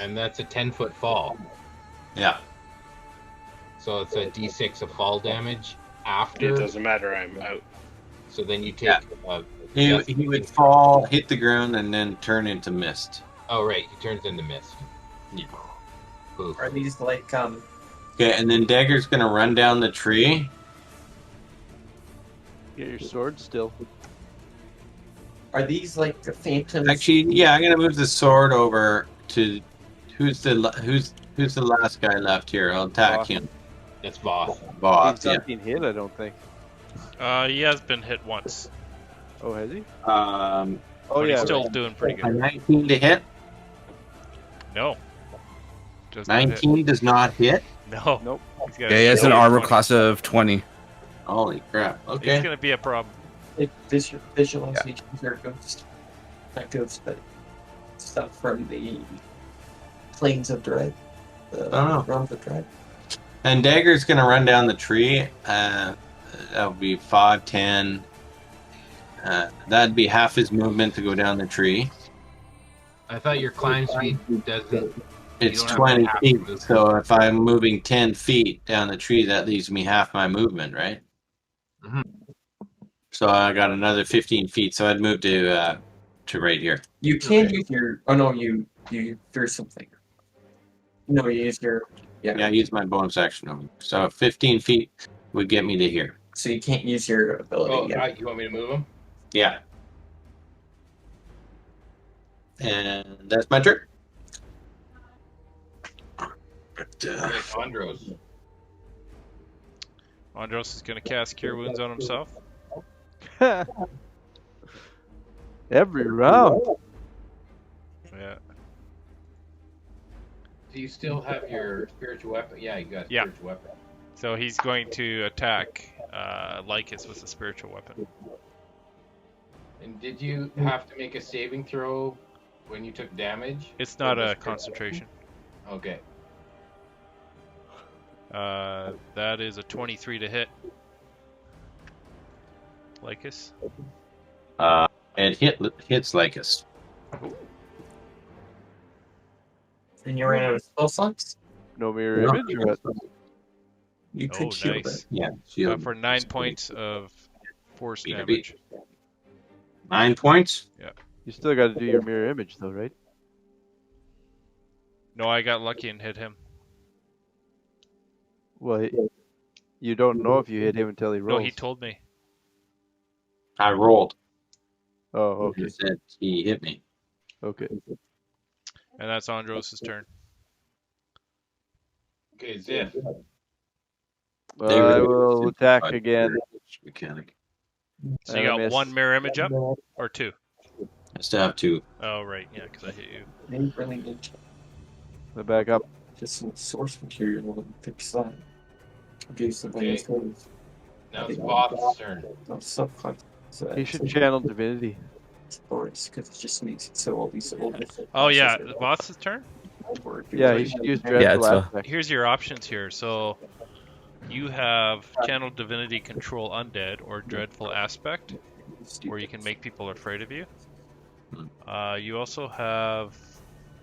And that's a 10-foot fall. Yeah. So it's a d6 of fall damage after. It doesn't matter, I'm out. So then you take. Yeah. He would fall, hit the ground, and then turn into mist. Oh right, he turns into mist. Yeah. Poof. Are these like Okay, and then Dagger's gonna run down the tree. Get your sword still. Are these like the phantoms? Actually, yeah, I'm gonna move the sword over to who's the last guy left here. I'll attack Voss. him. That's Voss. Boss, He's yeah. not been hit, I don't think. He has been hit once. Oh, has he? Oh But yeah, he's still doing pretty a good. 19 to hit. No. Does not hit. 19 does not hit. No. Nope. He's got Yeah, a he has an 20. armor class of 20. Holy crap! He's Okay. gonna be a problem. Visualization your ghost. Not ghost, but stuff from the Plains of Dread. The Oh. Realms of Dread. And Dagger's gonna run down the tree. That would be 5, 10. That'd be half his movement to go down the tree. I thought your climb speed doesn't. It's don't have 20 half feet, movement. so if I'm moving 10 feet down the tree, that leaves me half my movement, right? Mhm. So I got another 15 feet, so I'd move to right here. You can Okay. use your. Oh no, you threw something. No, you use your. Yeah, I use my bonus action over. So 15 feet would get me to here. So you can't use your ability. Oh, yet. you want me to move him? Yeah. And that's my turn. But, Okay, Andros. Andros is going to cast Cure Wounds on himself. Every round. Yeah. Do you still have your spiritual weapon? Yeah, you got Yeah. spiritual weapon. So he's going to attack Lycus with a spiritual weapon. And did you have to make a saving throw when you took damage? It's not a concentration. Okay. That is a 23 to hit. Lycus. It hits Lycus. And you ran out of spell slots? No mirror image or what? You could Oh, shield nice. it. Yeah, shield. For 9 points of force Beat a damage. 9 points. You still got to do your mirror image though, right? No, I got lucky and hit him. Well, you don't know if you hit him until he No, rolls. he told me. I rolled. Oh, okay. He said he hit me. Okay. And that's Andros' turn. Okay, Ziff. I will attack again. Mechanic. So you And I got miss. 1 mirror image up? Or 2? I still have 2. Oh, right. Yeah, because I hit you. They really need to I back up. get some source material and fix that. Abuse the Okay. things. Now it's Both's turn. No subconscious. He should channel divinity. Because it just makes it so all these old. Oh, yeah. The boss's turn? Yeah, he should use Yeah, dreadful it's a- aspect. Here's your options here. So you have Channel Divinity Control Undead or Dreadful Aspect, where you can make people afraid of you. You also have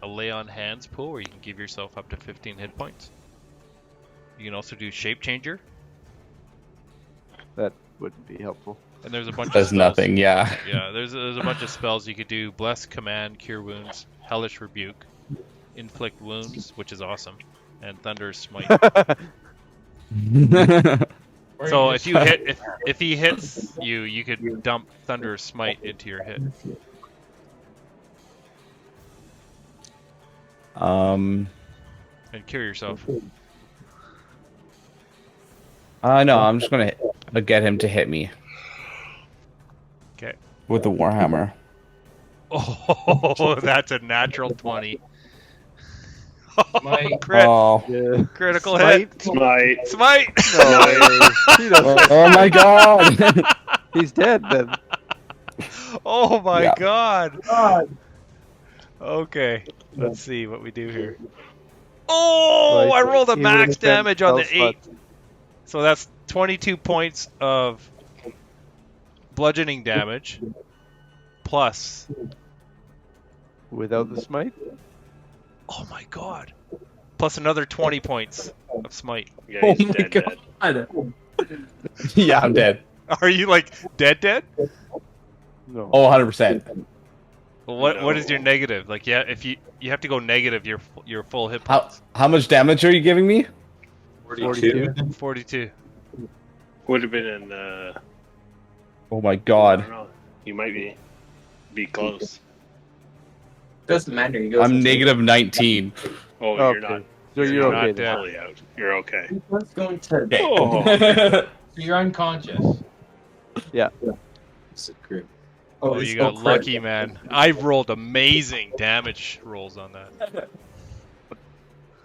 a Lay on Hands pool, where you can give yourself up to 15 hit points. You can also do Shape Changer, That wouldn't be helpful. and there's a bunch of Does spells. nothing, yeah. Yeah, there's a bunch of spells you could do: Bless, Command, Cure Wounds, Hellish Rebuke, Inflict Wounds, which is awesome, and Thunder's Smite. Or So just- if he hits you, you could dump Thunder's Smite into your hit. Um, And cure yourself. no, I'm just gonna get him to hit me. 'Kay. With the Warhammer. Oh, that's a natural 20. My Crit, Oh, Yeah. critical hit. Smite. Smite. No, he doesn't. oh my god! He's dead then. Oh my Yeah. god. Okay, let's see what we do here. Oh, Right, I rolled a he max would've spent damage on the spell 8. So that's 22 points of bludgeoning damage plus. Without the smite? Oh my god. Plus another 20 points of smite. Yeah, Oh he's my dead. God. Yeah, I'm dead. Are you like dead? No. Oh, 100%. Well, what is your No. negative? Like, yeah, if you have to go negative your full hit points. How much damage are you giving me? 42. 42. Would have been in. Oh my I god. don't know. You might be close. Doesn't matter. He goes I'm into- negative 19. Oh, Okay. you're not. So you're not okay dead. then. Fully out. You're okay. He was going to. Oh. So you're unconscious. It's a crit. Oh, it's you got crit. lucky, man. I've rolled amazing damage rolls on that.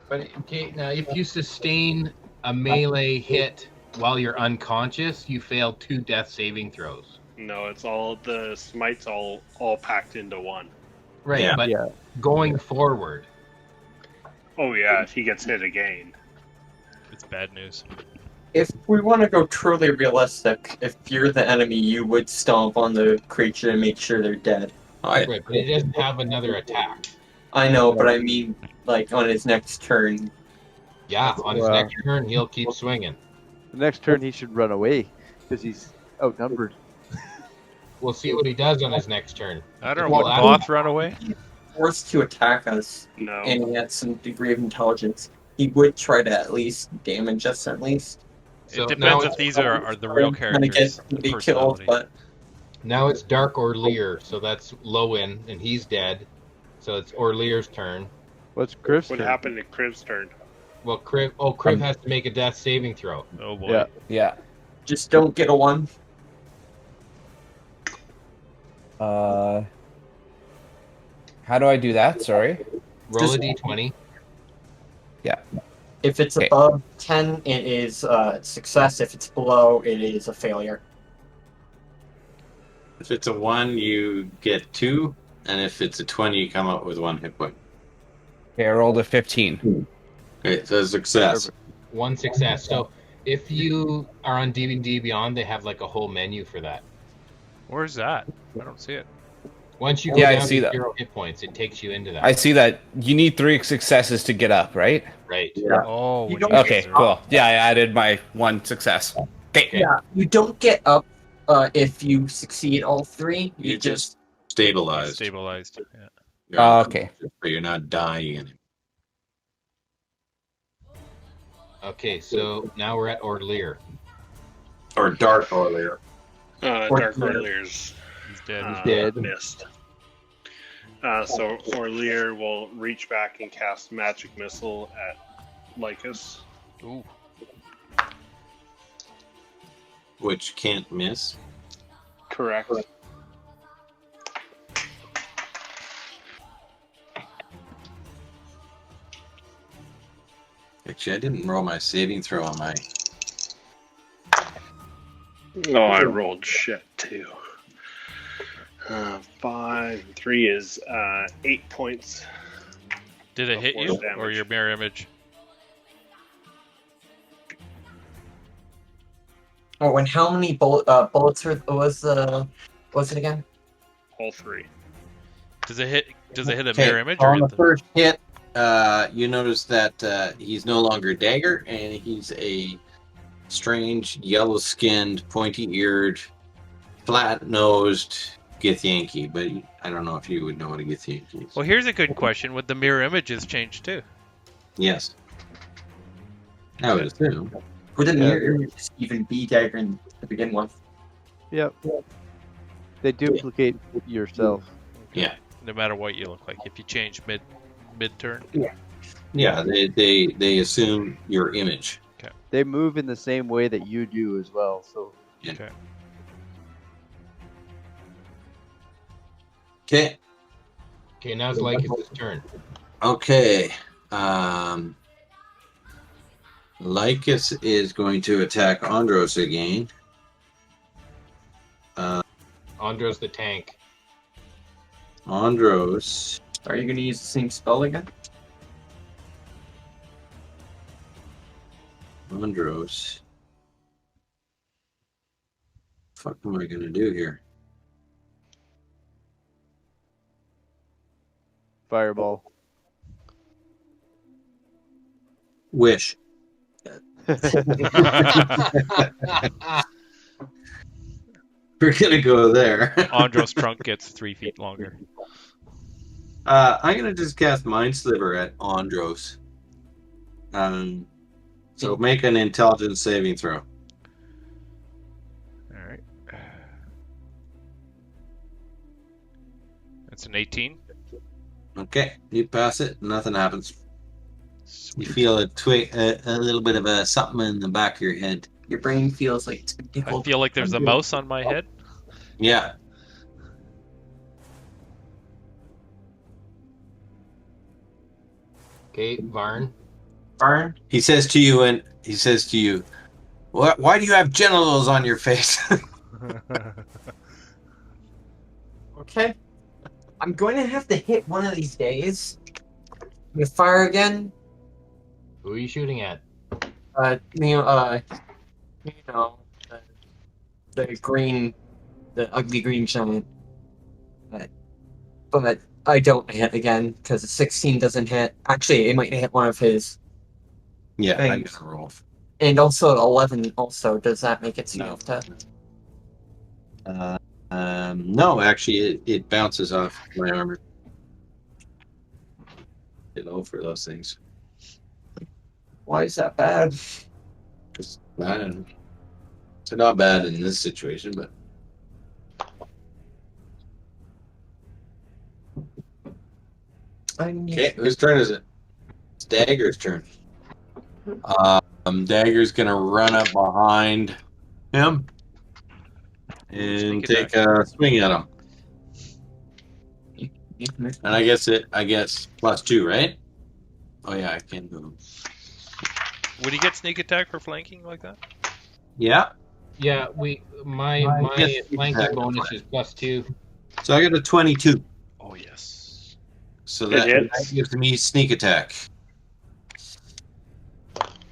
But okay, now if you sustain a melee hit while you're unconscious, you fail 2 death saving throws. No, it's all the smites all packed into one. Right, Yeah. but Yeah. going forward. Oh yeah, if he gets hit again. It's bad news. If we want to go truly realistic, if you're the enemy, you would stomp on the creature and make sure they're dead. I Right, but it doesn't have another attack. I know, but I mean, like, on his next turn. Yeah, on his Wow. next turn, he'll keep swinging. The next turn he should run away because he's outnumbered. We'll see what he does on his next turn. I don't know. Well, Would I- Both run away? Forced to attack us, No. and he had some degree of intelligence. He would try to at least damage us, at least. So It now depends if these are the real Trying to characters. get the be killed, personality. but Now it's Dark Orlear, so that's Lowen, and he's dead. So it's Orlear's turn. What's Griff's What turn? happened to Crib's turn? Well, Kriv has to make a death saving throw. Oh boy. Yeah. Yeah. Just don't get a 1. How do I do that? Sorry. Roll a Just- d20. If it's Okay. above 10, it is success. If it's below, it is a failure. If it's a 1, you get 2, and if it's a 20, you come up with 1 hit point. Okay, I rolled a 15. Okay, so success. Perfect. One success. So if you are on D&D Beyond, they have like a whole menu for that. Where's that? I don't see it. Once you go Yeah, I down see to that. 0 hit points, it takes you into that. I see that you need 3 successes to get up, right? Right. Yeah. Oh, You when don't you Okay, guys are- cool. Yeah, I added my 1 success. Okay. Yeah, you don't get up if you succeed all 3. You You're just just stabilized. Stabilized. Yeah. You're Okay. unconscious, but you're not dying anymore. Okay, so now we're at Orlear. Or dark earlier. Dark Orlear's He's dead. dead. missed. So Orlear will reach back and cast Magic Missile at Lycus. Ooh. Which can't miss. Correct. Actually, I didn't roll my saving throw on my. Oh, I rolled shit too. 5 and 3 is 8 points. Did it hit Force you damage. or your mirror image? Oh, and how many bullets was it again? All 3. Does it hit? Does it hit a Okay, mirror image or on the hit the? first hit, you notice that he's no longer Dagger, and he's a strange, yellow-skinned, pointy-eared, flat-nosed Githyanki. But I don't know if you would know what a Githyanki is. Well, here's a good question. Would the mirror images change too? Yes, I would assume. Wouldn't Yeah. your images even be Dagger to begin with? Yep. They duplicate yourself. Yeah, No matter what you look like, if you change mid turn. yeah. They assume your image. They move in the same way that you do as well. So Okay. Okay, now it's Lycus' turn. Okay. Lycus is going to attack Andros again. Andros the tank. Andros. Are you going to use the same spell again? Fuck am I gonna do here? fireball. Wish. We're gonna go there. Andros' trunk gets 3 feet longer. I'm gonna just cast Mind Sliver at Andros. So make an intelligence saving throw. All right. That's an 18. Okay, you pass it. Nothing happens. You feel a little bit of a something in the back of your head. Your brain feels like it's been I tickled. feel like there's a mouse on my head. Yeah. Okay, Varn. Varn? He says to you, why do you have genitals on your face? Okay. I'm going to have to hit one of these days. I'm going to fire again. Who are you shooting at? The ugly green giant. But I don't hit again because a 16 doesn't hit. Actually, it might hit one of his. Yeah, I'm Thanks. gonna roll. And also 11. Also, does that make it No. enough to? No, actually, it bounces off my armor. Get low for those things. Why is that bad? It's bad. It's not bad in this situation, but okay. Whose turn is it? It's Dagger's turn. Dagger's gonna run up behind him and Sneak take attack. a swing at him. And I guess +2, right? Oh yeah, I can move. Would he get sneak attack for flanking like that? Yeah. Yeah, my Yes, flanking exactly. bonus is +2. So I got a 22. Oh yes. So It that hits. gives me sneak attack.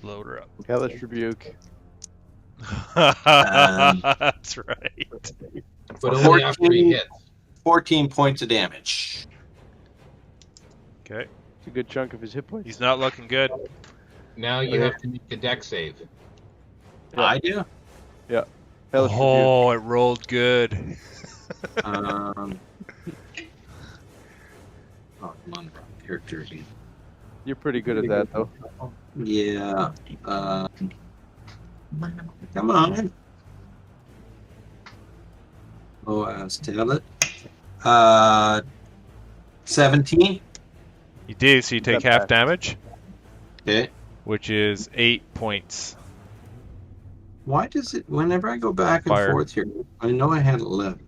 Load her up. Hellish Rebuke. That's right. But only after he hits. 14 points of damage. Okay. It's a good chunk of his hit points. He's not looking good. Now you have to make the deck save. Yeah. I do. Hellish Rebuke. Oh, it rolled good. Oh, come on, character again. You're pretty good at that, though. Yeah. Come on. Oh, tell it. 17. You do, so you take Not half bad. damage, Okay. which is 8 points. Why does it, whenever I go back and Fire. forth here, I know I had 11.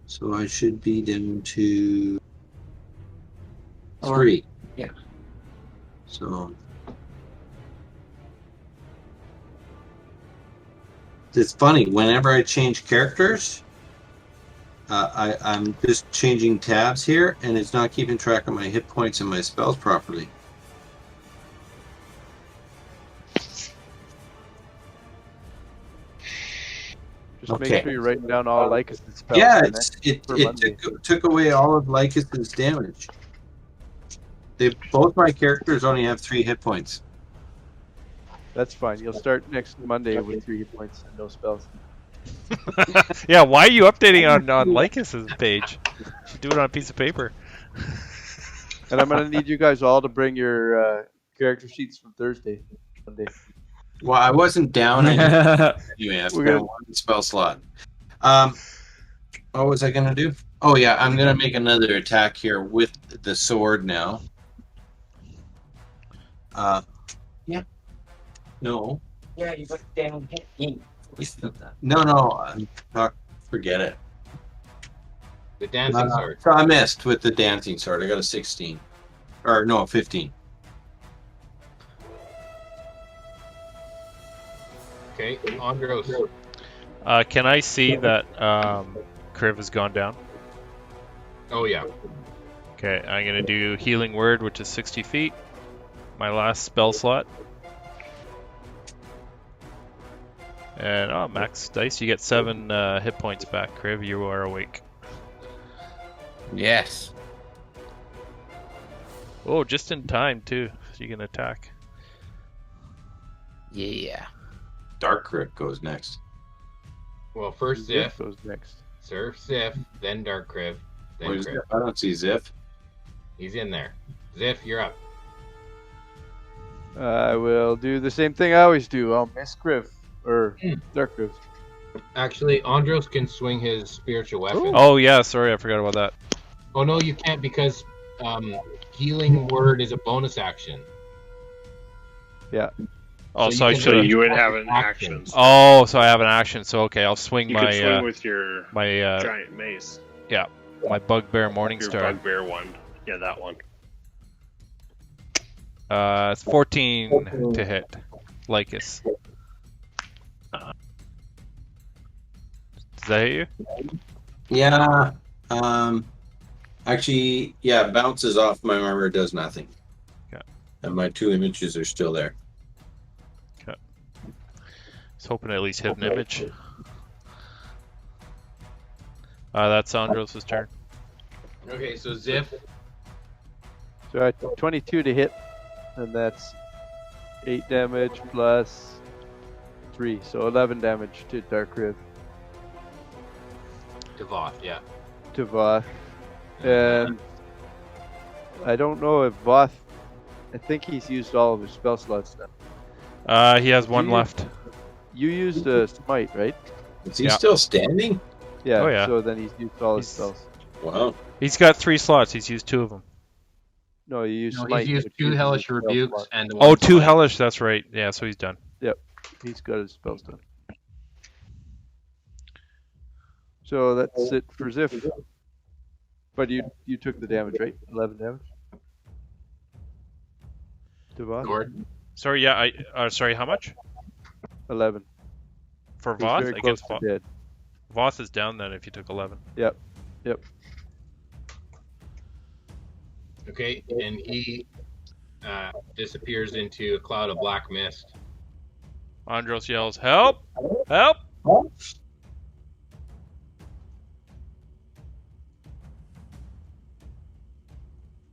So I should be down to 3. Yeah. So it's funny, whenever I change characters, I'm just changing tabs here, and it's not keeping track of my hit points and my spells properly. Just Okay. make sure you're writing down all Lycus' spells. Yeah, and it for Monday. took away all of Lycus's damage. Both my characters only have 3 hit points. That's fine. You'll start next Monday with 3 hit points and no spells. Yeah, why are you updating on Lycus's page? You should do it on a piece of paper. And I'm gonna need you guys all to bring your character sheets from Thursday, Monday. Well, I wasn't down anyway. I've We're got gonna- 1 spell slot. What was I gonna do? Oh yeah, I'm gonna make another attack here with the sword now. Yeah. No. Yeah, you look down. No. Forget it. The dancing sword. So I missed with the dancing sword. I got a 16. Or no, 15. Okay, Andros. Can I see that Kriv has gone down? Oh yeah. Okay, I'm gonna do Healing Word, which is 60 feet. My last spell slot. And max dice. You get 7 hit points back, Kriv. You are awake. Yes. Oh, just in time too. So you can attack. Yeah. Dark Crypt goes next. Well, first Ziph, goes next. Surf Ziph, then Dark Kriv, then Where's Kriv. Ziff? I don't see Ziff. He's in there. Ziph, you're up. I will do the same thing I always do. I'll miss Kriv. Or Dark Kriv. Actually, Andros can swing his spiritual weapon. Oh yeah, sorry, I forgot about that. Oh no, you can't because Healing Word is a bonus action. Yeah. Oh, So so you I can should So have. you would have an Action. action. Oh, so I have an action. So okay, I'll swing You my could swing with your my giant mace. my Bugbear Your Morningstar. bugbear one. Yeah, that one. It's 14 to hit. Lycus. Does that hit you? Yeah. Actually, yeah, bounces off my armor, does nothing. Okay. And my 2 images are still there. I was hoping to at least hit an image. That's Andros' turn. Okay, so Ziph. So I have 22 to hit, and that's 8 damage plus 3, so 11 damage to Dark Kriv. Devoth, yeah. To Voth. And I don't know if Voth, I think he's used all of his spell slots now. He has 1 left. You used a Smite, right? Is he Yeah. still standing? Yeah, Oh, yeah. so then he's used all his He's- spells. Wow. He's got 3 slots. He's used 2 of them. No, you use No, smite. he's used which 2 uses hellish spell rebukes slot. and Oh, 1 2 smite. hellish. That's right. Yeah, so he's done. He's got his spells done. So that's it for Ziff. But you took the damage, right? 11 damage. Devon? Gordon. Sorry, yeah. Sorry, how much 11. for He's Voth very close against to Voth? dead. Voth is down then if you took 11. Yep. Okay, and he disappears into a cloud of black mist. Andros yells, "Help! Help!"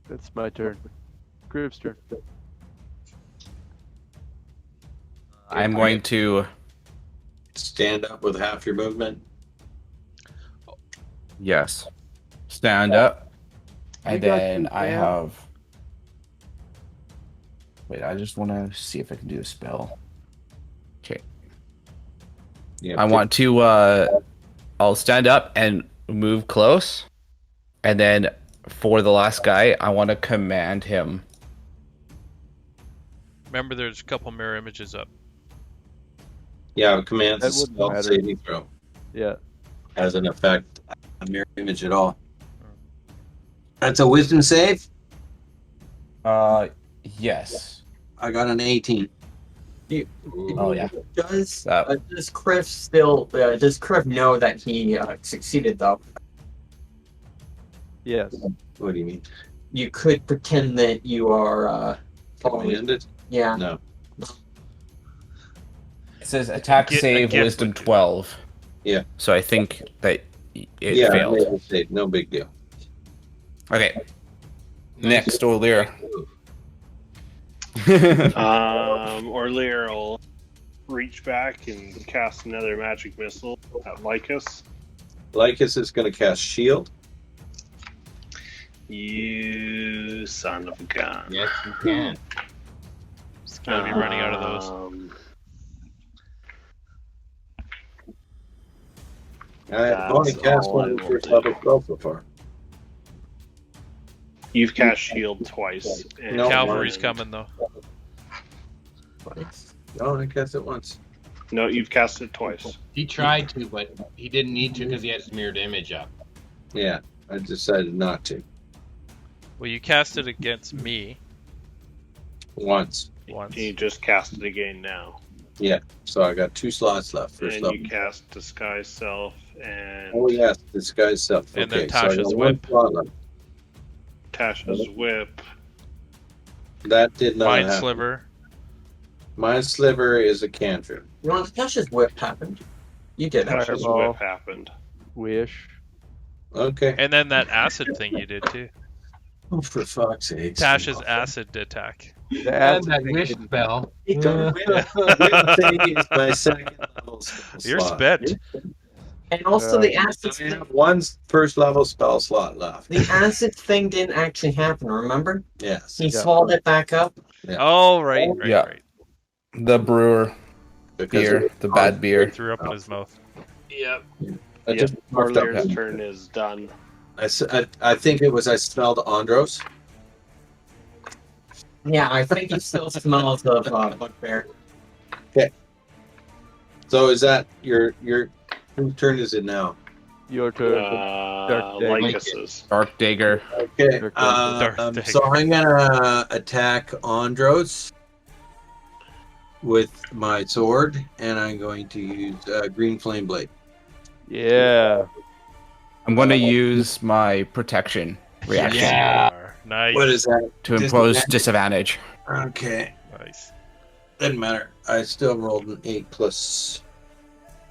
That's my turn. Crib's turn. I'm going to. Stand up with half your movement. Yes. Stand up. You And got then you, I man. have. Wait, I just want to see if I can do a spell. Okay. Yeah, I want to. I'll stand up and move close. And then for the last guy, I want to command him. Remember, there's a couple mirror images up. Yeah, commands That a wouldn't stealth matter. saving throw. Yeah. Has an effect on mirror image at all. That's a wisdom save. Yes. I got an 18. Oh, yeah. Does That- does Criff still does Criff know that he succeeded though? Yes. What do you mean? You could pretend that you are following. Commanded? Yeah. No. It says attack Get a save gift wisdom would do. 12. Yeah. So I think that it Yeah, I failed. made a save. No big deal. Okay. Next, O'Lear. Orlear will reach back and cast another magic missile at Lycus. Lycus is going to cast shield. You son of a gun. Yes, you can. It's gonna be running out of those. I've only That's cast all I one will first do. level spell so far. You've cast shield twice. And No, Cavalry's and- coming though. No, I cast it once. No, you've cast it twice. He tried to, but he didn't need to because he had his mirrored image up. Yeah, I decided not to. Well, you cast it against me Once. once. You just cast it again now. Yeah, so I got 2 slots left. First And level. you cast Disguise Self and Oh, yes, disguise self. And Okay, then so I got Tasha's one whip. slot left. Tasha's Whip. That did not Mind happen. Sliver. Mind Sliver is a cantrip. You know, Tasha's whip happened. You did it. Tasha's Fireball. Whip happened. Wish. Okay. And then that acid thing you did too. Oh, for fuck's sake. Tasha's acid attack. The And ad that thing wish didn't- spell. Whip thing is my second level spell You're slot. spent. And also the I acid thing. have one first level spell slot left. The acid thing didn't actually happen. Remember? Yes. He Yeah. swallowed it back up. Oh, right, right, Yeah. right. The brewer Because beer, it- the bad beer. Threw up in his mouth. Yep. I Yep, just marked up. Orlear's turn is done. I think it was I smelled Andros. Yeah, I think he still smells of bugbear. So is that your whose turn is it now? Your turn. Dark Dagger. Lycus's. Dark Dagger. Okay. Dark Dagger. So I'm gonna attack Andros with my sword, and I'm going to use green flame blade. Yeah. I'm going to use my protection reaction Yeah. Nice. What is that? to impose disadvantage. Okay, Nice. doesn't matter. I still rolled an 8 plus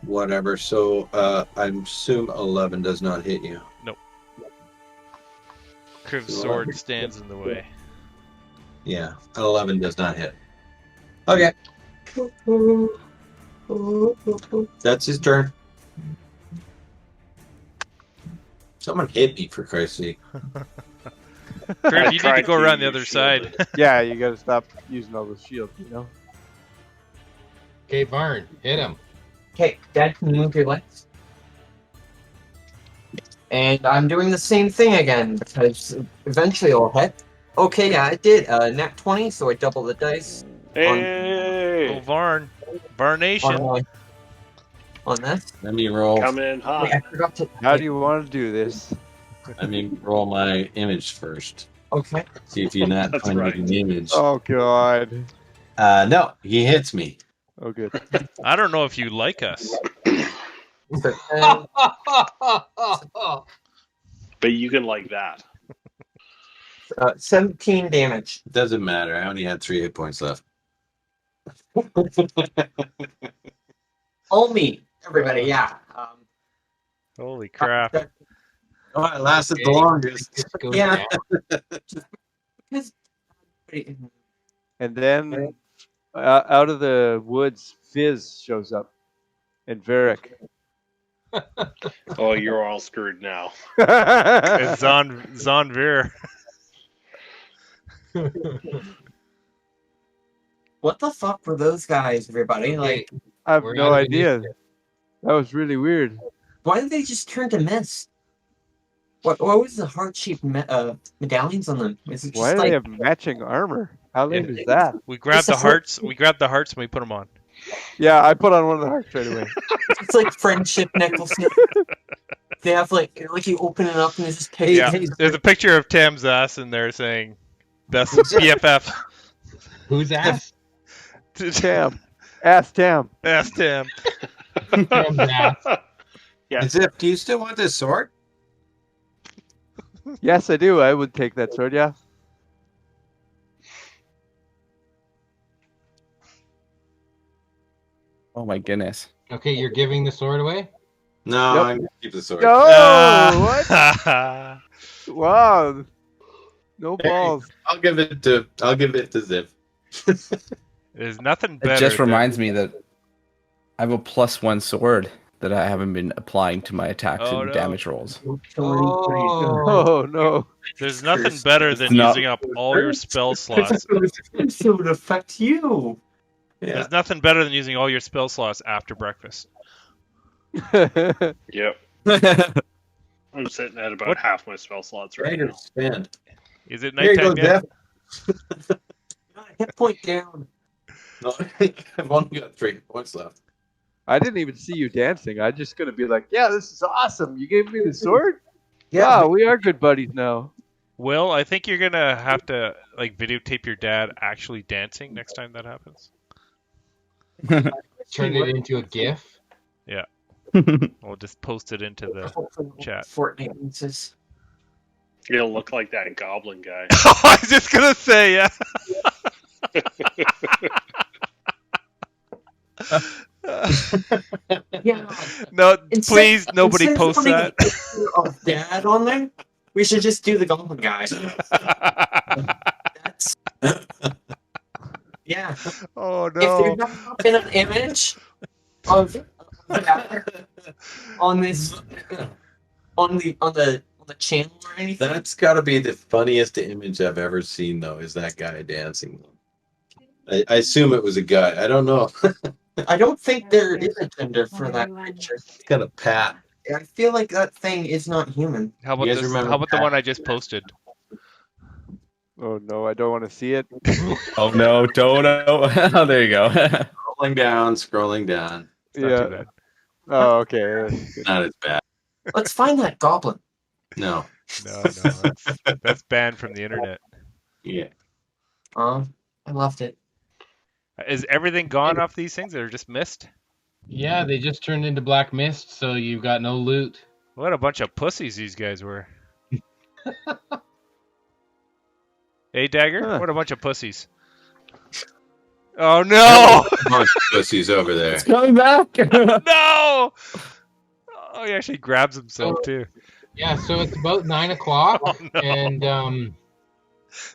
whatever, so I assume 11 does not hit you. Kriv's sword stands in the way. Yeah, an 11 does not hit. Okay, that's his turn. Someone hit me, for Christ's sake. Kriv, you need to tried go to around the use other shield. side. Yeah, you gotta stop using all those shields, you know? Okay, Varn, hit him. Okay, Dad, can you move your legs? And I'm doing the same thing again because eventually it'll hit. Okay, yeah, I did. Nat 20, so I double the dice Hey, Go Varn. Varnation. on this. Let me roll. come in hot. Wait, I forgot to. How do you want to do this? Let me roll my image first. Okay. See if you're not That's finding right. an image. Oh God. No, he hits me. Oh good. I don't know if you like us. So 10, But you can like that. 17 damage. Doesn't matter. I only had 3 hit points left. All me, everybody. Yeah. Holy crap. Oh, it lasted the longest. Just go Yeah. down. Because And then out of the woods, Fizz shows up, and Varric. Oh, you're all screwed now. It's Zonvir. what the fuck were those guys, everybody? Like, I have We're no out of idea. initiative. That was really weird. why did they just turn to mist? What was the heart-shaped medallions on them? Is it just Why do like they have matching armor? How lame Yeah. is that? We grabbed It's the a hearts. We grabbed the hearts and we put them on. Yeah, I put on one of the hearts right away. it's like friendship necklaces? They have like you open it up and there's just Yeah. pictures. There's a picture of Tam's ass in there saying, "Best BFF." Who's ass? Tam. Ask Tam. Ask Tam. Tam's ass. Yeah. Zip, do you still want this sword? Yes, I do. I would take that sword, yeah. Oh my goodness. Okay, you're giving the sword away? No, Yep. I'm gonna keep the sword. No! What? What? Wow. No balls. I'll give it to Zip. There's nothing better. It just than- reminds me that I have a +1 sword that I haven't been applying to my attacks Oh, and no. damage rolls. Oh. Oh, no. There's nothing better than No. using up all your spell slots. So it would affect you. Yeah. There's nothing better than using all your spell slots after breakfast. Yep. I'm sitting at about What? half my spell slots right Dagger now. spend. Is it Here you go, nighttime yet? Zip. Hit point down. No, I've only got 3 points left. I didn't even see you dancing. I'm just going to be like, yeah, this is awesome. You gave me the sword? Yeah. Wow, we are good buddies now. Will, I think you're gonna have to like videotape your dad actually dancing next time that happens. Turn it into a GIF. We'll just post it into the chat. Fortnite dances. It'll look like that goblin guy. I was just gonna say, yeah. Yeah. No, Instead- please, nobody instead of post putting that. a picture of Dad on there, we should just do the goblin guy. That's yeah. Oh If there's no. not been an image of Dad on this on the channel or anything, That's got to be the funniest image I've ever seen, though, is that guy dancing. I assume it was a guy. I don't know. I don't think there is a gender for that picture. It's kind of pat. I feel like that thing is not human. How about You guys this? remember How about the that? one I just posted? Oh, no, I don't want to see it. Oh no, Dono. Oh, there you go. Scrolling down, scrolling down. It's not Yeah. too bad. Oh, okay. That's good. Not as bad. Let's find that goblin. No. No, that's banned from the internet. Yeah. I loved it. Is everything gone off these things, or just missed? Yeah, they just turned into black mist, so you've got no loot. What a bunch of pussies these guys were. Hey, Dagger, Huh. what a bunch of pussies. Oh no! A bunch of pussies over there. Coming back. No! Oh, he actually grabs himself too. Yeah, so it's about 9 o'clock, Oh, no. and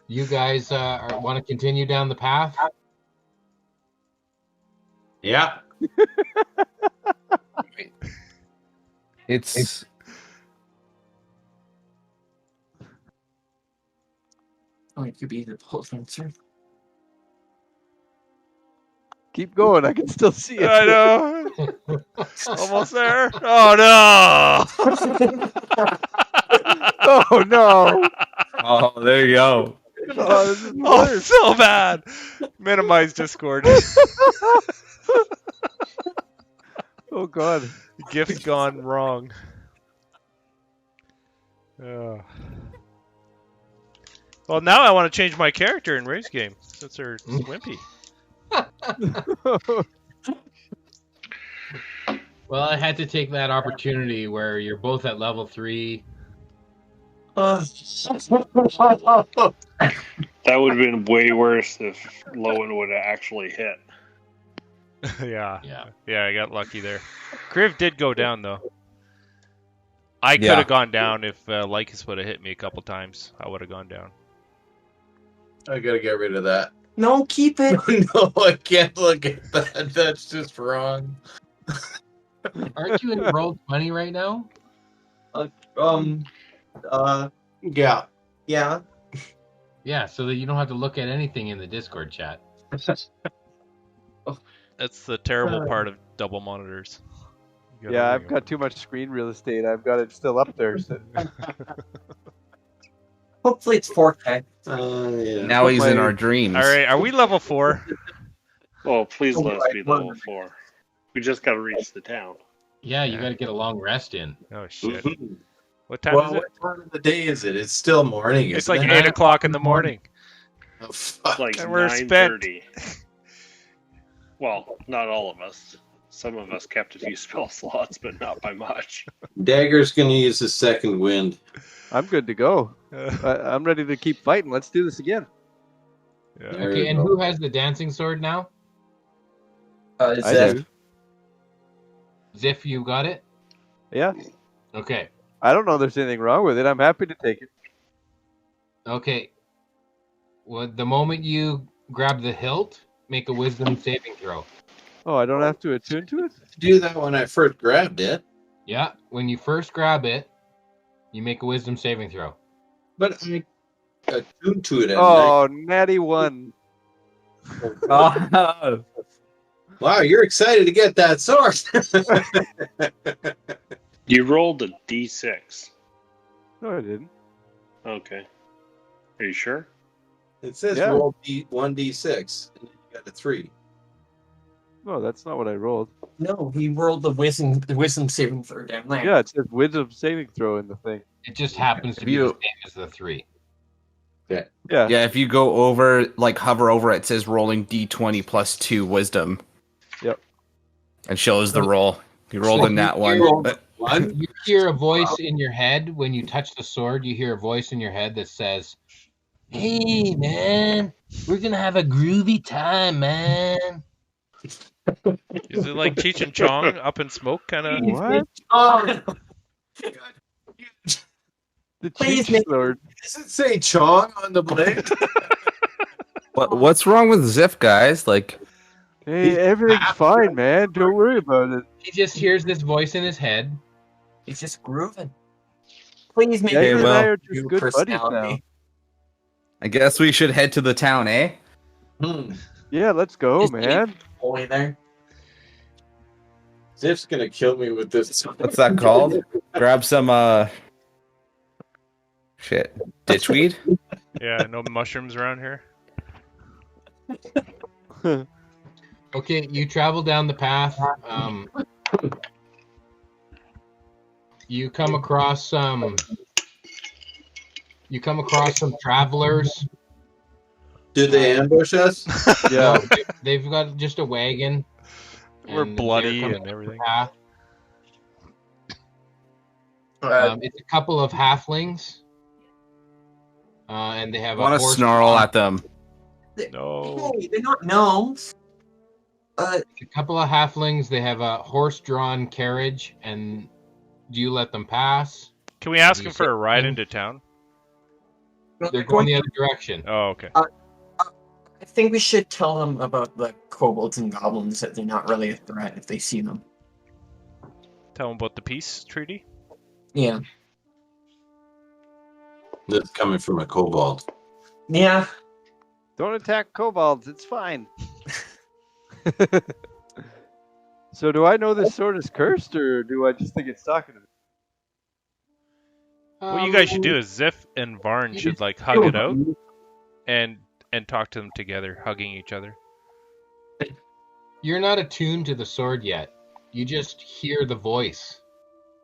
you guys want to continue down the path? Yeah. It's Oh, it could be the pole dancer. Keep going. I can still see it. I know. Almost there. Oh no! Oh, no. oh, there you go. Oh, this is Oh, worse. so bad. Minimize Discord. Oh God. Gift's gone wrong. Well, now I want to change my character in Ray's game since they're swimpy. Well, I had to take that opportunity where you're both at level 3. That would have been way worse if Lowen would have actually hit. Yeah. Yeah. Yeah, I got lucky there. Kriv did go down, though. I could Yeah. have gone down if Lycus would have hit me a couple times. I would have gone down. I gotta get rid of that. No, keep it. No, I can't look at that. That's just wrong. Aren't you in Roll20 right now? Yeah. Yeah. Yeah, so that you don't have to look at anything in the Discord chat. That's the terrible part of double monitors. You gotta Yeah, worry I've got too much screen real estate. I've got it still up there. So. Hopefully it's 4K. Yeah. Now he's in our dreams. All right, are we level 4? Well, please let us be level 4. We just got to reach the town. Yeah, you got to get a long rest in. Oh shit! Mhm. What time Well, is it? what time of the day is it? It's still morning. It's isn't like it? 8 o'clock in the morning. Oh, fuck. Like And we're spent. 9:30. Well, not all of us. Some of us kept a few spell slots, but not by much. Dagger's gonna use his second wind. I'm good to go. I'm ready to keep fighting. Let's do this again. Yeah. There Okay, you and go. who has the dancing sword now? I Zeph. do. Ziff, you got it? Yeah. Okay. I don't know if there's anything wrong with it. I'm happy to take it. Okay. Well, the moment you grab the hilt, make a wisdom saving throw. Oh, I don't have to attune to it? Do that when I first grabbed it, Yeah, when you first grab it, you make a wisdom saving throw. but I attuned to it at Oh, natty 1. Oh, Wow, you're excited to get that sword. You rolled a d6. No, I didn't. Okay. Are you sure? It says Yeah. roll 1d6, and you got a 3. No, that's not what I rolled. No, he rolled the wisdom saving throw down there. Yeah, it says wisdom saving throw in the thing. It just happens to be the same as the 3. Yeah. yeah, if you go over, like hover over it, it says rolling d20 plus 2 wisdom. Yep. And shows the roll. You rolled in that one. But One? You hear a voice in your head when you touch the sword. You hear a voice in your head that says, "Hey, man, we're gonna have a groovy time, man." Is it like Cheech and Chong up in smoke, kind of? What? Oh, The Please cheat make- sword. Does it say Chong on the blade? what's wrong with Ziff, guys? Like, Hey, everything's fine, man. Don't worry about it. He just hears this voice in his head. he's just grooving. Please make Okay, Dagger it and I well, are just new good buddies now. personality. I guess we should head to the town, eh? Yeah, let's go, Is man. Boy there. Ziff's gonna kill me with this. What's that called? Grab some, shit, ditchweed? Yeah, no mushrooms around here. Okay, you travel down the path. You come across some. You come across some travelers. Did they ambush us? Yeah. No, they've got just a wagon. We're and bloody they're coming and down everything. the path. It's a couple of halflings, and they have I want a to horse. snarl at them. No. Hey, they're not gnomes. A couple of halflings. They have a horse-drawn carriage, and do you let them pass? Can we ask You him for say- a ride into town? They're going the other direction. Oh, okay. I think we should tell them about the kobolds and goblins, that they're not really a threat if they see them. Tell him about the peace treaty. Yeah. That's coming from a kobold. Yeah. Don't attack kobolds. It's fine. So do I know this sword is cursed, or do I just think it's talking to me? What you guys should do is Ziff and Varn should like hug it out and talk to them together, hugging each other. You're not attuned to the sword yet. You just hear the voice.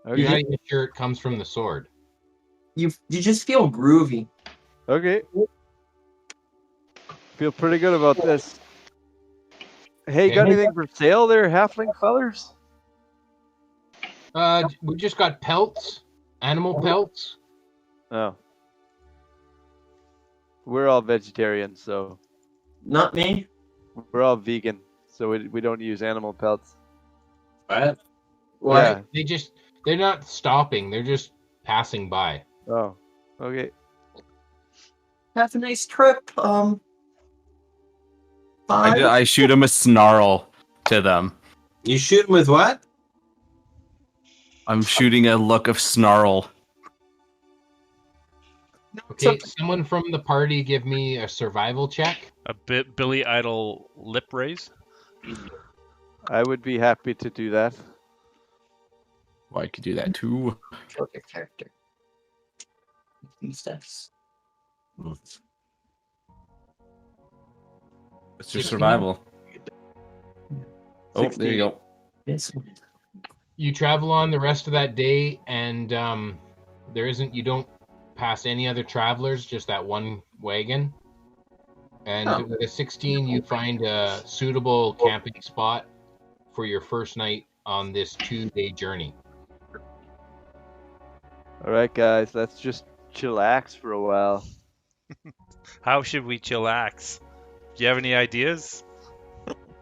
Okay. You're not even sure it comes from the sword. You just feel groovy. Okay. Feel pretty good about this. Hey, got anything for sale there, halfling fellers? We just got pelts, animal pelts. Oh. We're all vegetarians, so Not me. we're all vegan, so we don't use animal pelts. What? What? Yeah. They're not stopping. They're just passing by. Oh. Okay. Have a nice trip. Bye. I shoot him a snarl to them. You shoot him with what? I'm shooting a look of snarl. Okay, someone from the party give me a survival check. A bit Billy Idol lip raise. I would be happy to do that. Well, I could do that too. Kill your character. Steps. What's your survival? Oh, there you go. Yes. You travel on the rest of that day, and you don't pass any other travelers, just that one wagon. And with a 16, you find a suitable camping spot for your first night on this 2-day journey. All right, guys, let's just chillax for a while. How should we chillax? Do you have any ideas?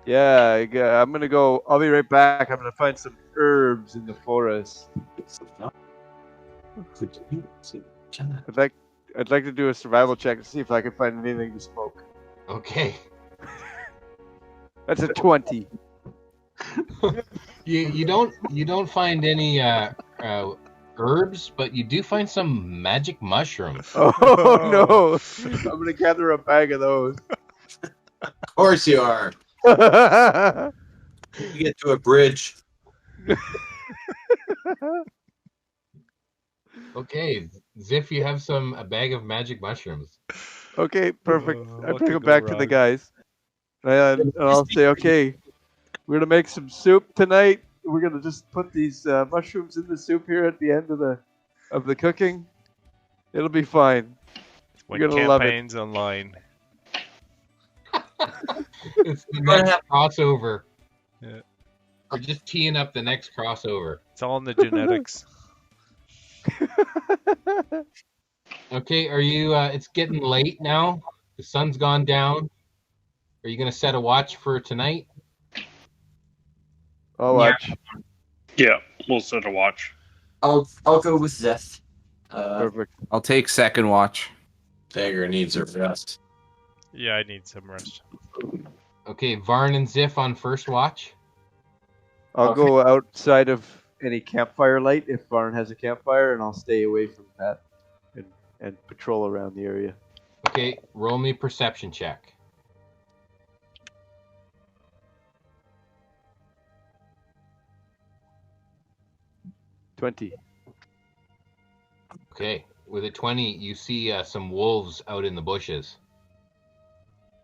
Yeah, I'm gonna go. I'll be right back. I'm gonna find some herbs in the forest. I'd like to do a survival check to see if I can find anything to smoke. Okay. That's a 20. You don't find any herbs, but you do find some magic mushrooms. Oh no! I'm gonna gather a bag of those. Of course you are. You get to a bridge. Okay, Ziff, you have a bag of magic mushrooms. Okay, perfect. I what bring could them go back to the wrong? guys. And I'll say, okay, we're gonna make some soup tonight. We're gonna just put these mushrooms in the soup here at the end of the cooking. It'll be fine. When You're gonna love it. campaigns online. It's the next crossover. Yeah. We're just teeing up the next crossover. It's all in the genetics. Okay, are you? It's getting late now. The sun's gone down. Are you gonna set a watch for tonight? I'll watch. Yeah, we'll set a watch. I'll go with Zeth. Perfect. I'll take second watch. Dagger needs a rest. Yeah, I need some rest. Okay, Varn and Ziff on first watch. I'll go outside of any campfire light if Varn has a campfire, and I'll stay away from that and patrol around the area. Okay, roll me perception check. $20. Okay, with a 20, you see some wolves out in the bushes.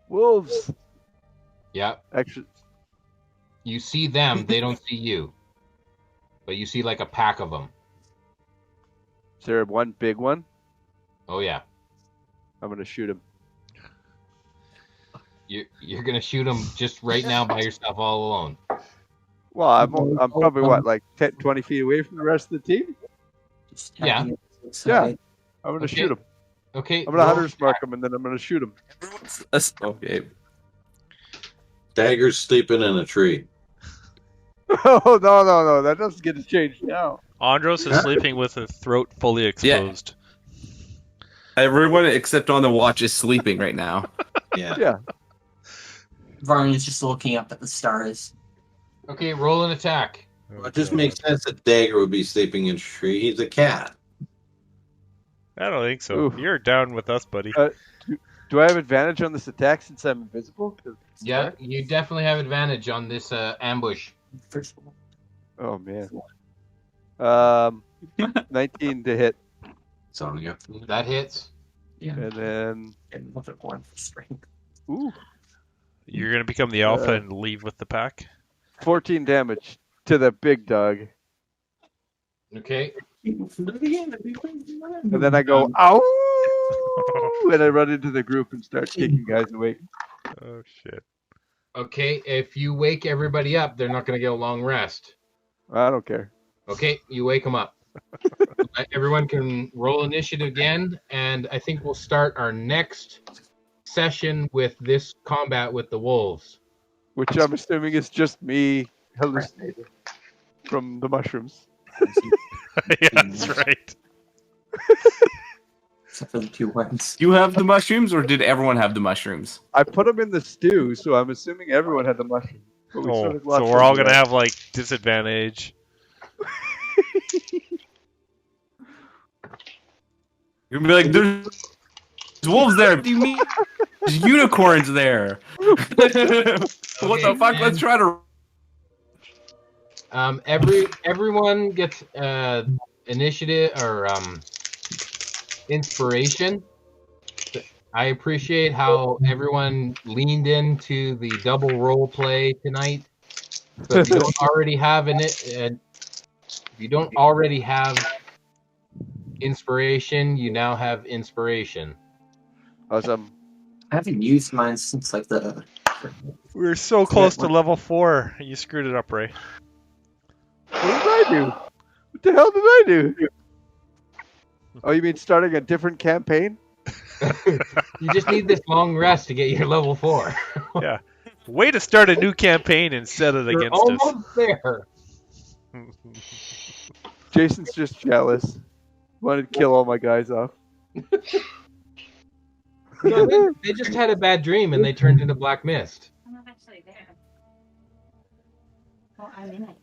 Wolves. Yep. Actually, You see them, they don't see you. But you see like a pack of them. is there one big one? Oh yeah. I'm gonna shoot him. You're gonna shoot them just right now by yourself all alone. Well, I'm probably what, like 10, 20 feet away from the rest of the team. Yeah. Yeah, I'm gonna Okay. shoot him. Okay. I'm gonna roll hunter's mark him, and then I'm gonna shoot him. Okay. Dagger's sleeping in a tree. Oh no! That doesn't get to change now. Andros is sleeping with a throat fully exposed. Everyone except on the watch is sleeping right now. Yeah. Yeah. Varn is just looking up at the stars. Okay, roll an attack. Well, it just makes sense that Dagger would be sleeping in a tree. He's a cat. I don't think so. Oof. You're down with us, buddy. Do I have advantage on this attack since I'm invisible? 'Cause it's Yeah, dark? you definitely have advantage on this ambush. First, Oh man. 19 to hit. So, yeah. That hits. Yeah. And then, And look at one for strength. ooh, You're gonna become the alpha and leave with the pack. 14 damage to the big dog. Okay. And then I go, ow! And I run into the group and start kicking guys awake. Oh shit. Okay. If you wake everybody up, they're not going to get a long rest. I don't care. Okay. You wake them up. Everyone can roll initiative again, and I think we'll start our next session with this combat with the wolves. Which I'm assuming is just me hallucinating from the mushrooms. Yeah, that's right. Except for the 2 ones. Do you have the mushrooms, or did everyone have the mushrooms? I put them in the stew, so I'm assuming everyone had the mushrooms. But we sort Oh, of lost so we're all track of gonna that. have like disadvantage. You're gonna be like, there's wolves there. What do you mean? There's unicorns there. What the fuck? Let's try to. Everyone gets initiative or inspiration. I appreciate how everyone leaned into the double role play tonight. So if you don't already have inspiration, you now have inspiration. Awesome. I haven't used mine since like the. We were so close to level 4. You screwed it up, Ray. What did I do? What the hell did I do? Oh, you mean starting a different campaign? You just need this long rest to get your level 4. Yeah. Way to start a new campaign and set it You're against us. almost there. Jason's just jealous. Wanted to kill all my guys off. No, they just had a bad dream and they turned into black mist. I'm not actually there. Well, I'm in it.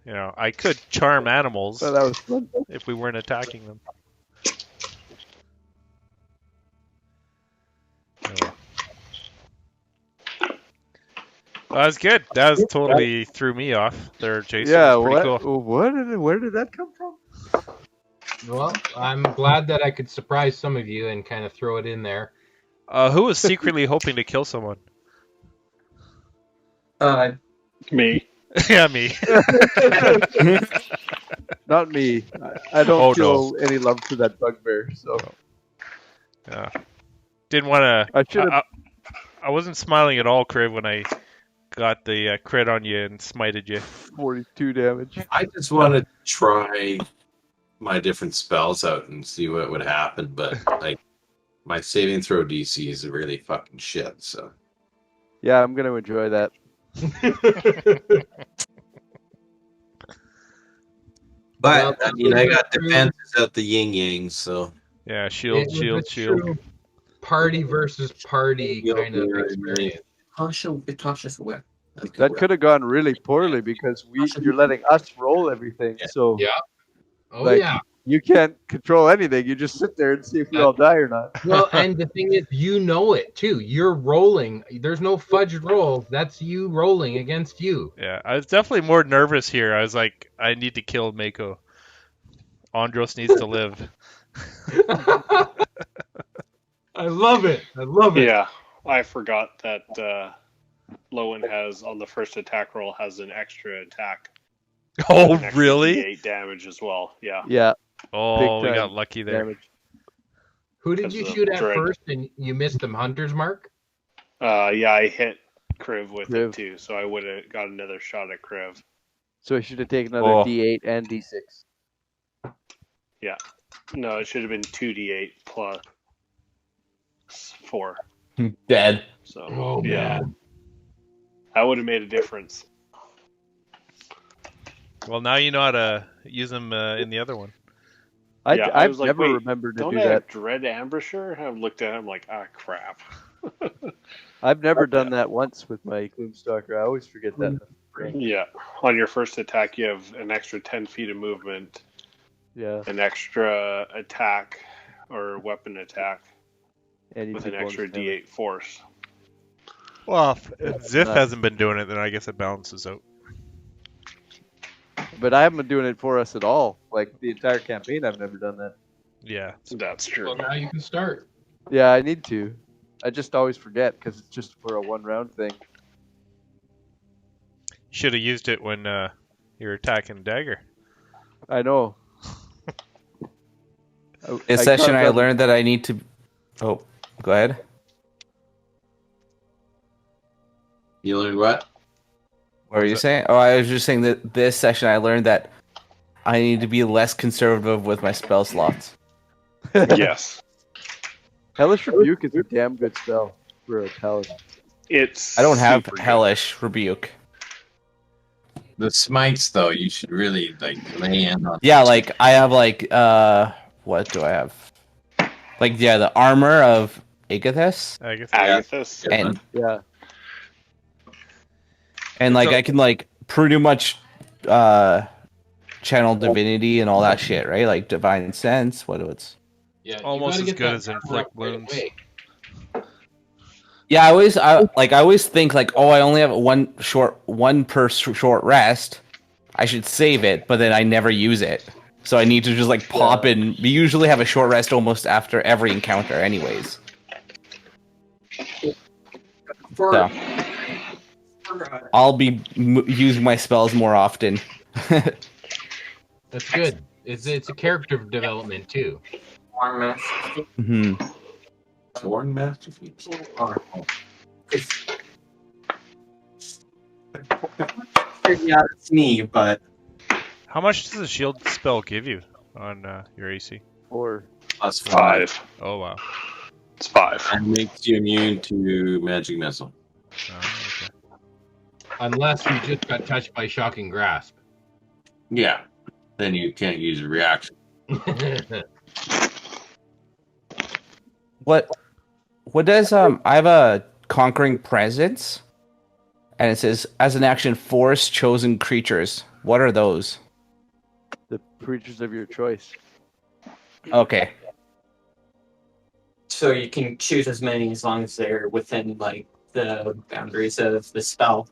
You know, I could charm animals Oh, that was fun. if we weren't attacking them. Oh. That was good. That was totally threw me off there, Jason. Yeah, That was pretty what? cool. Where did that come from? Well, I'm glad that I could surprise some of you and kind of throw it in there. Who was secretly hoping to kill someone? Me. Yeah, me. Not me. I don't Oh, feel any love for that bugbear. So Yeah. Didn't want to. I should have. I wasn't smiling at all, Criv, when I got the crit on you and smited you. 42 damage. I just want to try my different spells out and see what would happen, but like my saving throw DC is really fucking shit. So Yeah, I'm gonna enjoy that. but Well, I mean, I got defenses at the yin yang, so Yeah, shield, It was shield, a shield. true party versus party kind of experience. Cautious whip. That could have gone really poorly because you're letting us roll everything. Yeah. So Yeah. Oh Like- yeah. you can't control anything. You just sit there and see if we all die or not. Well, and the thing is, you know it too. You're rolling. There's no fudged rolls. That's you rolling against you. Yeah, I was definitely more nervous here. I was like, I need to kill Mako. Andros needs to live. I love it. I love it. Yeah, I forgot that Lowen has on the first attack roll has an extra attack. Oh, An extra really? D8 damage as well. Yeah. Yeah, Oh, we Big got time lucky there. damage. Who did That's you the shoot at dread. first and you missed the hunter's mark? Yeah, I hit Kriv with Kriv. it too, so I would have got another shot at Kriv. So I should have taken another Oh. D8 and D6. No, it should have been 2d8 plus 4. Dead. So Oh, yeah, man. that would have made a difference. Well, now you know how to use them in the other one. Yeah, I I've was like, never wait, remembered to Don't do I have that. Dread Ambusher? I've looked at him like, crap. I've never done that once with my Gloomstalker. I always forget that. Yeah, on your first attack, you have an extra 10 feet of movement, Yeah, an extra attack or weapon attack and you with take an extra bonus damage. D8 force. Well, if Ziff Nice. hasn't been doing it, then I guess it balances out. But I haven't been doing it for us at all. Like the entire campaign, I've never done that. Yeah. That's true. Well, now you can start. Yeah, I need to. I just always forget because it's just for a 1-round thing. Should have used it when you're attacking Dagger. I know. This session, I learned that I need to. Oh, go ahead. You learned what? What were you saying? Oh, I was just saying that this session, I learned that I need to be less conservative with my spell slots. Yes. Hellish Rebuke is a damn good spell for a paladin. It's I don't have super good. Hellish Rebuke. The smites, though, you should really like lay in on. Yeah, like I have like what do I have? Like the armor of Agathis, Agathis. and Yeah. like I can like pretty much channel divinity and all that shit, right? Like divine sense. What it's Yeah, you Almost gotta as get good that as armor inflict up right wounds. away. yeah. I always think like, oh, I only have one per short rest. I should save it, but then I never use it. So I need to just like pop in. We usually have a short rest almost after every encounter, anyways. So I'll be using my spells more often. That's good. It's a character development too. hmm Thorn Masterpiece. Yeah, it's me, but How much does the shield spell give you on your AC? Or Plus 5. Oh wow. It's 5. And makes you immune to magic missile. Oh, okay. Unless you just got touched by shocking grasp. Yeah. Then you can't use a reaction. What does I have a conquering presence, and it says as an action force chosen creatures. What are those? the creatures of your choice. Okay. so you can choose as many as long as they're within like the boundaries of the spell.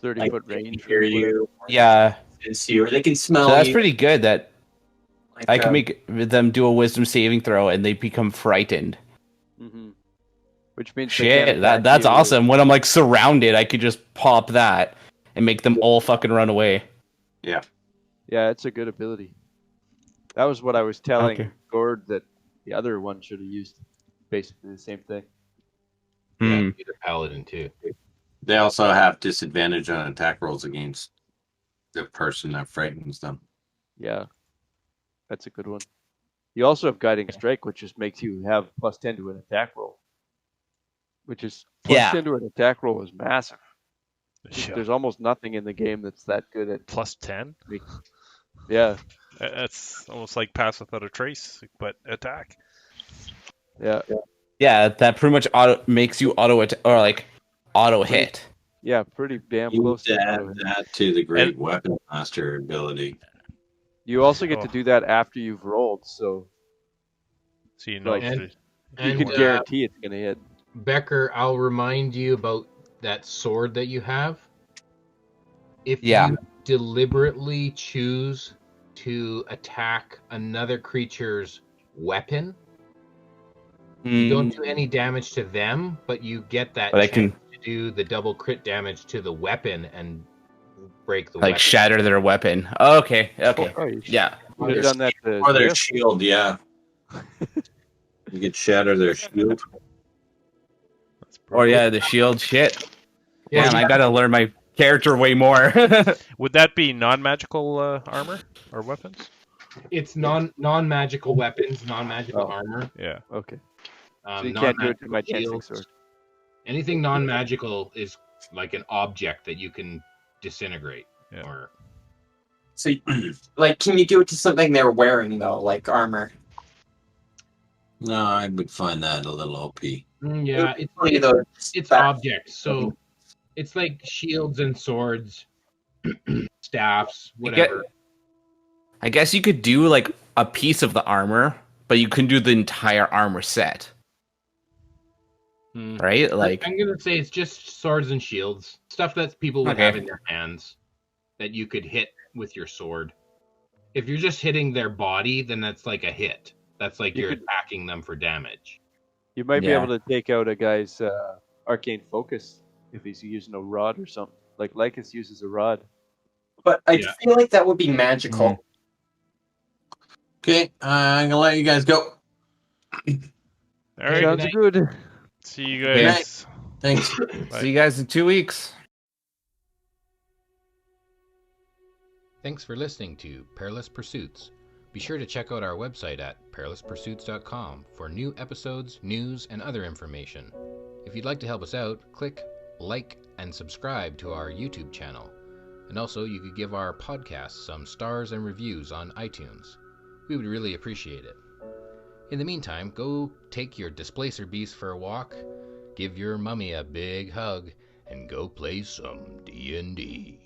30-foot They can range. hear you, Yeah. sense you, or they can smell So that's you. pretty good that Like, I can make them do a wisdom saving throw and they become frightened. Mm-hmm. Which means they can't Shit, attack that's you. awesome. When I'm like surrounded, I could just pop that and make them all fucking run away. Yeah. Yeah, it's a good ability. That was what I was telling Okay. Gord that the other one should have used. Basically the same thing. Yeah, Hmm. be the paladin too. They also have disadvantage on attack rolls against the person that frightens them. Yeah, that's a good one. You also have Guiding Strike, which just makes you have +10 to an attack roll. Which is Yeah. +10 to an attack roll is massive. Yeah. There's almost nothing in the game that's that good at. Plus 10? Yeah, That's almost like pass without a trace, but attack. yeah, Yeah, that pretty much makes you auto hit. yeah. Pretty damn You close. need to add auto hit. that to the Great Weapon Master ability. You also get Oh. to do that after you've rolled, so So you know. Like- if And- the- you can guarantee it's gonna hit. Becker, I'll remind you about that sword that you have. If Yeah. you deliberately choose to attack another creature's weapon, you don't do any damage to them, but you get that But I chance to do the double crit damage to the weapon and break the like weapon. shatter their weapon. Okay. Okay. Oh, you Yeah. should have done that to Or their Griff. shield, yeah. You could shatter their shield. That's Or yeah, the shield. Shit. Yeah, Damn, I gotta learn my character way more. Would that be non-magical armor or weapons? it's non-magical weapons, non-magical Oh. armor. Yeah. Okay, so you can't do it to my dancing shields. sword. Anything non-magical is like an object that you can disintegrate. Yeah. Or So, like, can you do it to something they're wearing though, like armor? No, I would find that a little OP. yeah, Only those it's back- objects. So it's like shields and swords, staffs, whatever. I guess you could do like a piece of the armor, but you couldn't do the entire armor set, Hmm. right? Like, I'm gonna say it's just swords and shields, stuff that people would Okay. have in their hands that you could hit with your sword. If you're just hitting their body, then that's like a hit. That's like You you're could- attacking them for damage. You might be Yeah. able to take out a guy's arcane focus if he's using a rod or something. Like Lycus uses a rod. But I Yeah. feel like that would be magical. Okay, I'm gonna let you guys go. All right. Sounds good. See you Okay. guys. Thanks. Bye. See you guys in 2 weeks. Thanks for listening to Perilous Pursuits. Be sure to check out our website at perilouspursuits.com for new episodes, news, and other information. If you'd like to help us out, click like and subscribe to our YouTube channel. And also, you could give our podcast some stars and reviews on iTunes. We would really appreciate it. In the meantime, go take your Displacer Beast for a walk, give your mummy a big hug, and go play some D&D.